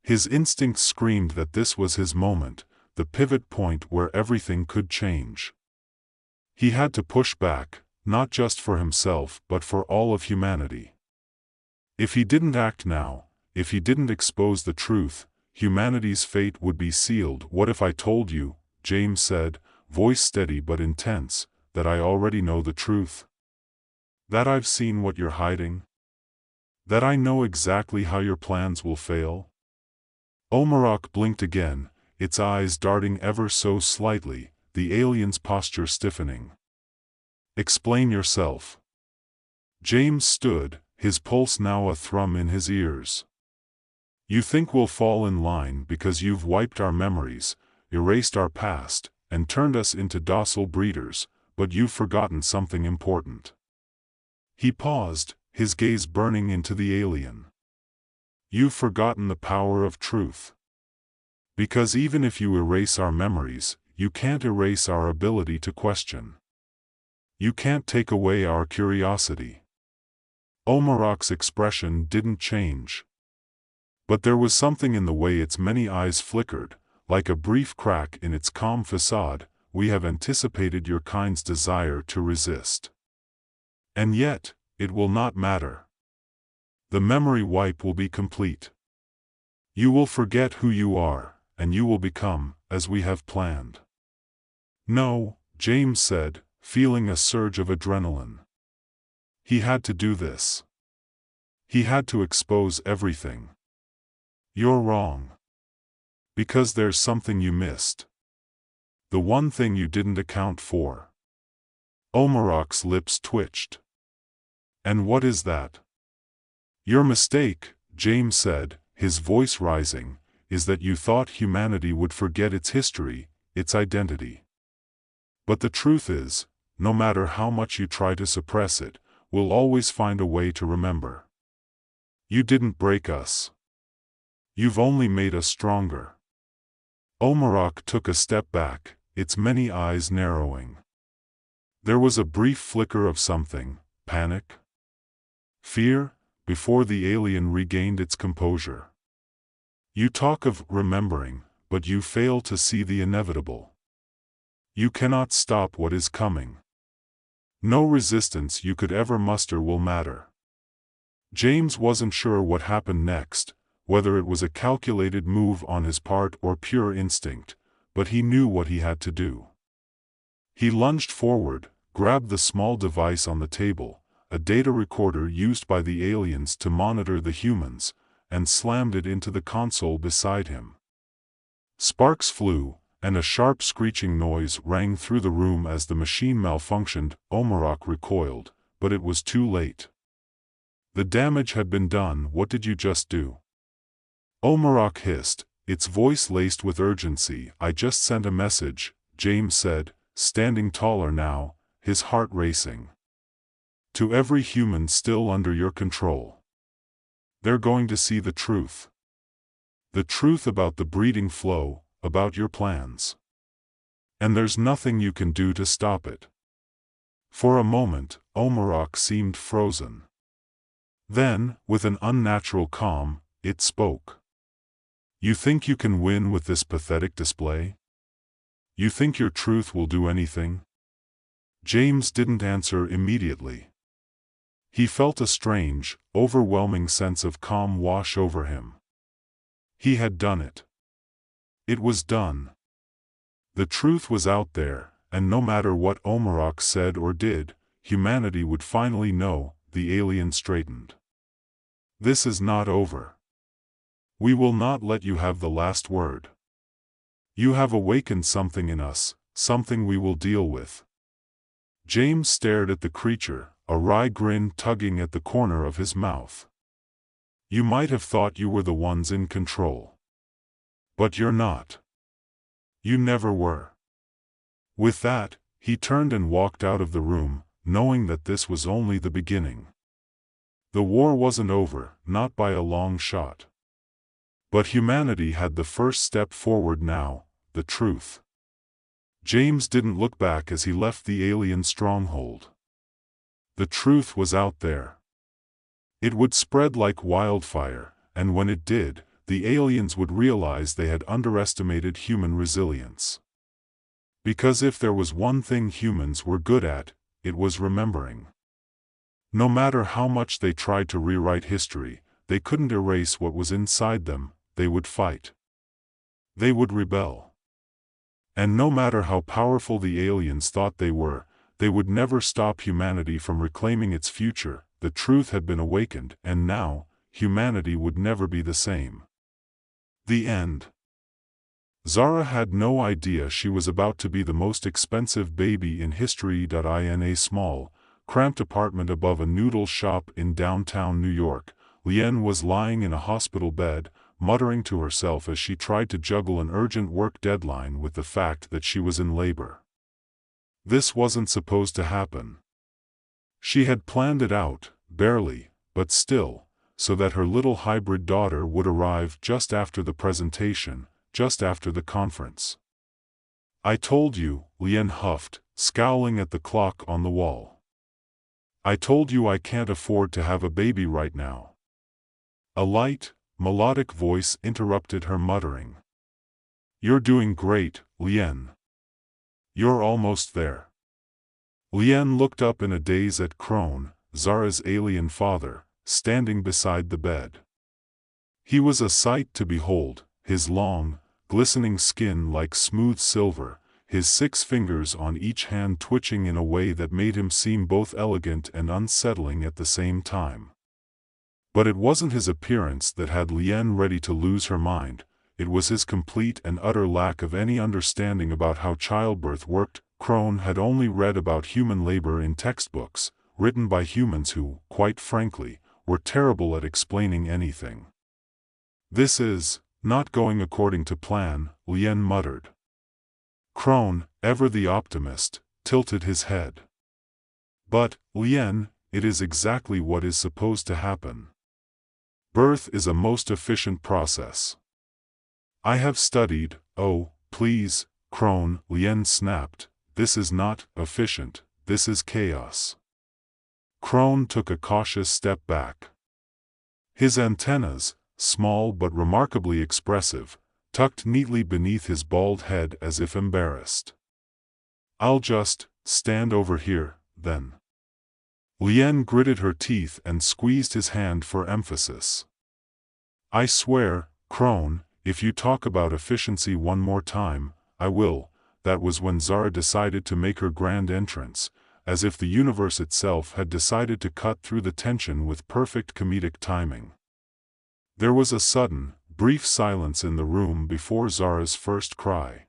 His instincts screamed that this was his moment, the pivot point where everything could change. He had to push back, not just for himself but for all of humanity. If he didn't act now, if he didn't expose the truth, humanity's fate would be sealed. "What if I told you," James said, voice steady but intense, "that I already know the truth? That I've seen what you're hiding? That I know exactly how your plans will fail?" Omarok blinked again, its eyes darting ever so slightly, the alien's posture stiffening. "Explain yourself." James stood, his pulse now a thrum in his ears. "You think we'll fall in line because you've wiped our memories, erased our past, and turned us into docile breeders, but you've forgotten something important." He paused, his gaze burning into the alien. "You've forgotten the power of truth. Because even if you erase our memories, you can't erase our ability to question. You can't take away our curiosity." Omarok's expression didn't change. But there was something in the way its many eyes flickered, like a brief crack in its calm facade. "We have anticipated your kind's desire to resist. And yet, it will not matter. The memory wipe will be complete. You will forget who you are, and you will become, as we have planned." "No," James said, feeling a surge of adrenaline. He had to do this. He had to expose everything. "You're wrong. Because there's something you missed. The one thing you didn't account for." Omarok's lips twitched. "And what is that?" "Your mistake," James said, his voice rising, "is that you thought humanity would forget its history, its identity. But the truth is, no matter how much you try to suppress it, we'll always find a way to remember. You didn't break us. You've only made us stronger." Omarok took a step back, its many eyes narrowing. There was a brief flicker of something, panic? Fear, before the alien regained its composure. "You talk of remembering, but you fail to see the inevitable. You cannot stop what is coming. No resistance you could ever muster will matter." James wasn't sure what happened next, whether it was a calculated move on his part or pure instinct, but he knew what he had to do. He lunged forward, grabbed the small device on the table, a data recorder used by the aliens to monitor the humans, and slammed it into the console beside him. Sparks flew, and a sharp screeching noise rang through the room as the machine malfunctioned. Omarok recoiled, but it was too late. The damage had been done. "What did you just do?" Omarok hissed, its voice laced with urgency. "I just sent a message," James said, standing taller now, his heart racing. "To every human still under your control. They're going to see the truth. The truth about the breeding flow, about your plans. And there's nothing you can do to stop it." For a moment, Omarok seemed frozen. Then, with an unnatural calm, it spoke. "You think you can win with this pathetic display? You think your truth will do anything?" James didn't answer immediately. He felt a strange, overwhelming sense of calm wash over him. He had done it. It was done. The truth was out there, and no matter what Omarok said or did, humanity would finally know. The alien straightened. "This is not over. We will not let you have the last word. You have awakened something in us, something we will deal with." James stared at the creature, a wry grin tugging at the corner of his mouth. You might have thought you were the ones in control. But you're not. You never were. With that, he turned and walked out of the room, knowing that this was only the beginning. The war wasn't over, not by a long shot. But humanity had the first step forward now, the truth. James didn't look back as he left the alien stronghold. The truth was out there. It would spread like wildfire, and when it did, the aliens would realize they had underestimated human resilience. Because if there was one thing humans were good at, it was remembering. No matter how much they tried to rewrite history, they couldn't erase what was inside them. They would fight. They would rebel. And no matter how powerful the aliens thought they would never stop humanity from reclaiming its future. The truth had been awakened, and now, humanity would never be the same. The end. Zara had no idea she was about to be the most expensive baby in history. In a small, cramped apartment above a noodle shop in downtown New York, Lien was lying in a hospital bed, muttering to herself as she tried to juggle an urgent work deadline with the fact that she was in labor. This wasn't supposed to happen. She had planned it out, barely, but still, so that her little hybrid daughter would arrive just after the presentation, just after the conference. I told you, Lien huffed, scowling at the clock on the wall. I told you I can't afford to have a baby right now. A light, melodic voice interrupted her muttering. You're doing great, Lien. You're almost there. Lien looked up in a daze at Crone, Zara's alien father, standing beside the bed. He was a sight to behold, his long, glistening skin like smooth silver, his 6 fingers on each hand twitching in a way that made him seem both elegant and unsettling at the same time. But it wasn't his appearance that had Lien ready to lose her mind, it was his complete and utter lack of any understanding about how childbirth worked. Crone had only read about human labor in textbooks, written by humans who, quite frankly, were terrible at explaining anything. This is not going according to plan, Lien muttered. Crone, ever the optimist, tilted his head. But, Lien, it is exactly what is supposed to happen. Birth is a most efficient process. I have studied. Oh, please, Crone, Lien snapped. This is not efficient, this is chaos. Crone took a cautious step back. His antennas, small but remarkably expressive, tucked neatly beneath his bald head as if embarrassed. I'll just stand over here, then. Lien gritted her teeth and squeezed his hand for emphasis. I swear, Crone, if you talk about efficiency one more time, I will. That was when Zara decided to make her grand entrance, as if the universe itself had decided to cut through the tension with perfect comedic timing. There was a sudden, brief silence in the room before Zara's first cry.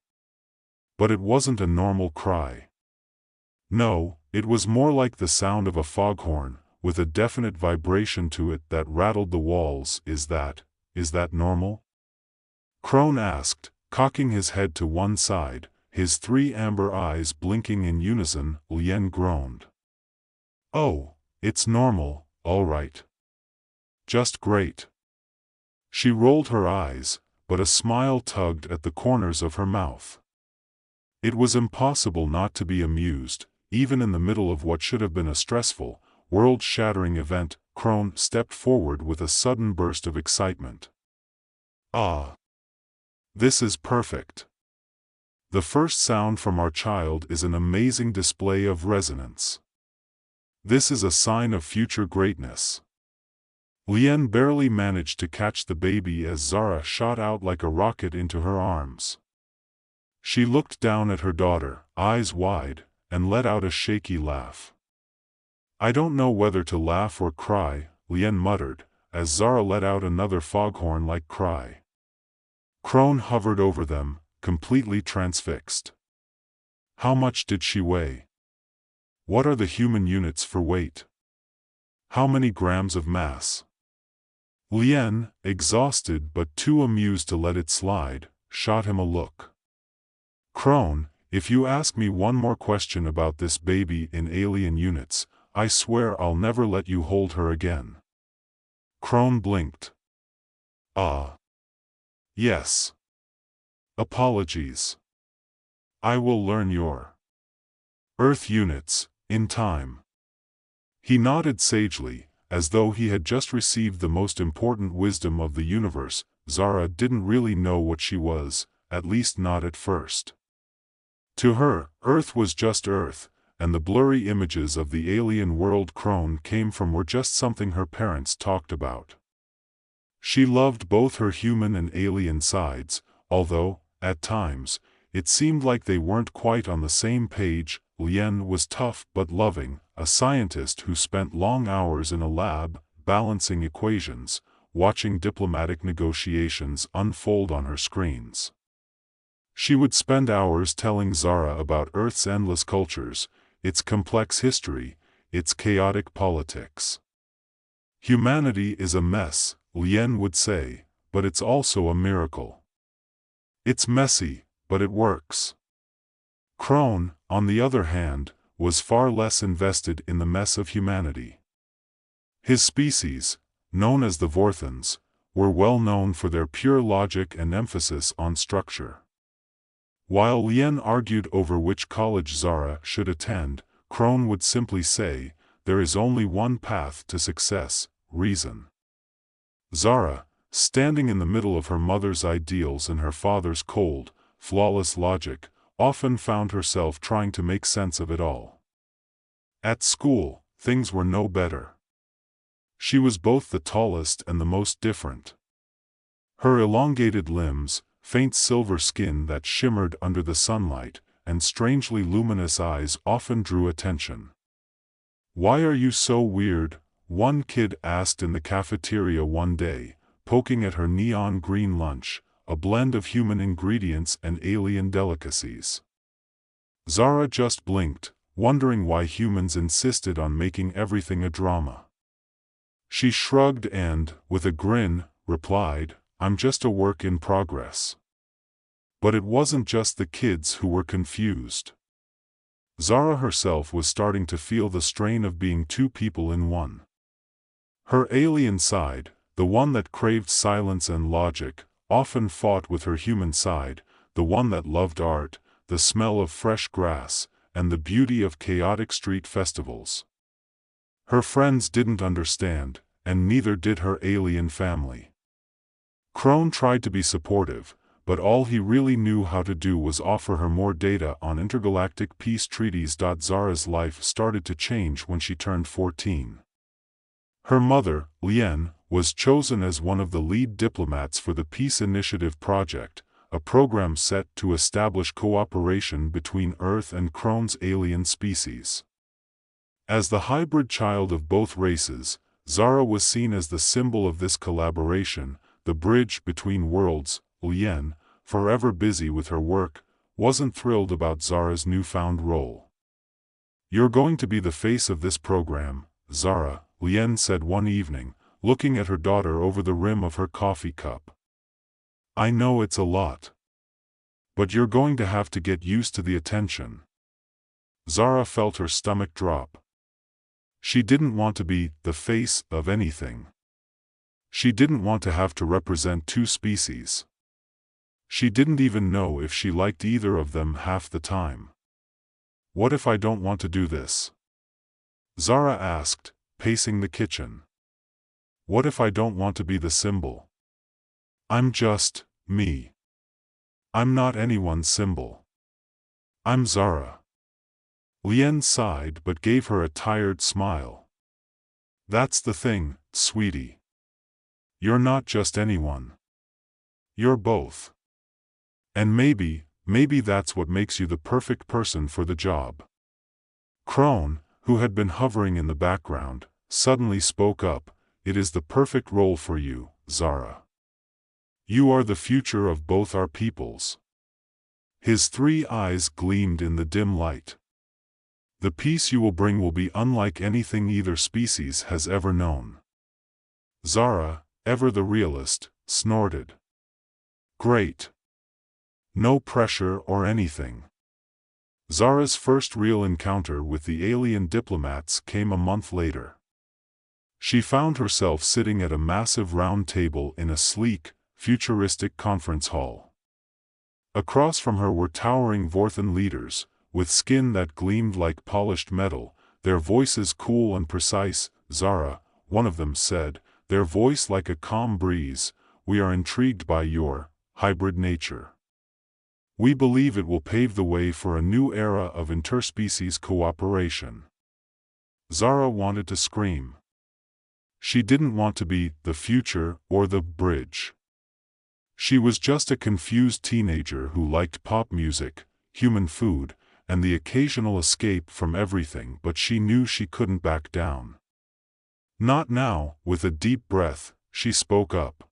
But it wasn't a normal cry. No, it was more like the sound of a foghorn, with a definite vibration to it that rattled the walls. Is that normal? Crone asked, cocking his head to one side, his 3 amber eyes blinking in unison. Lien groaned. Oh, it's normal, all right. Just great. She rolled her eyes, but a smile tugged at the corners of her mouth. It was impossible not to be amused, even in the middle of what should have been a stressful, world-shattering event. Crone stepped forward with a sudden burst of excitement. Ah! This is perfect. The first sound from our child is an amazing display of resonance. This is a sign of future greatness. Lien barely managed to catch the baby as Zara shot out like a rocket into her arms. She looked down at her daughter, eyes wide, and let out a shaky laugh. I don't know whether to laugh or cry, Lien muttered, as Zara let out another foghorn-like cry. Crone hovered over them, completely transfixed. How much did she weigh? What are the human units for weight? How many grams of mass? Lien, exhausted but too amused to let it slide, shot him a look. Crone, if you ask me one more question about this baby in alien units, I swear I'll never let you hold her again. Crone blinked. Ah. Yes. Apologies. I will learn your Earth units, in time. He nodded sagely, as though he had just received the most important wisdom of the universe. Zara didn't really know what she was, at least not at first. To her, Earth was just Earth, and the blurry images of the alien world Crone came from were just something her parents talked about. She loved both her human and alien sides, although, at times, it seemed like they weren't quite on the same page. Lien was tough but loving, a scientist who spent long hours in a lab, balancing equations, watching diplomatic negotiations unfold on her screens. She would spend hours telling Zara about Earth's endless cultures, its complex history, its chaotic politics. Humanity is a mess, Lien would say, but it's also a miracle. It's messy, but it works. Crone, on the other hand, was far less invested in the mess of humanity. His species, known as the Vorthons, were well known for their pure logic and emphasis on structure. While Lien argued over which college Zara should attend, Crone would simply say, "There is only one path to success, reason." Zara, standing in the middle of her mother's ideals and her father's cold, flawless logic, often found herself trying to make sense of it all. At school, things were no better. She was both the tallest and the most different. Her elongated limbs, faint silver skin that shimmered under the sunlight, and strangely luminous eyes often drew attention. "Why are you so weird?" one kid asked in the cafeteria one day, poking at her neon green lunch, a blend of human ingredients and alien delicacies. Zara just blinked, wondering why humans insisted on making everything a drama. She shrugged and, with a grin, replied, "I'm just a work in progress." But it wasn't just the kids who were confused. Zara herself was starting to feel the strain of being two people in one. Her alien side, the one that craved silence and logic, often fought with her human side, the one that loved art, the smell of fresh grass, and the beauty of chaotic street festivals. Her friends didn't understand, and neither did her alien family. Crone tried to be supportive, but all he really knew how to do was offer her more data on intergalactic peace treaties. Zara's life started to change when she turned 14. Her mother, Lien, was chosen as one of the lead diplomats for the Peace Initiative project, a program set to establish cooperation between Earth and Crone's alien species. As the hybrid child of both races, Zara was seen as the symbol of this collaboration, the bridge between worlds. Lien, forever busy with her work, wasn't thrilled about Zara's newfound role. "You're going to be the face of this program, Zara," Lien said one evening, looking at her daughter over the rim of her coffee cup. "I know it's a lot. But you're going to have to get used to the attention." Zara felt her stomach drop. She didn't want to be the face of anything. She didn't want to have to represent two species. She didn't even know if she liked either of them half the time. "What if I don't want to do this?" Zara asked, pacing the kitchen. "What if I don't want to be the symbol? I'm just me. I'm not anyone's symbol. I'm Zara." Lien sighed but gave her a tired smile. "That's the thing, sweetie. You're not just anyone. You're both. And maybe that's what makes you the perfect person for the job." Crone, who had been hovering in the background, suddenly spoke up, "It is the perfect role for you, Zara. You are the future of both our peoples." His 3 eyes gleamed in the dim light. The peace you will bring will be unlike anything either species has ever known. Zara, ever the realist, snorted. Great. No pressure or anything. Zara's first real encounter with the alien diplomats came a month later. She found herself sitting at a massive round table in a sleek, futuristic conference hall. Across from her were towering Vorthan leaders, with skin that gleamed like polished metal, their voices cool and precise. Zara, one of them said, their voice like a calm breeze, "We are intrigued by your hybrid nature. We believe it will pave the way for a new era of interspecies cooperation." Zara wanted to scream. She didn't want to be the future or the bridge. She was just a confused teenager who liked pop music, human food, and the occasional escape from everything, but she knew she couldn't back down. Not now. With a deep breath, she spoke up.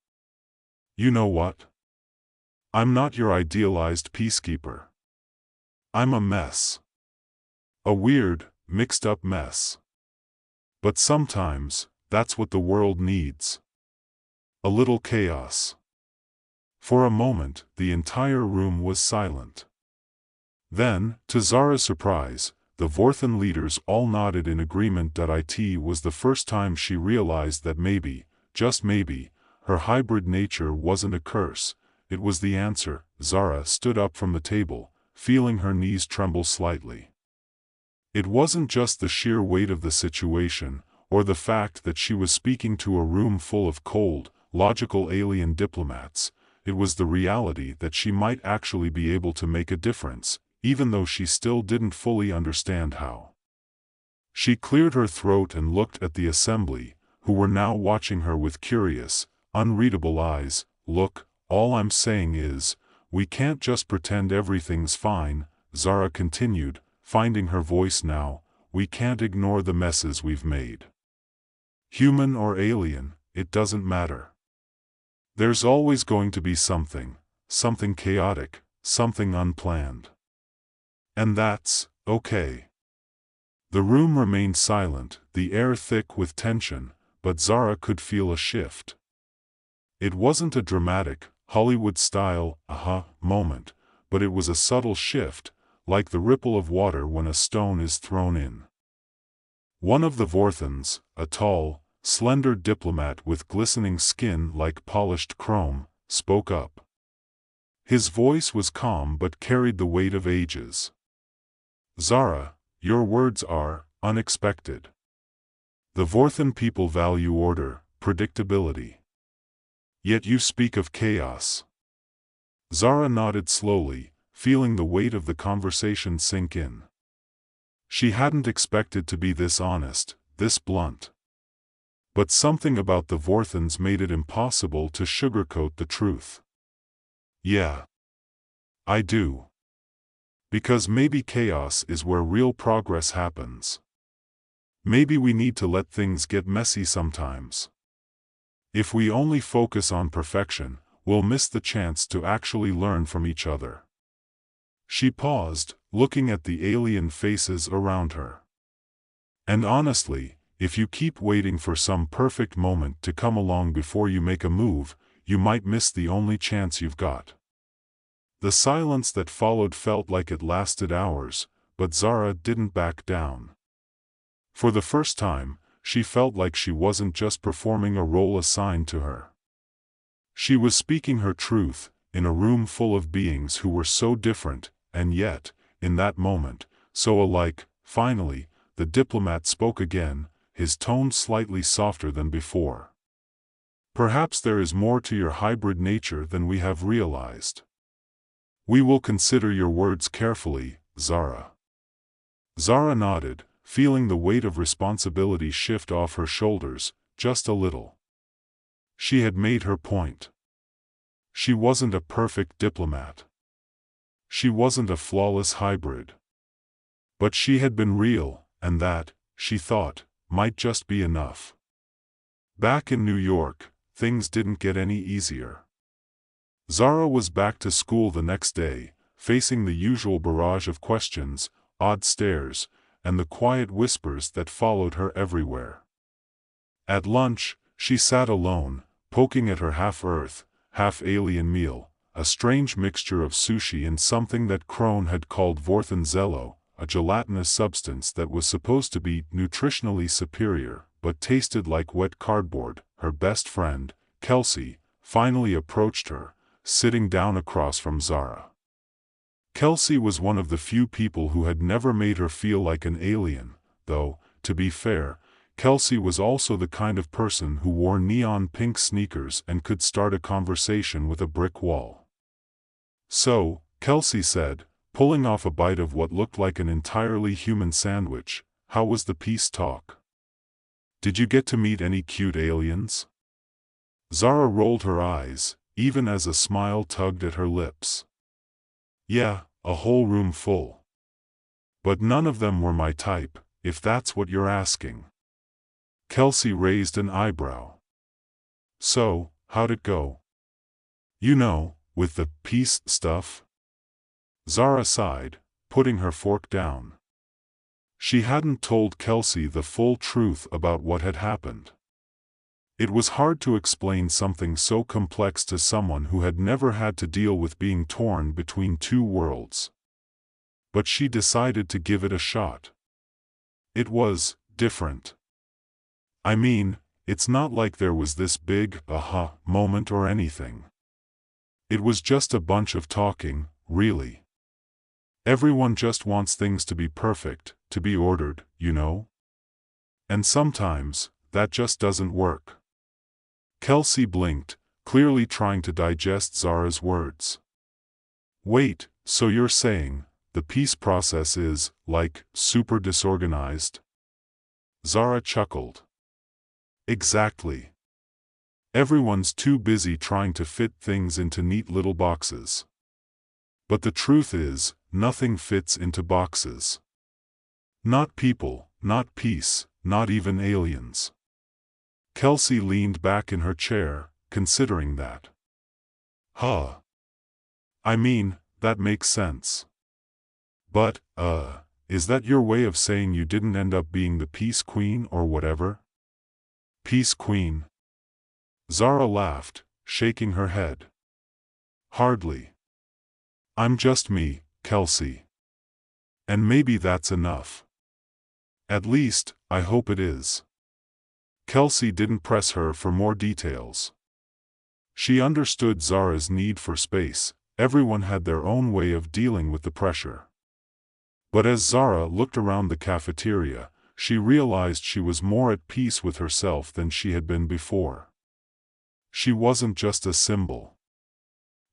"You know what? I'm not your idealized peacekeeper. I'm a mess. A weird, mixed-up mess. But sometimes, that's what the world needs. A little chaos." For a moment, the entire room was silent. Then, to Zara's surprise, the Vorthan leaders all nodded in agreement. It was the first time she realized that maybe, just maybe, her hybrid nature wasn't a curse, it was the answer. Zara stood up from the table, feeling her knees tremble slightly. It wasn't just the sheer weight of the situation, or the fact that she was speaking to a room full of cold, logical alien diplomats. It was the reality that she might actually be able to make a difference, even though she still didn't fully understand how. She cleared her throat and looked at the assembly, who were now watching her with curious, unreadable eyes. "Look, all I'm saying is, we can't just pretend everything's fine," Zara continued, finding her voice now. "We can't ignore the messes we've made. Human or alien, it doesn't matter. There's always going to be something chaotic, something unplanned. And that's okay." The room remained silent, the air thick with tension, but Zara could feel a shift. It wasn't a dramatic, Hollywood-style, aha moment, but it was a subtle shift, like the ripple of water when a stone is thrown in. One of the Vorthans, a tall, slender diplomat with glistening skin like polished chrome, spoke up. His voice was calm but carried the weight of ages. "Zara, your words are unexpected. The Vorthan people value order, predictability. Yet you speak of chaos." Zara nodded slowly, feeling the weight of the conversation sink in. She hadn't expected to be this honest, this blunt. But something about the Vorthans made it impossible to sugarcoat the truth. "Yeah. I do. Because maybe chaos is where real progress happens. Maybe we need to let things get messy sometimes. If we only focus on perfection, we'll miss the chance to actually learn from each other." She paused, looking at the alien faces around her. "And honestly, if you keep waiting for some perfect moment to come along before you make a move, you might miss the only chance you've got." The silence that followed felt like it lasted hours, but Zara didn't back down. For the first time, she felt like she wasn't just performing a role assigned to her. She was speaking her truth, in a room full of beings who were so different, and yet, in that moment, so alike. Finally, the diplomat spoke again, his tone slightly softer than before. "Perhaps there is more to your hybrid nature than we have realized. We will consider your words carefully, Zara." Zara nodded, feeling the weight of responsibility shift off her shoulders, just a little. She had made her point. She wasn't a perfect diplomat. She wasn't a flawless hybrid. But she had been real, and that, she thought, might just be enough. Back in New York, things didn't get any easier. Zara was back to school the next day, facing the usual barrage of questions, odd stares, and the quiet whispers that followed her everywhere. At lunch, she sat alone, poking at her half-Earth, half-alien meal, a strange mixture of sushi and something that Crone had called vorthenzello, a gelatinous substance that was supposed to be nutritionally superior, but tasted like wet cardboard. Her best friend, Kelsey, finally approached her, sitting down across from Zara. Kelsey was one of the few people who had never made her feel like an alien, though, to be fair, Kelsey was also the kind of person who wore neon pink sneakers and could start a conversation with a brick wall. "So," Kelsey said, pulling off a bite of what looked like an entirely human sandwich, "how was the peace talk? Did you get to meet any cute aliens?" Zara rolled her eyes, even as a smile tugged at her lips. "Yeah, a whole room full. But none of them were my type, if that's what you're asking." Kelsey raised an eyebrow. "So, how'd it go? You know, with the peace stuff?" Zara sighed, putting her fork down. She hadn't told Kelsey the full truth about what had happened. It was hard to explain something so complex to someone who had never had to deal with being torn between two worlds. But she decided to give it a shot. It was different. I mean, it's not like there was this big aha moment or anything. It was just a bunch of talking, really. Everyone just wants things to be perfect, to be ordered, you know? And sometimes, that just doesn't work. Kelsey blinked, clearly trying to digest Zara's words. "Wait, so you're saying, the peace process is, like, super disorganized?" Zara chuckled. "Exactly. Everyone's too busy trying to fit things into neat little boxes. But the truth is, nothing fits into boxes. Not people, not peace, not even aliens." Kelsey leaned back in her chair, considering that. "Huh. I mean, that makes sense. But, is that your way of saying you didn't end up being the peace queen or whatever?" "Peace queen?" Zara laughed, shaking her head. "Hardly. I'm just me, Kelsey. And maybe that's enough. At least, I hope it is." Kelsey didn't press her for more details. She understood Zara's need for space. Everyone had their own way of dealing with the pressure. But as Zara looked around the cafeteria, she realized she was more at peace with herself than she had been before. She wasn't just a symbol.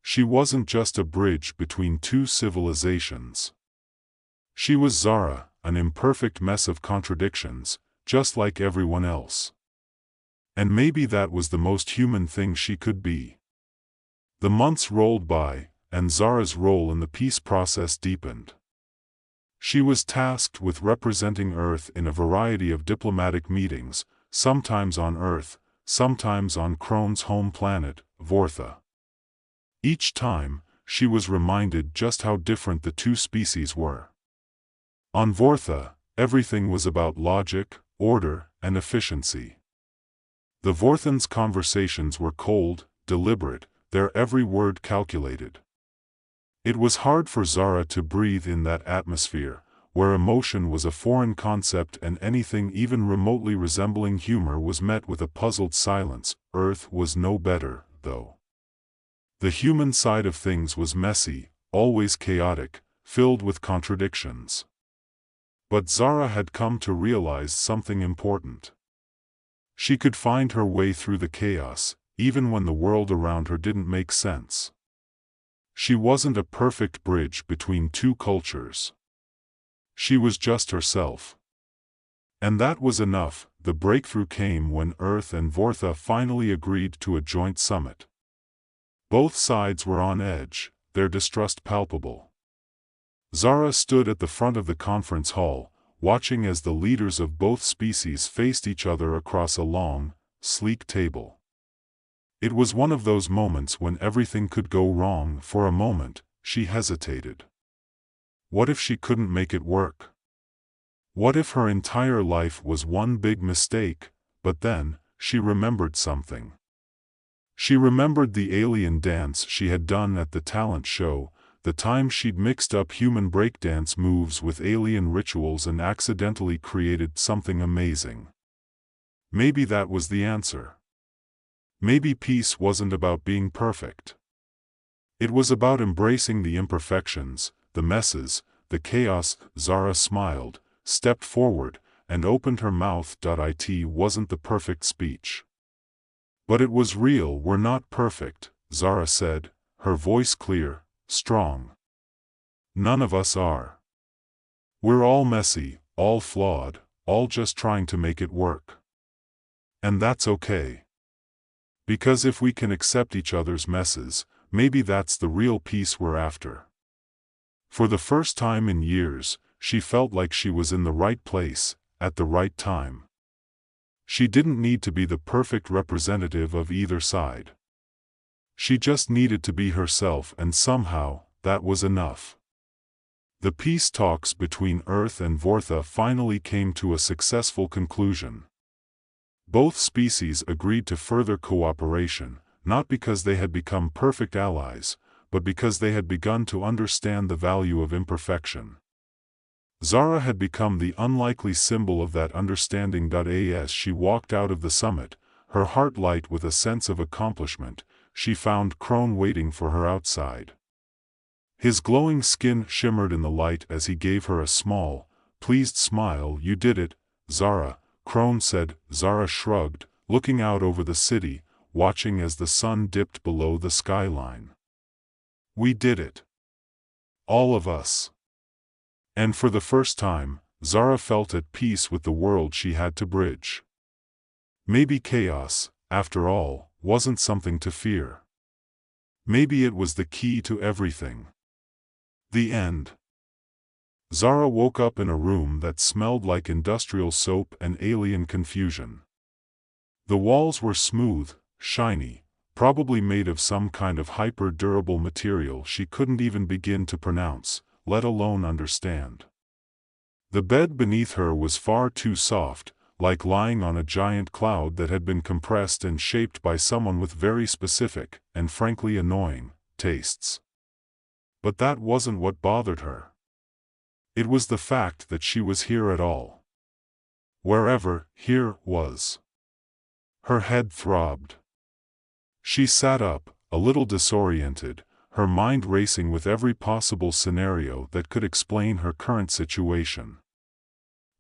She wasn't just a bridge between two civilizations. She was Zara, an imperfect mess of contradictions, just like everyone else. And maybe that was the most human thing she could be. The months rolled by, and Zara's role in the peace process deepened. She was tasked with representing Earth in a variety of diplomatic meetings, sometimes on Earth, sometimes on Crone's home planet, Vortha. Each time, she was reminded just how different the two species were. On Vortha, everything was about logic, order, and efficiency. The Vorthans' conversations were cold, deliberate, their every word calculated. It was hard for Zara to breathe in that atmosphere, where emotion was a foreign concept and anything even remotely resembling humor was met with a puzzled silence. Earth was no better, though. The human side of things was messy, always chaotic, filled with contradictions. But Zara had come to realize something important. She could find her way through the chaos, even when the world around her didn't make sense. She wasn't a perfect bridge between two cultures. She was just herself. And that was enough. The breakthrough came when Earth and Vortha finally agreed to a joint summit. Both sides were on edge, their distrust palpable. Zara stood at the front of the conference hall, watching as the leaders of both species faced each other across a long, sleek table. It was one of those moments when everything could go wrong. For a moment, she hesitated. What if she couldn't make it work? What if her entire life was one big mistake? But then, she remembered something. She remembered the alien dance she had done at the talent show, the time she'd mixed up human breakdance moves with alien rituals and accidentally created something amazing. Maybe that was the answer. Maybe peace wasn't about being perfect. It was about embracing the imperfections, the messes, the chaos. Zara smiled, stepped forward, and opened her mouth. It wasn't the perfect speech. But it was real. We're not perfect, Zara said, her voice clear, strong. None of us are. We're all messy, all flawed, all just trying to make it work. And that's okay. Because if we can accept each other's messes, maybe that's the real peace we're after. For the first time in years, she felt like she was in the right place, at the right time. She didn't need to be the perfect representative of either side. She just needed to be herself, and somehow, that was enough. The peace talks between Earth and Vortha finally came to a successful conclusion. Both species agreed to further cooperation, not because they had become perfect allies, but because they had begun to understand the value of imperfection. Zara had become the unlikely symbol of that understanding. As she walked out of the summit, her heart light with a sense of accomplishment, she found Crone waiting for her outside. His glowing skin shimmered in the light as he gave her a small, pleased smile. You did it, Zara, Crone said. Zara shrugged, looking out over the city, watching as the sun dipped below the skyline. We did it. All of us. And for the first time, Zara felt at peace with the world she had to bridge. Maybe chaos, after all, wasn't something to fear. Maybe it was the key to everything. The end. Zara woke up in a room that smelled like industrial soap and alien confusion. The walls were smooth, shiny, probably made of some kind of hyper-durable material she couldn't even begin to pronounce, let alone understand. The bed beneath her was far too soft, like lying on a giant cloud that had been compressed and shaped by someone with very specific, and frankly annoying, tastes. But that wasn't what bothered her. It was the fact that she was here at all. Wherever here was. Her head throbbed. She sat up, a little disoriented, her mind racing with every possible scenario that could explain her current situation.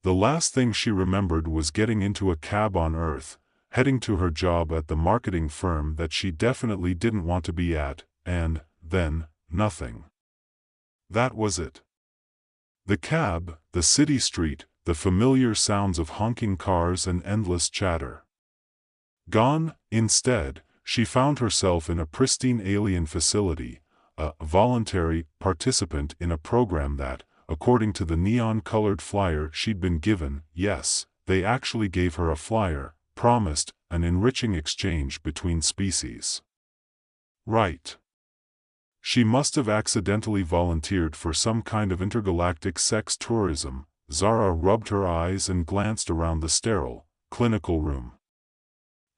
The last thing she remembered was getting into a cab on Earth, heading to her job at the marketing firm that she definitely didn't want to be at, and, then, nothing. That was it. The cab, the city street, the familiar sounds of honking cars and endless chatter. Gone. Instead, she found herself in a pristine alien facility, a voluntary participant in a program that, according to the neon-colored flyer she'd been given, yes, they actually gave her a flyer, promised an enriching exchange between species. Right. She must have accidentally volunteered for some kind of intergalactic sex tourism. Zara rubbed her eyes and glanced around the sterile, clinical room.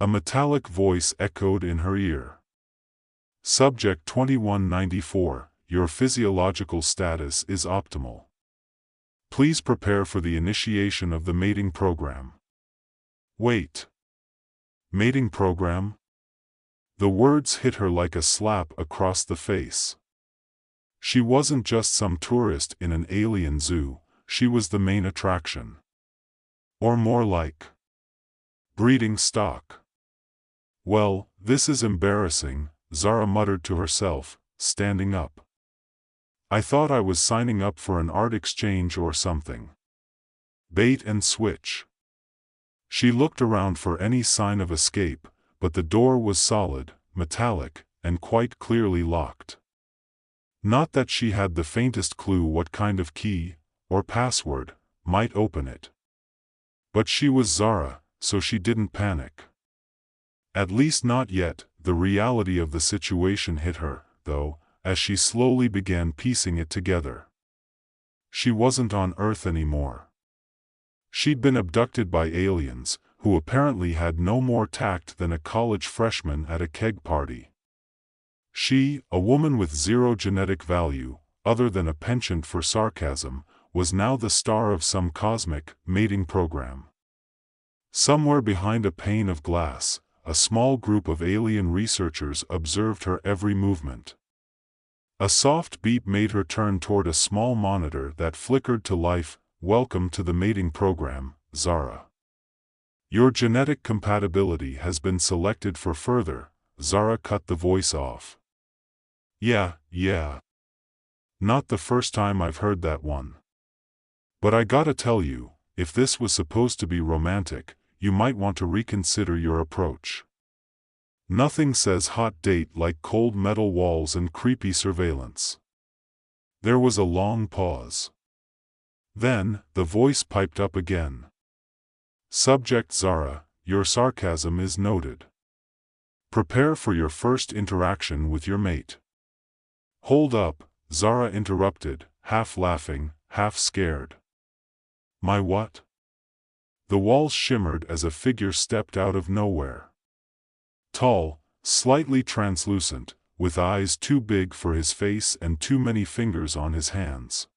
A metallic voice echoed in her ear. Subject 2194, your physiological status is optimal. Please prepare for the initiation of the mating program. Wait. Mating program? The words hit her like a slap across the face. She wasn't just some tourist in an alien zoo, she was the main attraction. Or more like breeding stock. Well, this is embarrassing, Zara muttered to herself, standing up. I thought I was signing up for an art exchange or something. Bait and switch. She looked around for any sign of escape, but the door was solid, metallic, and quite clearly locked. Not that she had the faintest clue what kind of key, or password, might open it. But she was Zara, so she didn't panic. At least not yet. The reality of the situation hit her, though, as she slowly began piecing it together. She wasn't on Earth anymore. She'd been abducted by aliens, who apparently had no more tact than a college freshman at a keg party. She, a woman with zero genetic value, other than a penchant for sarcasm, was now the star of some cosmic mating program. Somewhere behind a pane of glass, a small group of alien researchers observed her every movement. A soft beep made her turn toward a small monitor that flickered to life. "Welcome to the mating program, Zara. Your genetic compatibility has been selected for further." Zara cut the voice off. Yeah. Not the first time I've heard that one. But I gotta tell you, if this was supposed to be romantic, you might want to reconsider your approach. Nothing says hot date like cold metal walls and creepy surveillance. There was a long pause. Then, the voice piped up again. "Subject Zara, your sarcasm is noted. Prepare for your first interaction with your mate." "Hold up," Zara interrupted, half laughing, half scared. "My what?" The walls shimmered as a figure stepped out of nowhere. Tall, slightly translucent, with eyes too big for his face and too many fingers on his hands.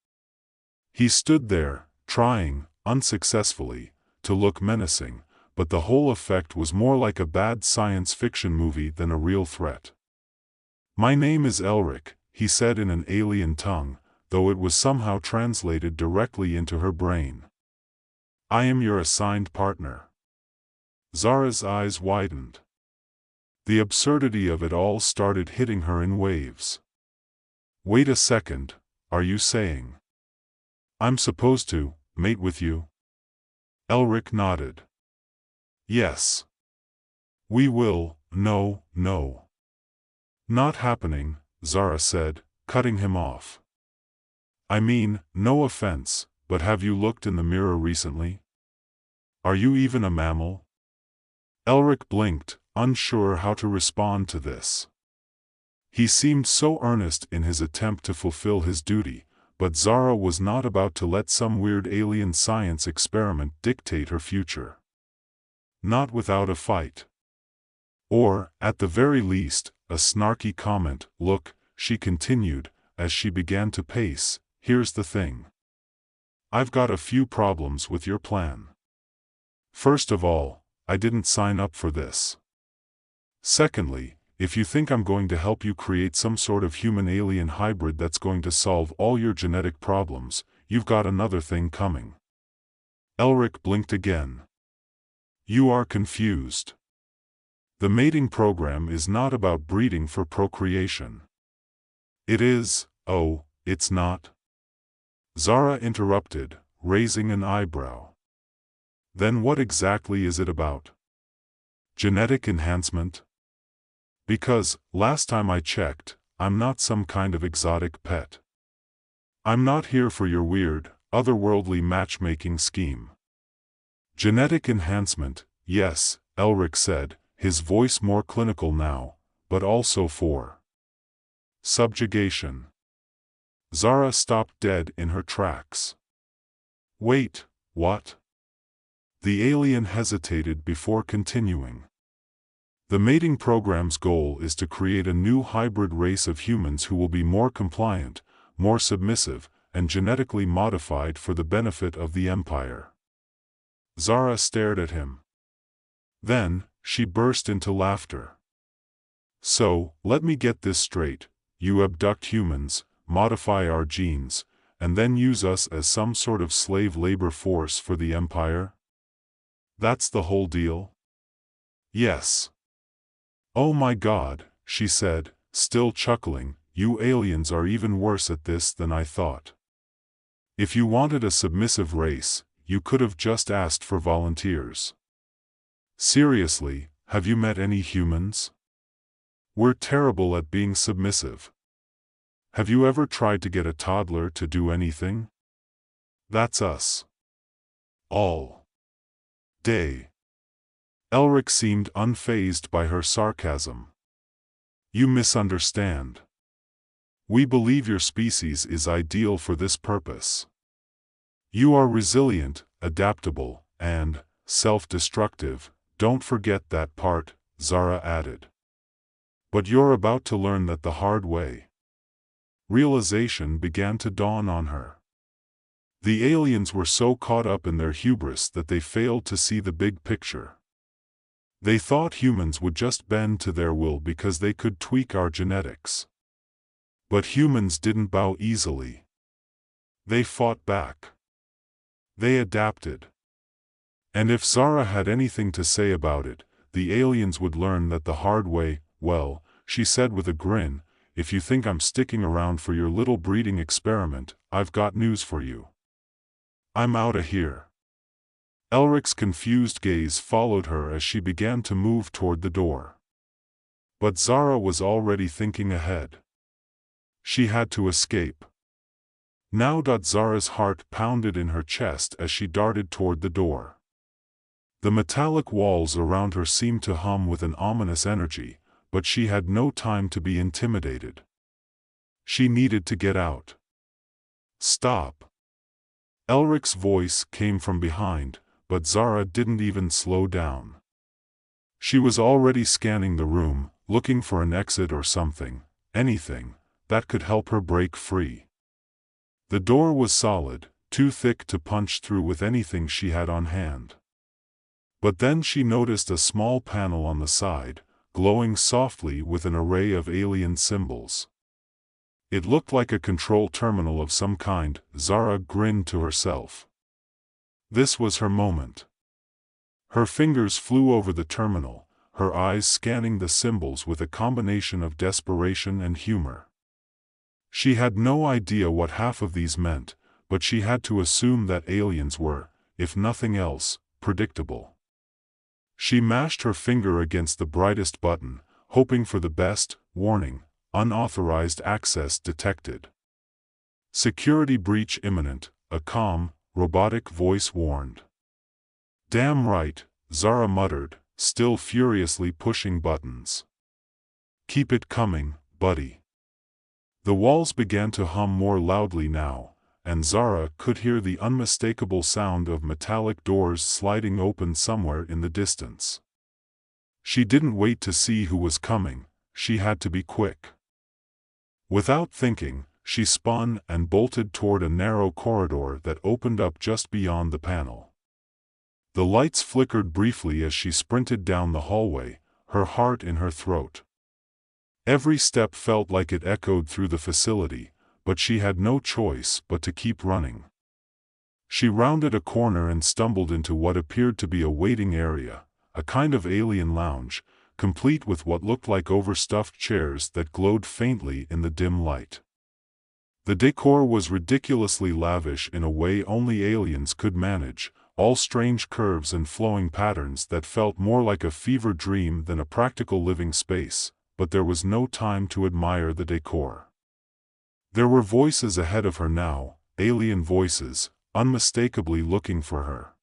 He stood there, trying, unsuccessfully, to look menacing, but the whole effect was more like a bad science fiction movie than a real threat. "My name is Elric," he said in an alien tongue, though it was somehow translated directly into her brain. "I am your assigned partner." Zara's eyes widened. The absurdity of it all started hitting her in waves. "Wait a second, are you saying I'm supposed to mate with you?" Elric nodded. "Yes. We will." No. "Not happening," Zara said, cutting him off. "I mean, no offense, but have you looked in the mirror recently? Are you even a mammal?" Elric blinked, unsure how to respond to this. He seemed so earnest in his attempt to fulfill his duty, but Zara was not about to let some weird alien science experiment dictate her future. Not without a fight. Or, at the very least, a snarky comment. "Look," she continued, as she began to pace, "here's the thing. I've got a few problems with your plan. First of all, I didn't sign up for this. Secondly, if you think I'm going to help you create some sort of human-alien hybrid that's going to solve all your genetic problems, you've got another thing coming." Elric blinked again. "You are confused. The mating program is not about breeding for procreation." "It is." "Oh, it's not?" Zara interrupted, raising an eyebrow. "Then what exactly is it about? Genetic enhancement? Because, last time I checked, I'm not some kind of exotic pet. I'm not here for your weird, otherworldly matchmaking scheme." "Genetic enhancement, yes," Elric said, his voice more clinical now, "but also for subjugation." Zara stopped dead in her tracks. "Wait, what?" The alien hesitated before continuing. "The mating program's goal is to create a new hybrid race of humans who will be more compliant, more submissive, and genetically modified for the benefit of the Empire." Zara stared at him. Then, she burst into laughter. "So, let me get this straight, you abduct humans, modify our genes, and then use us as some sort of slave labor force for the Empire? That's the whole deal?" "Yes." "Oh my God," she said, still chuckling, "you aliens are even worse at this than I thought. If you wanted a submissive race, you could have just asked for volunteers. Seriously, have you met any humans? We're terrible at being submissive. Have you ever tried to get a toddler to do anything? That's us. All day." Elric seemed unfazed by her sarcasm. "You misunderstand. We believe your species is ideal for this purpose. You are resilient, adaptable, and self-destructive. Don't forget that part, Zara added. But you're about to learn that the hard way. Realization began to dawn on her. The aliens were so caught up in their hubris that they failed to see the big picture. They thought humans would just bend to their will because they could tweak our genetics. But humans didn't bow easily. They fought back. They adapted. And if Zara had anything to say about it, the aliens would learn that the hard way. Well, she said with a grin, if you think I'm sticking around for your little breeding experiment, I've got news for you. I'm outta here. Elric's confused gaze followed her as she began to move toward the door. But Zara was already thinking ahead. She had to escape. Now. Zara's heart pounded in her chest as she darted toward the door. The metallic walls around her seemed to hum with an ominous energy, but she had no time to be intimidated. She needed to get out. Stop. Elric's voice came from behind, but Zara didn't even slow down. She was already scanning the room, looking for an exit or something, anything, that could help her break free. The door was solid, too thick to punch through with anything she had on hand. But then she noticed a small panel on the side, glowing softly with an array of alien symbols. It looked like a control terminal of some kind. Zara grinned to herself. This was her moment. Her fingers flew over the terminal, her eyes scanning the symbols with a combination of desperation and humor. She had no idea what half of these meant, but she had to assume that aliens were, if nothing else, predictable. She mashed her finger against the brightest button, hoping for the best. Warning: unauthorized access detected. Security breach imminent, a calm, robotic voice warned. Damn right, Zara muttered, still furiously pushing buttons. Keep it coming, buddy. The walls began to hum more loudly now, and Zara could hear the unmistakable sound of metallic doors sliding open somewhere in the distance. She didn't wait to see who was coming, she had to be quick. Without thinking, she spun and bolted toward a narrow corridor that opened up just beyond the panel. The lights flickered briefly as she sprinted down the hallway, her heart in her throat. Every step felt like it echoed through the facility, but she had no choice but to keep running. She rounded a corner and stumbled into what appeared to be a waiting area, a kind of alien lounge, complete with what looked like overstuffed chairs that glowed faintly in the dim light. The decor was ridiculously lavish in a way only aliens could manage, all strange curves and flowing patterns that felt more like a fever dream than a practical living space, but there was no time to admire the decor. There were voices ahead of her now, alien voices, unmistakably looking for her.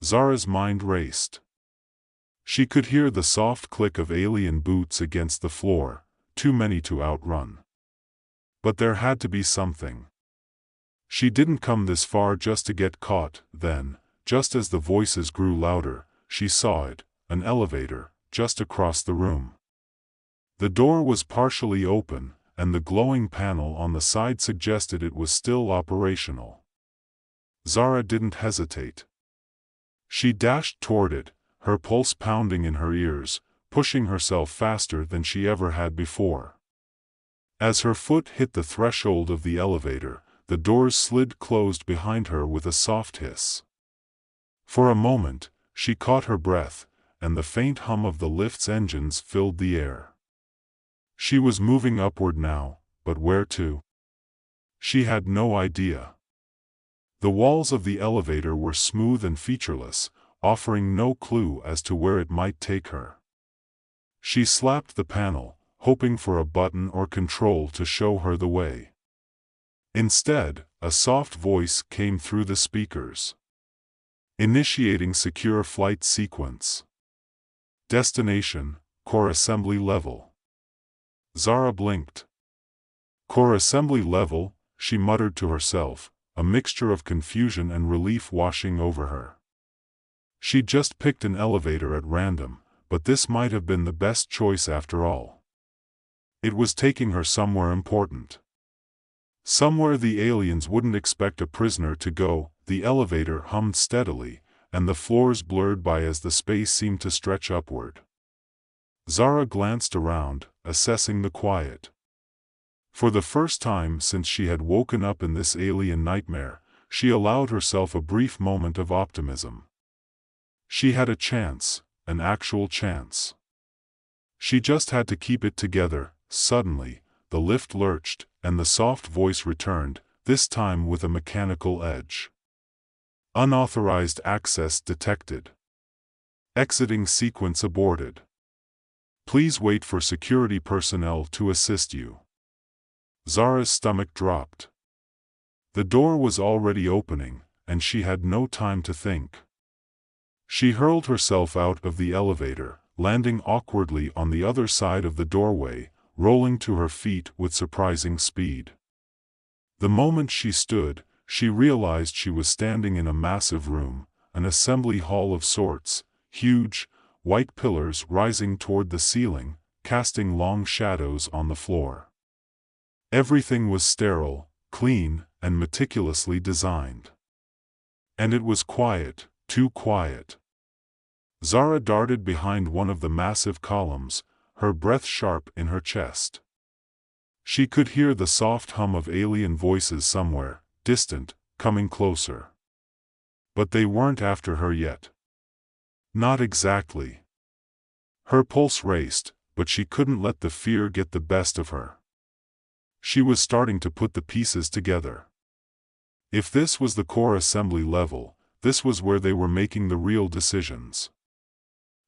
Zara's mind raced. She could hear the soft click of alien boots against the floor, too many to outrun. But there had to be something. She didn't come this far just to get caught. Then, just as the voices grew louder, she saw it, an elevator, just across the room. The door was partially open, and the glowing panel on the side suggested it was still operational. Zara didn't hesitate. She dashed toward it, her pulse pounding in her ears, pushing herself faster than she ever had before. As her foot hit the threshold of the elevator, the doors slid closed behind her with a soft hiss. For a moment, she caught her breath, and the faint hum of the lift's engines filled the air. She was moving upward now, but where to? She had no idea. The walls of the elevator were smooth and featureless, offering no clue as to where it might take her. She slapped the panel, hoping for a button or control to show her the way. Instead, a soft voice came through the speakers. Initiating secure flight sequence. Destination, core assembly level. Zara blinked. Core assembly level, she muttered to herself, a mixture of confusion and relief washing over her. She'd just picked an elevator at random, but this might have been the best choice after all. It was taking her somewhere important. Somewhere the aliens wouldn't expect a prisoner to go. The elevator hummed steadily, and the floors blurred by as the space seemed to stretch upward. Zara glanced around, assessing the quiet. For the first time since she had woken up in this alien nightmare, she allowed herself a brief moment of optimism. She had a chance, an actual chance. She just had to keep it together. Suddenly, the lift lurched, and the soft voice returned, this time with a mechanical edge. Unauthorized access detected. Exiting sequence aborted. Please wait for security personnel to assist you. Zara's stomach dropped. The door was already opening, and she had no time to think. She hurled herself out of the elevator, landing awkwardly on the other side of the doorway, rolling to her feet with surprising speed. The moment she stood, she realized she was standing in a massive room, an assembly hall of sorts, huge, white pillars rising toward the ceiling, casting long shadows on the floor. Everything was sterile, clean, and meticulously designed. And it was quiet, too quiet. Zara darted behind one of the massive columns, her breath sharp in her chest. She could hear the soft hum of alien voices somewhere, distant, coming closer. But they weren't after her yet. Not exactly. Her pulse raced, but she couldn't let the fear get the best of her. She was starting to put the pieces together. If this was the core assembly level, this was where they were making the real decisions.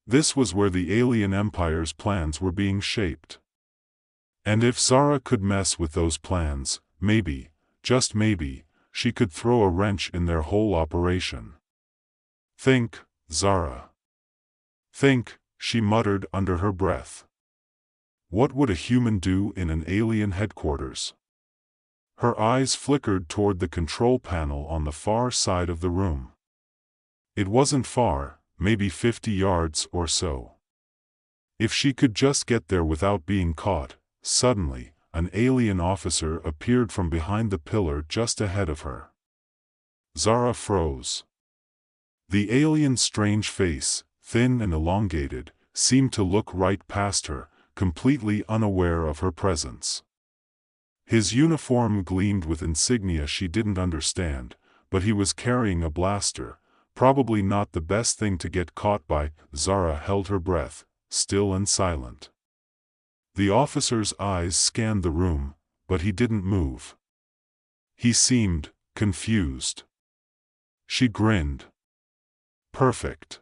This was where the alien empire's plans were being shaped. And if Zara could mess with those plans, maybe, just maybe, she could throw a wrench in their whole operation. Think, Zara. Think, she muttered under her breath. What would a human do in an alien headquarters? Her eyes flickered toward the control panel on the far side of the room. It wasn't far, maybe 50 yards or so. If she could just get there without being caught. Suddenly, an alien officer appeared from behind the pillar just ahead of her. Zara froze. The alien's strange face, thin and elongated, seemed to look right past her, completely unaware of her presence. His uniform gleamed with insignia she didn't understand, but he was carrying a blaster, probably not the best thing to get caught by. Zara held her breath, still and silent. The officer's eyes scanned the room, but he didn't move. He seemed confused. She grinned. Perfect.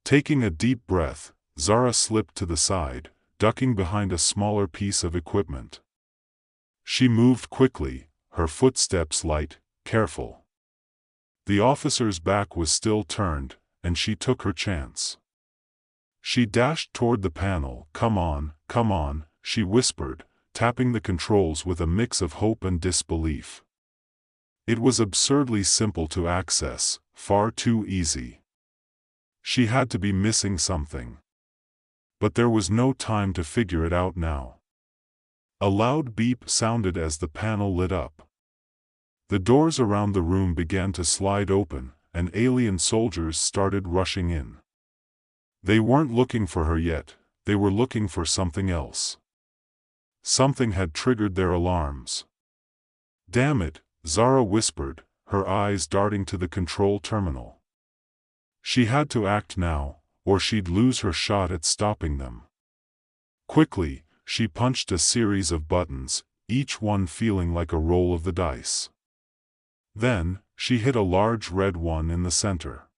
Taking a deep breath, Zara slipped to the side, ducking behind a smaller piece of equipment. She moved quickly, her footsteps light, careful. The officer's back was still turned, and she took her chance. She dashed toward the panel. Come on, she whispered, tapping the controls with a mix of hope and disbelief. It was absurdly simple to access, far too easy. She had to be missing something. But there was no time to figure it out now. A loud beep sounded as the panel lit up. The doors around the room began to slide open, and alien soldiers started rushing in. They weren't looking for her yet, they were looking for something else. Something had triggered their alarms. Damn it, Zara whispered, her eyes darting to the control terminal. She had to act now, or she'd lose her shot at stopping them. Quickly, she punched a series of buttons, each one feeling like a roll of the dice. Then, she hit a large red one in the center.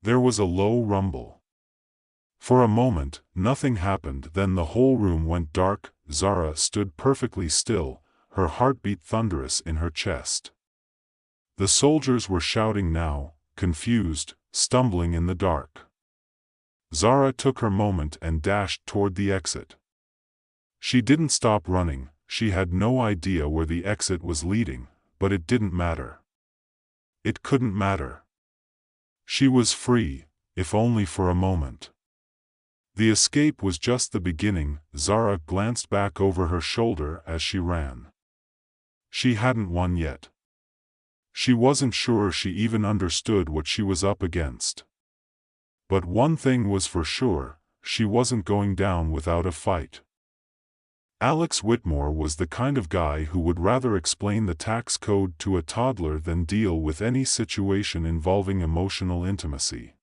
There was a low rumble. For a moment, nothing happened. Then the whole room went dark. Zara stood perfectly still, her heartbeat thunderous in her chest. The soldiers were shouting now, confused, stumbling in the dark. Zara took her moment and dashed toward the exit. She didn't stop running. She had no idea where the exit was leading, but it didn't matter. It couldn't matter. She was free, if only for a moment. The escape was just the beginning. Zara glanced back over her shoulder as she ran. She hadn't won yet. She wasn't sure she even understood what she was up against. But one thing was for sure, she wasn't going down without a fight. Alex Whitmore was the kind of guy who would rather explain the tax code to a toddler than deal with any situation involving emotional intimacy.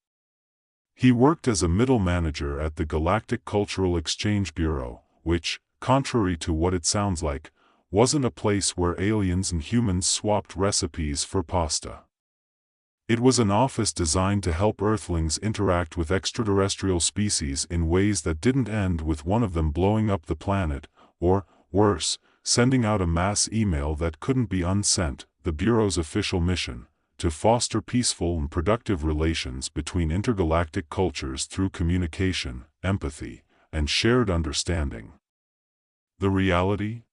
He worked as a middle manager at the Galactic Cultural Exchange Bureau, which, contrary to what it sounds like, wasn't a place where aliens and humans swapped recipes for pasta. It was an office designed to help Earthlings interact with extraterrestrial species in ways that didn't end with one of them blowing up the planet, or, worse, sending out a mass email that couldn't be unsent. The Bureau's official mission: to foster peaceful and productive relations between intergalactic cultures through communication, empathy, and shared understanding. The reality?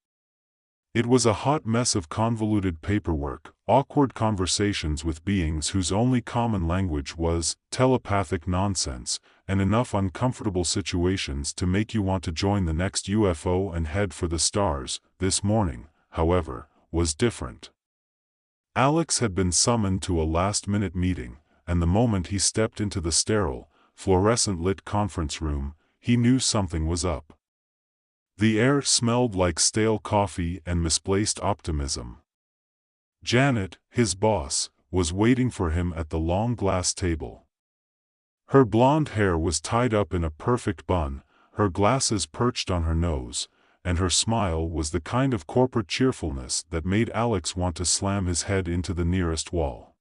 It was a hot mess of convoluted paperwork, awkward conversations with beings whose only common language was telepathic nonsense, and enough uncomfortable situations to make you want to join the next UFO and head for the stars. This morning, however, was different. Alex had been summoned to a last-minute meeting, and the moment he stepped into the sterile, fluorescent-lit conference room, he knew something was up. The air smelled like stale coffee and misplaced optimism. Janet, his boss, was waiting for him at the long glass table. Her blonde hair was tied up in a perfect bun, her glasses perched on her nose, and her smile was the kind of corporate cheerfulness that made Alex want to slam his head into the nearest wall.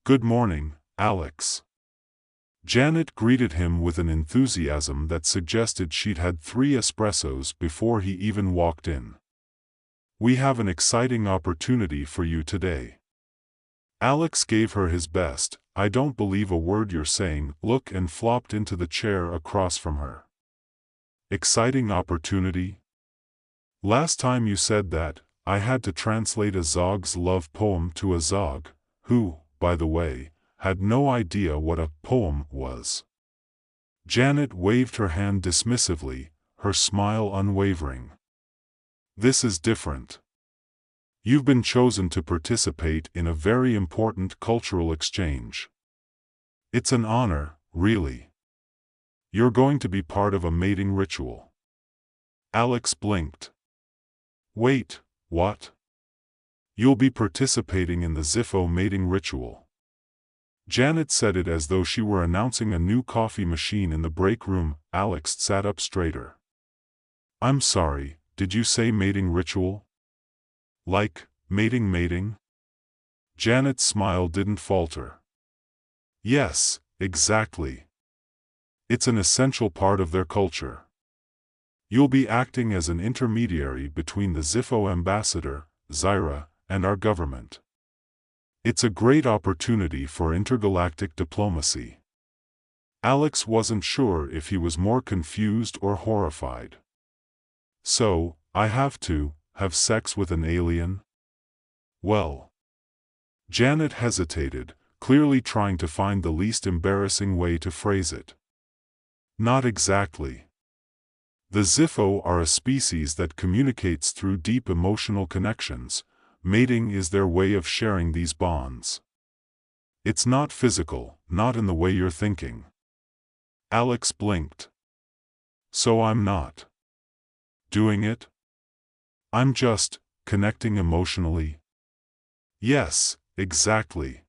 "Good morning, Alex." Janet greeted him with an enthusiasm that suggested she'd had 3 espressos before he even walked in. "We have an exciting opportunity for you today." Alex gave her his best, "I don't believe a word you're saying," look and flopped into the chair across from her. "Exciting opportunity? Last time you said that, I had to translate a Zog's love poem to a Zog, who, by the way, had no idea what a poem was." Janet waved her hand dismissively, her smile unwavering. "This is different. You've been chosen to participate in a very important cultural exchange. It's an honor, really. You're going to be part of a mating ritual." Alex blinked. "Wait, what?" "You'll be participating in the Zifo mating ritual." Janet said it as though she were announcing a new coffee machine in the break room. Alex sat up straighter. "I'm sorry, did you say mating ritual? Like, mating? Janet's smile didn't falter. "Yes, exactly. It's an essential part of their culture. You'll be acting as an intermediary between the Zifo ambassador, Zyra, and our government. It's a great opportunity for intergalactic diplomacy." Alex wasn't sure if he was more confused or horrified. "So, I have to have sex with an alien? Well." Janet hesitated, clearly trying to find the least embarrassing way to phrase it. "Not exactly. The Zifo are a species that communicates through deep emotional connections. Mating is their way of sharing these bonds. It's not physical, not in the way you're thinking." Alex blinked. "So I'm not doing it? I'm just connecting emotionally?" "Yes, exactly.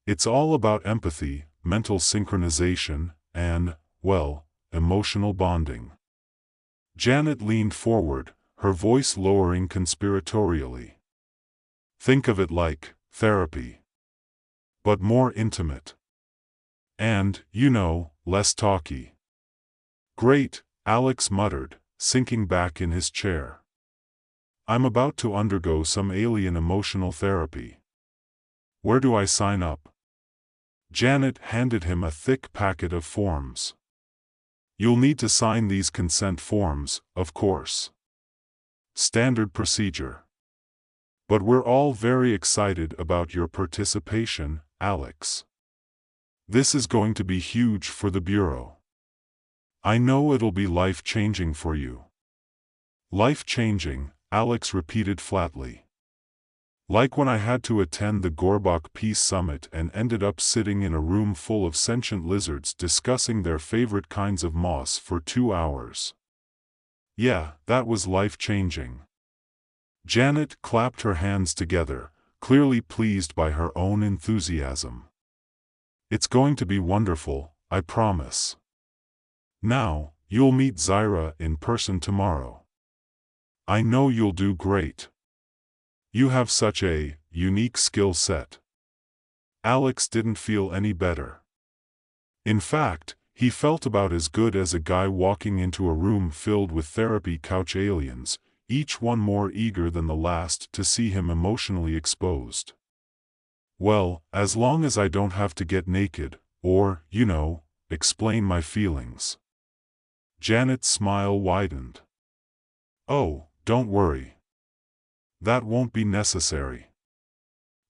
It's all about empathy, mental synchronization, and, well, emotional bonding." Janet leaned forward, her voice lowering conspiratorially. "Think of it like therapy. But more intimate. And, less talky." "Great," Alex muttered, sinking back in his chair. "I'm about to undergo some alien emotional therapy. Where do I sign up?" Janet handed him a thick packet of forms. "You'll need to sign these consent forms, of course. Standard procedure. But we're all very excited about your participation, Alex. This is going to be huge for the Bureau. I know it'll be life-changing for you. Life-changing, Alex repeated flatly. Like when I had to attend the Gorbak Peace Summit and ended up sitting in a room full of sentient lizards discussing their favorite kinds of moss for 2 hours. Yeah, that was life-changing. Janet clapped her hands together, clearly pleased by her own enthusiasm. It's going to be wonderful, I promise. Now, you'll meet Zyra in person tomorrow. I know you'll do great. You have such a unique skill set. Alex didn't feel any better. In fact, he felt about as good as a guy walking into a room filled with therapy couch aliens, each one more eager than the last to see him emotionally exposed. Well, as long as I don't have to get naked, or, explain my feelings. Janet's smile widened. Oh, don't worry. That won't be necessary.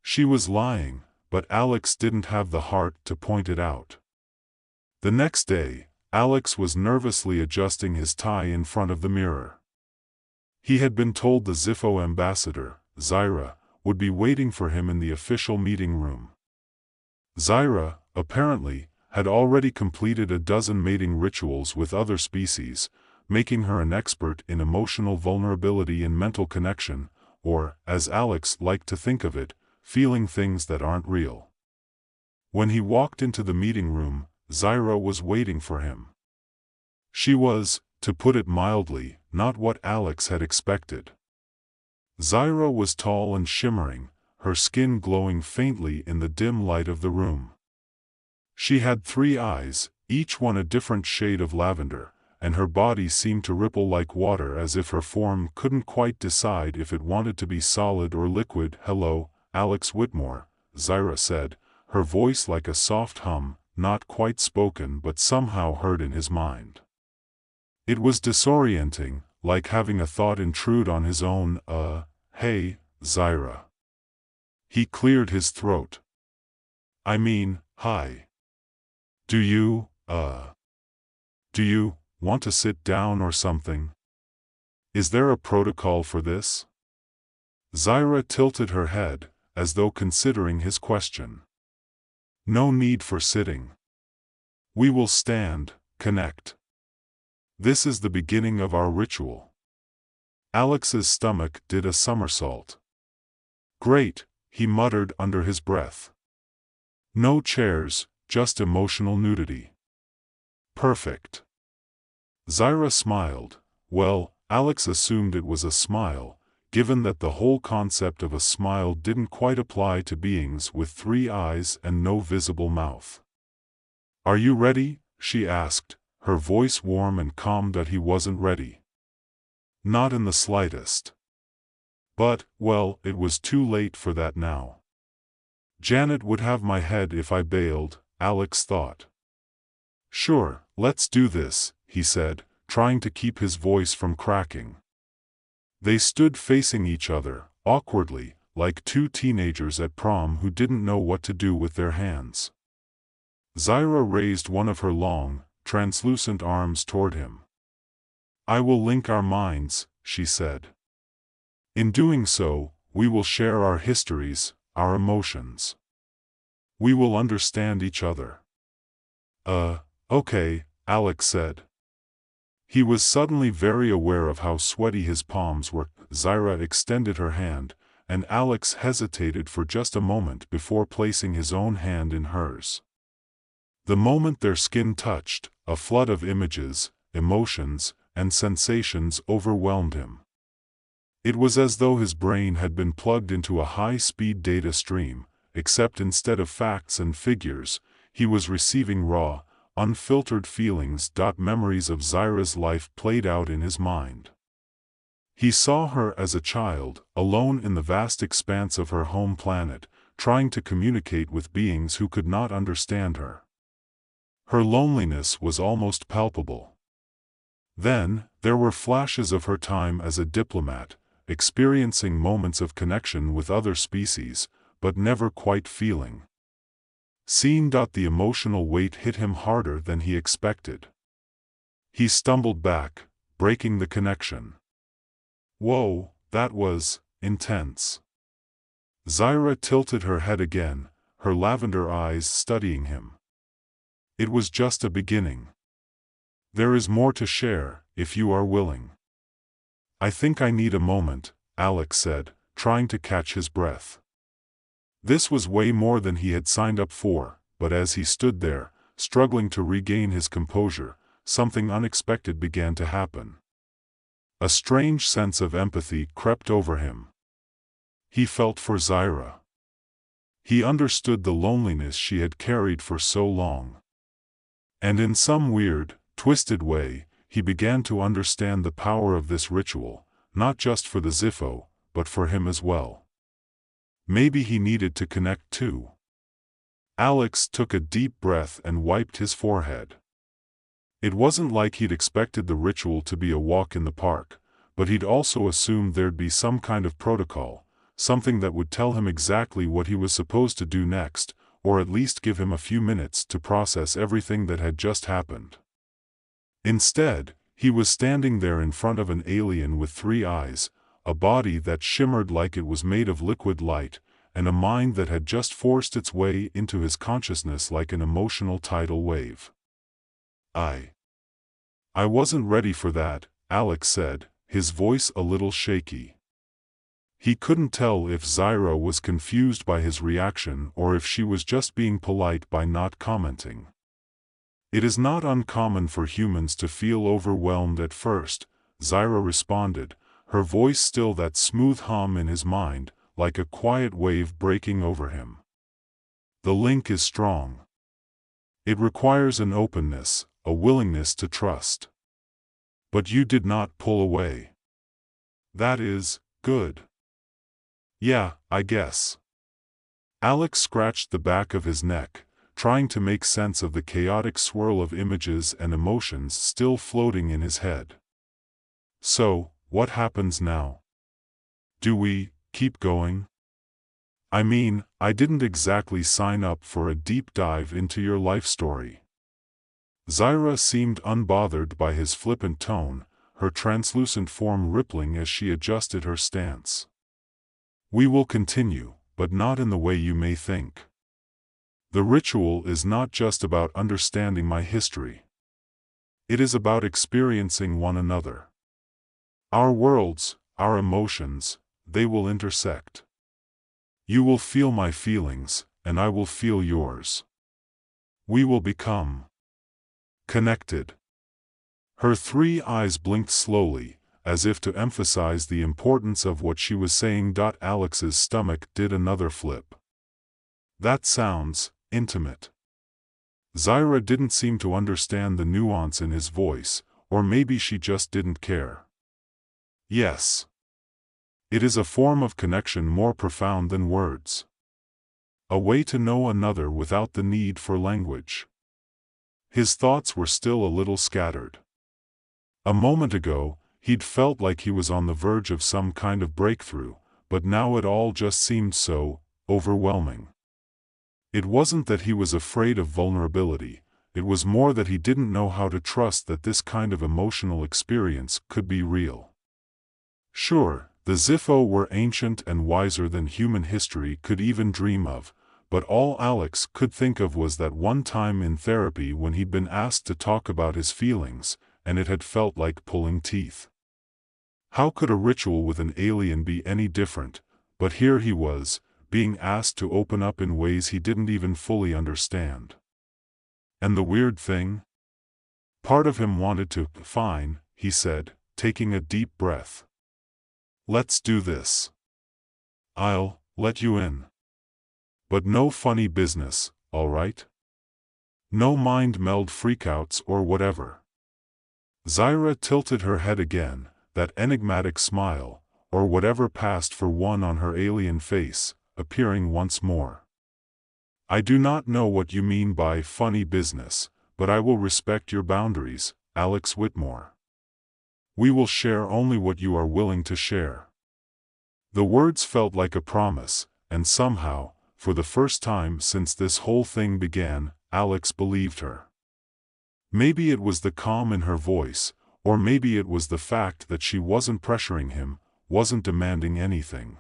She was lying, but Alex didn't have the heart to point it out. The next day, Alex was nervously adjusting his tie in front of the mirror. He had been told the Zifo ambassador, Zyra, would be waiting for him in the official meeting room. Zyra, apparently, had already completed a dozen mating rituals with other species, making her an expert in emotional vulnerability and mental connection, or, as Alex liked to think of it, feeling things that aren't real. When he walked into the meeting room, Zyra was waiting for him. She was, to put it mildly, not what Alex had expected. Zyra was tall and shimmering, her skin glowing faintly in the dim light of the room. She had 3 eyes, each one a different shade of lavender, and her body seemed to ripple like water as if her form couldn't quite decide if it wanted to be solid or liquid. "Hello, Alex Whitmore," Zyra said, her voice like a soft hum, not quite spoken but somehow heard in his mind. It was disorienting, like having a thought intrude on his own. Hey, Zyra." He cleared his throat. "I mean, hi. Do you want to sit down or something? Is there a protocol for this?" Zyra tilted her head, as though considering his question. "No need for sitting. We will stand, connect. This is the beginning of our ritual." Alex's stomach did a somersault. "Great," he muttered under his breath. "No chairs, just emotional nudity." "Perfect." Zyra smiled. Well, Alex assumed it was a smile, given that the whole concept of a smile didn't quite apply to beings with 3 eyes and no visible mouth. "Are you ready?" she asked, her voice warm and calm. That he wasn't ready. Not in the slightest. But, well, it was too late for that now. Janet would have my head if I bailed, Alex thought. "Sure, let's do this," he said, trying to keep his voice from cracking. They stood facing each other, awkwardly, like 2 teenagers at prom who didn't know what to do with their hands. Zyra raised one of her long, translucent arms toward him. "I will link our minds," she said. "In doing so, we will share our histories, our emotions. We will understand each other." Okay, Alex said. He was suddenly very aware of how sweaty his palms were. Zyra extended her hand, and Alex hesitated for just a moment before placing his own hand in hers. The moment their skin touched, a flood of images, emotions, and sensations overwhelmed him. It was as though his brain had been plugged into a high-speed data stream, except instead of facts and figures, he was receiving raw, unfiltered feelings. Memories of Zyra's life played out in his mind. He saw her as a child, alone in the vast expanse of her home planet, trying to communicate with beings who could not understand her. Her loneliness was almost palpable. Then, there were flashes of her time as a diplomat, experiencing moments of connection with other species, but never quite feeling. Seeing the emotional weight hit him harder than he expected. He stumbled back, breaking the connection. Whoa, that was intense. Zyra tilted her head again, her lavender eyes studying him. It was just a beginning. There is more to share, if you are willing. I think I need a moment, Alex said, trying to catch his breath. This was way more than he had signed up for, but as he stood there, struggling to regain his composure, something unexpected began to happen. A strange sense of empathy crept over him. He felt for Zyra. He understood the loneliness she had carried for so long. And in some weird, twisted way, he began to understand the power of this ritual, not just for the Zifo, but for him as well. Maybe he needed to connect too. Alex took a deep breath and wiped his forehead. It wasn't like he'd expected the ritual to be a walk in the park, but he'd also assumed there'd be some kind of protocol, something that would tell him exactly what he was supposed to do next, or at least give him a few minutes to process everything that had just happened. Instead, he was standing there in front of an alien with 3 eyes, a body that shimmered like it was made of liquid light, and a mind that had just forced its way into his consciousness like an emotional tidal wave. I wasn't ready for that, Alex said, his voice a little shaky. He couldn't tell if Zyra was confused by his reaction or if she was just being polite by not commenting. It is not uncommon for humans to feel overwhelmed at first, Zyra responded, her voice still that smooth hum in his mind, like a quiet wave breaking over him. The link is strong. It requires an openness, a willingness to trust. But you did not pull away. That is good. Yeah, I guess. Alex scratched the back of his neck, trying to make sense of the chaotic swirl of images and emotions still floating in his head. So, what happens now? Do we keep going? I mean, I didn't exactly sign up for a deep dive into your life story. Zyra seemed unbothered by his flippant tone, her translucent form rippling as she adjusted her stance. We will continue, but not in the way you may think. The ritual is not just about understanding my history. It is about experiencing one another. Our worlds, our emotions, they will intersect. You will feel my feelings, and I will feel yours. We will become connected. Her 3 eyes blinked slowly, as if to emphasize the importance of what she was saying. Alex's stomach did another flip. That sounds intimate. Zyra didn't seem to understand the nuance in his voice, or maybe she just didn't care. Yes. It is a form of connection more profound than words. A way to know another without the need for language. His thoughts were still a little scattered. A moment ago, he'd felt like he was on the verge of some kind of breakthrough, but now it all just seemed so overwhelming. It wasn't that he was afraid of vulnerability, it was more that he didn't know how to trust that this kind of emotional experience could be real. Sure, the Zifo were ancient and wiser than human history could even dream of, but all Alex could think of was that one time in therapy when he'd been asked to talk about his feelings, and it had felt like pulling teeth. How could a ritual with an alien be any different, but here he was, being asked to open up in ways he didn't even fully understand. And the weird thing? Part of him wanted to, fine, he said, taking a deep breath. Let's do this. I'll let you in. But no funny business, all right? No mind meld freakouts or whatever. Zyra tilted her head again, that enigmatic smile, or whatever passed for one on her alien face, appearing once more. I do not know what you mean by funny business, but I will respect your boundaries, Alex Whitmore. We will share only what you are willing to share. The words felt like a promise, and somehow, for the first time since this whole thing began, Alex believed her. Maybe it was the calm in her voice, or maybe it was the fact that she wasn't pressuring him, wasn't demanding anything.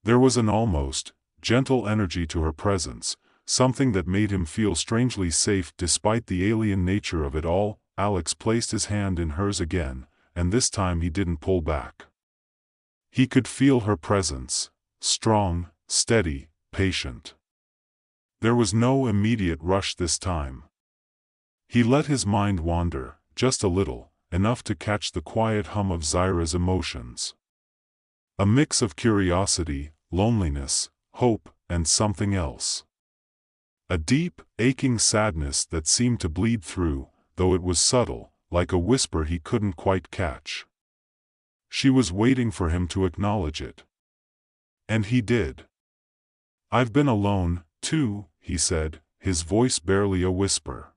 There was an almost gentle energy to her presence, something that made him feel strangely safe despite the alien nature of it all. Alex placed his hand in hers again, and this time he didn't pull back. He could feel her presence, strong, steady, patient. There was no immediate rush this time. He let his mind wander, just a little, enough to catch the quiet hum of Zaira's emotions. A mix of curiosity, loneliness, hope, and something else. A deep, aching sadness that seemed to bleed through, though it was subtle, like a whisper he couldn't quite catch. She was waiting for him to acknowledge it. And he did. "I've been alone, too," he said, his voice barely a whisper.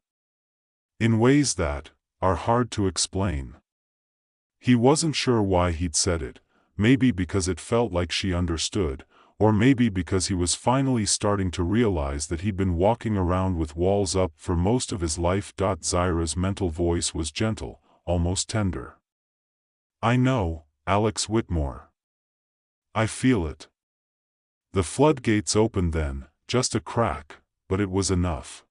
In ways that are hard to explain. He wasn't sure why he'd said it, maybe because it felt like she understood, or maybe because he was finally starting to realize that he'd been walking around with walls up for most of his life. Zaira's mental voice was gentle, almost tender. "I know, Alex Whitmore. I feel it." The floodgates opened then, just a crack, but it was enough.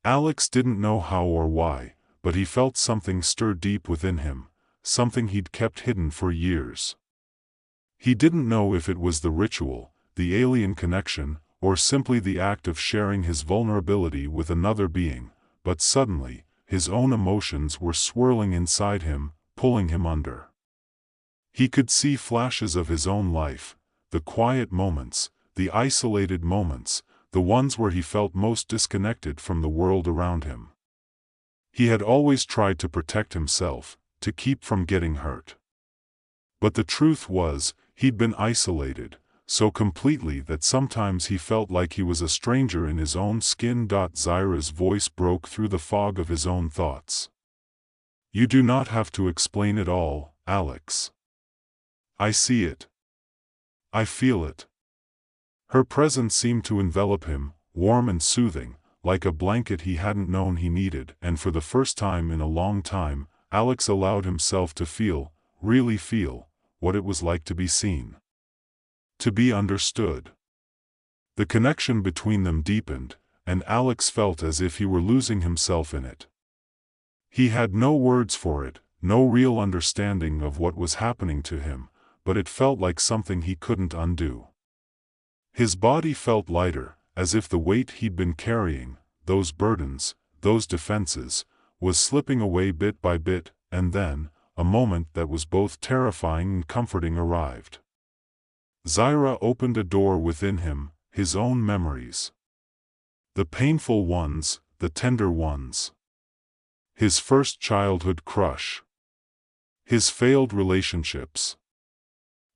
Alex didn't know how or why, but he felt something stir deep within him, something he'd kept hidden for years. He didn't know if it was the ritual, the alien connection, or simply the act of sharing his vulnerability with another being, but suddenly, his own emotions were swirling inside him, pulling him under. He could see flashes of his own life, the quiet moments, the isolated moments, the ones where he felt most disconnected from the world around him. He had always tried to protect himself, to keep from getting hurt. But the truth was, he'd been isolated, so completely that sometimes he felt like he was a stranger in his own skin. Zaira's voice broke through the fog of his own thoughts. "You do not have to explain it all, Alex. I see it. I feel it." Her presence seemed to envelop him, warm and soothing, like a blanket he hadn't known he needed, and for the first time in a long time, Alex allowed himself to feel, really feel, what it was like to be seen. To be understood. The connection between them deepened, and Alex felt as if he were losing himself in it. He had no words for it, no real understanding of what was happening to him, but it felt like something he couldn't undo. His body felt lighter, as if the weight he'd been carrying, those burdens, those defenses, was slipping away bit by bit, and then, a moment that was both terrifying and comforting arrived. Zaira opened a door within him, his own memories. The painful ones, the tender ones. His first childhood crush. His failed relationships.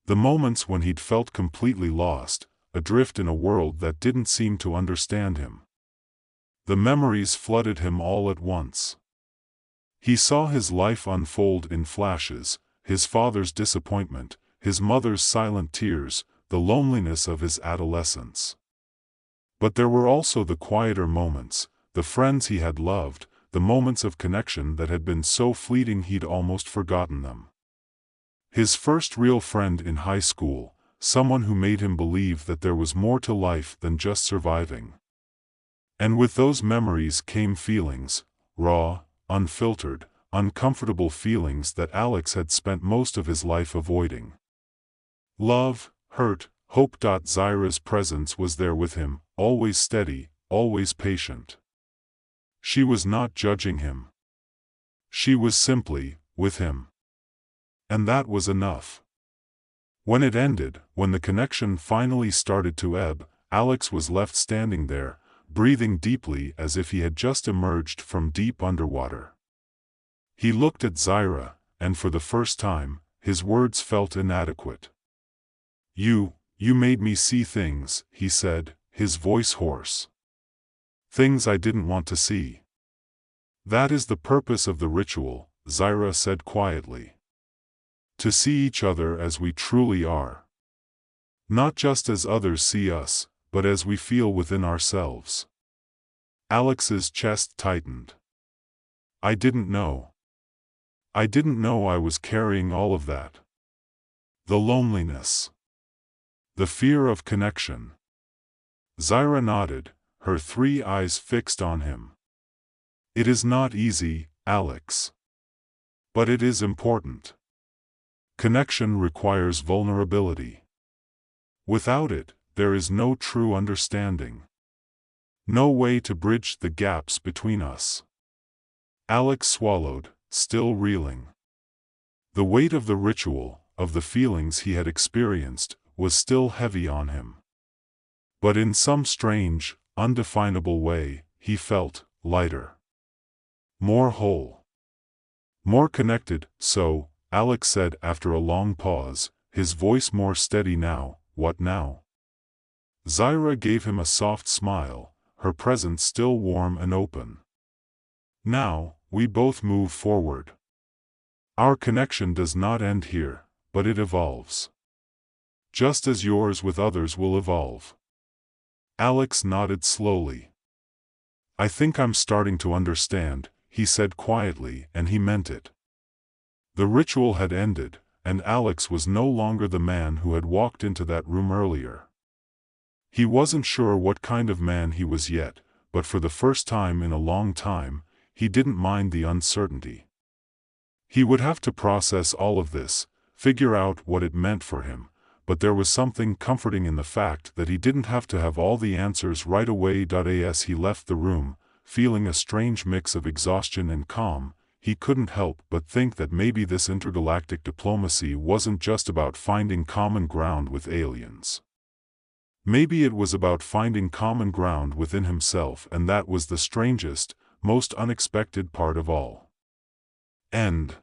The moments when he'd felt completely lost, adrift in a world that didn't seem to understand him. The memories flooded him all at once. He saw his life unfold in flashes, his father's disappointment, his mother's silent tears, the loneliness of his adolescence. But there were also the quieter moments, the friends he had loved, the moments of connection that had been so fleeting he'd almost forgotten them. His first real friend in high school, someone who made him believe that there was more to life than just surviving. And with those memories came feelings, raw, unfiltered, uncomfortable feelings that Alex had spent most of his life avoiding. Love, hurt, hope. Zaira's presence was there with him, always steady, always patient. She was not judging him. She was simply with him. And that was enough. When it ended, when the connection finally started to ebb, Alex was left standing there, breathing deeply as if he had just emerged from deep underwater. He looked at Zaira, and for the first time, his words felt inadequate. You made me see things," he said, his voice hoarse. "Things I didn't want to see." "That is the purpose of the ritual," Zaira said quietly. "To see each other as we truly are." Not just as others see us, but as we feel within ourselves. Alex's chest tightened. I didn't know. I didn't know I was carrying all of that. The loneliness. The fear of connection. Zyra nodded, her 3 eyes fixed on him. It is not easy, Alex. But it is important. Connection requires vulnerability. Without it, there is no true understanding. No way to bridge the gaps between us. Alex swallowed, still reeling. The weight of the ritual, of the feelings he had experienced, was still heavy on him. But in some strange, undefinable way, he felt lighter. More whole. More connected. So, Alex said after a long pause, his voice more steady now, what now? Zyra gave him a soft smile, her presence still warm and open. Now, we both move forward. Our connection does not end here, but it evolves. Just as yours with others will evolve. Alex nodded slowly. I think I'm starting to understand, he said quietly, and he meant it. The ritual had ended, and Alex was no longer the man who had walked into that room earlier. He wasn't sure what kind of man he was yet, but for the first time in a long time, he didn't mind the uncertainty. He would have to process all of this, figure out what it meant for him, but there was something comforting in the fact that he didn't have to have all the answers right away. As he left the room, feeling a strange mix of exhaustion and calm, he couldn't help but think that maybe this intergalactic diplomacy wasn't just about finding common ground with aliens. Maybe it was about finding common ground within himself, and that was the strangest, most unexpected part of all. End.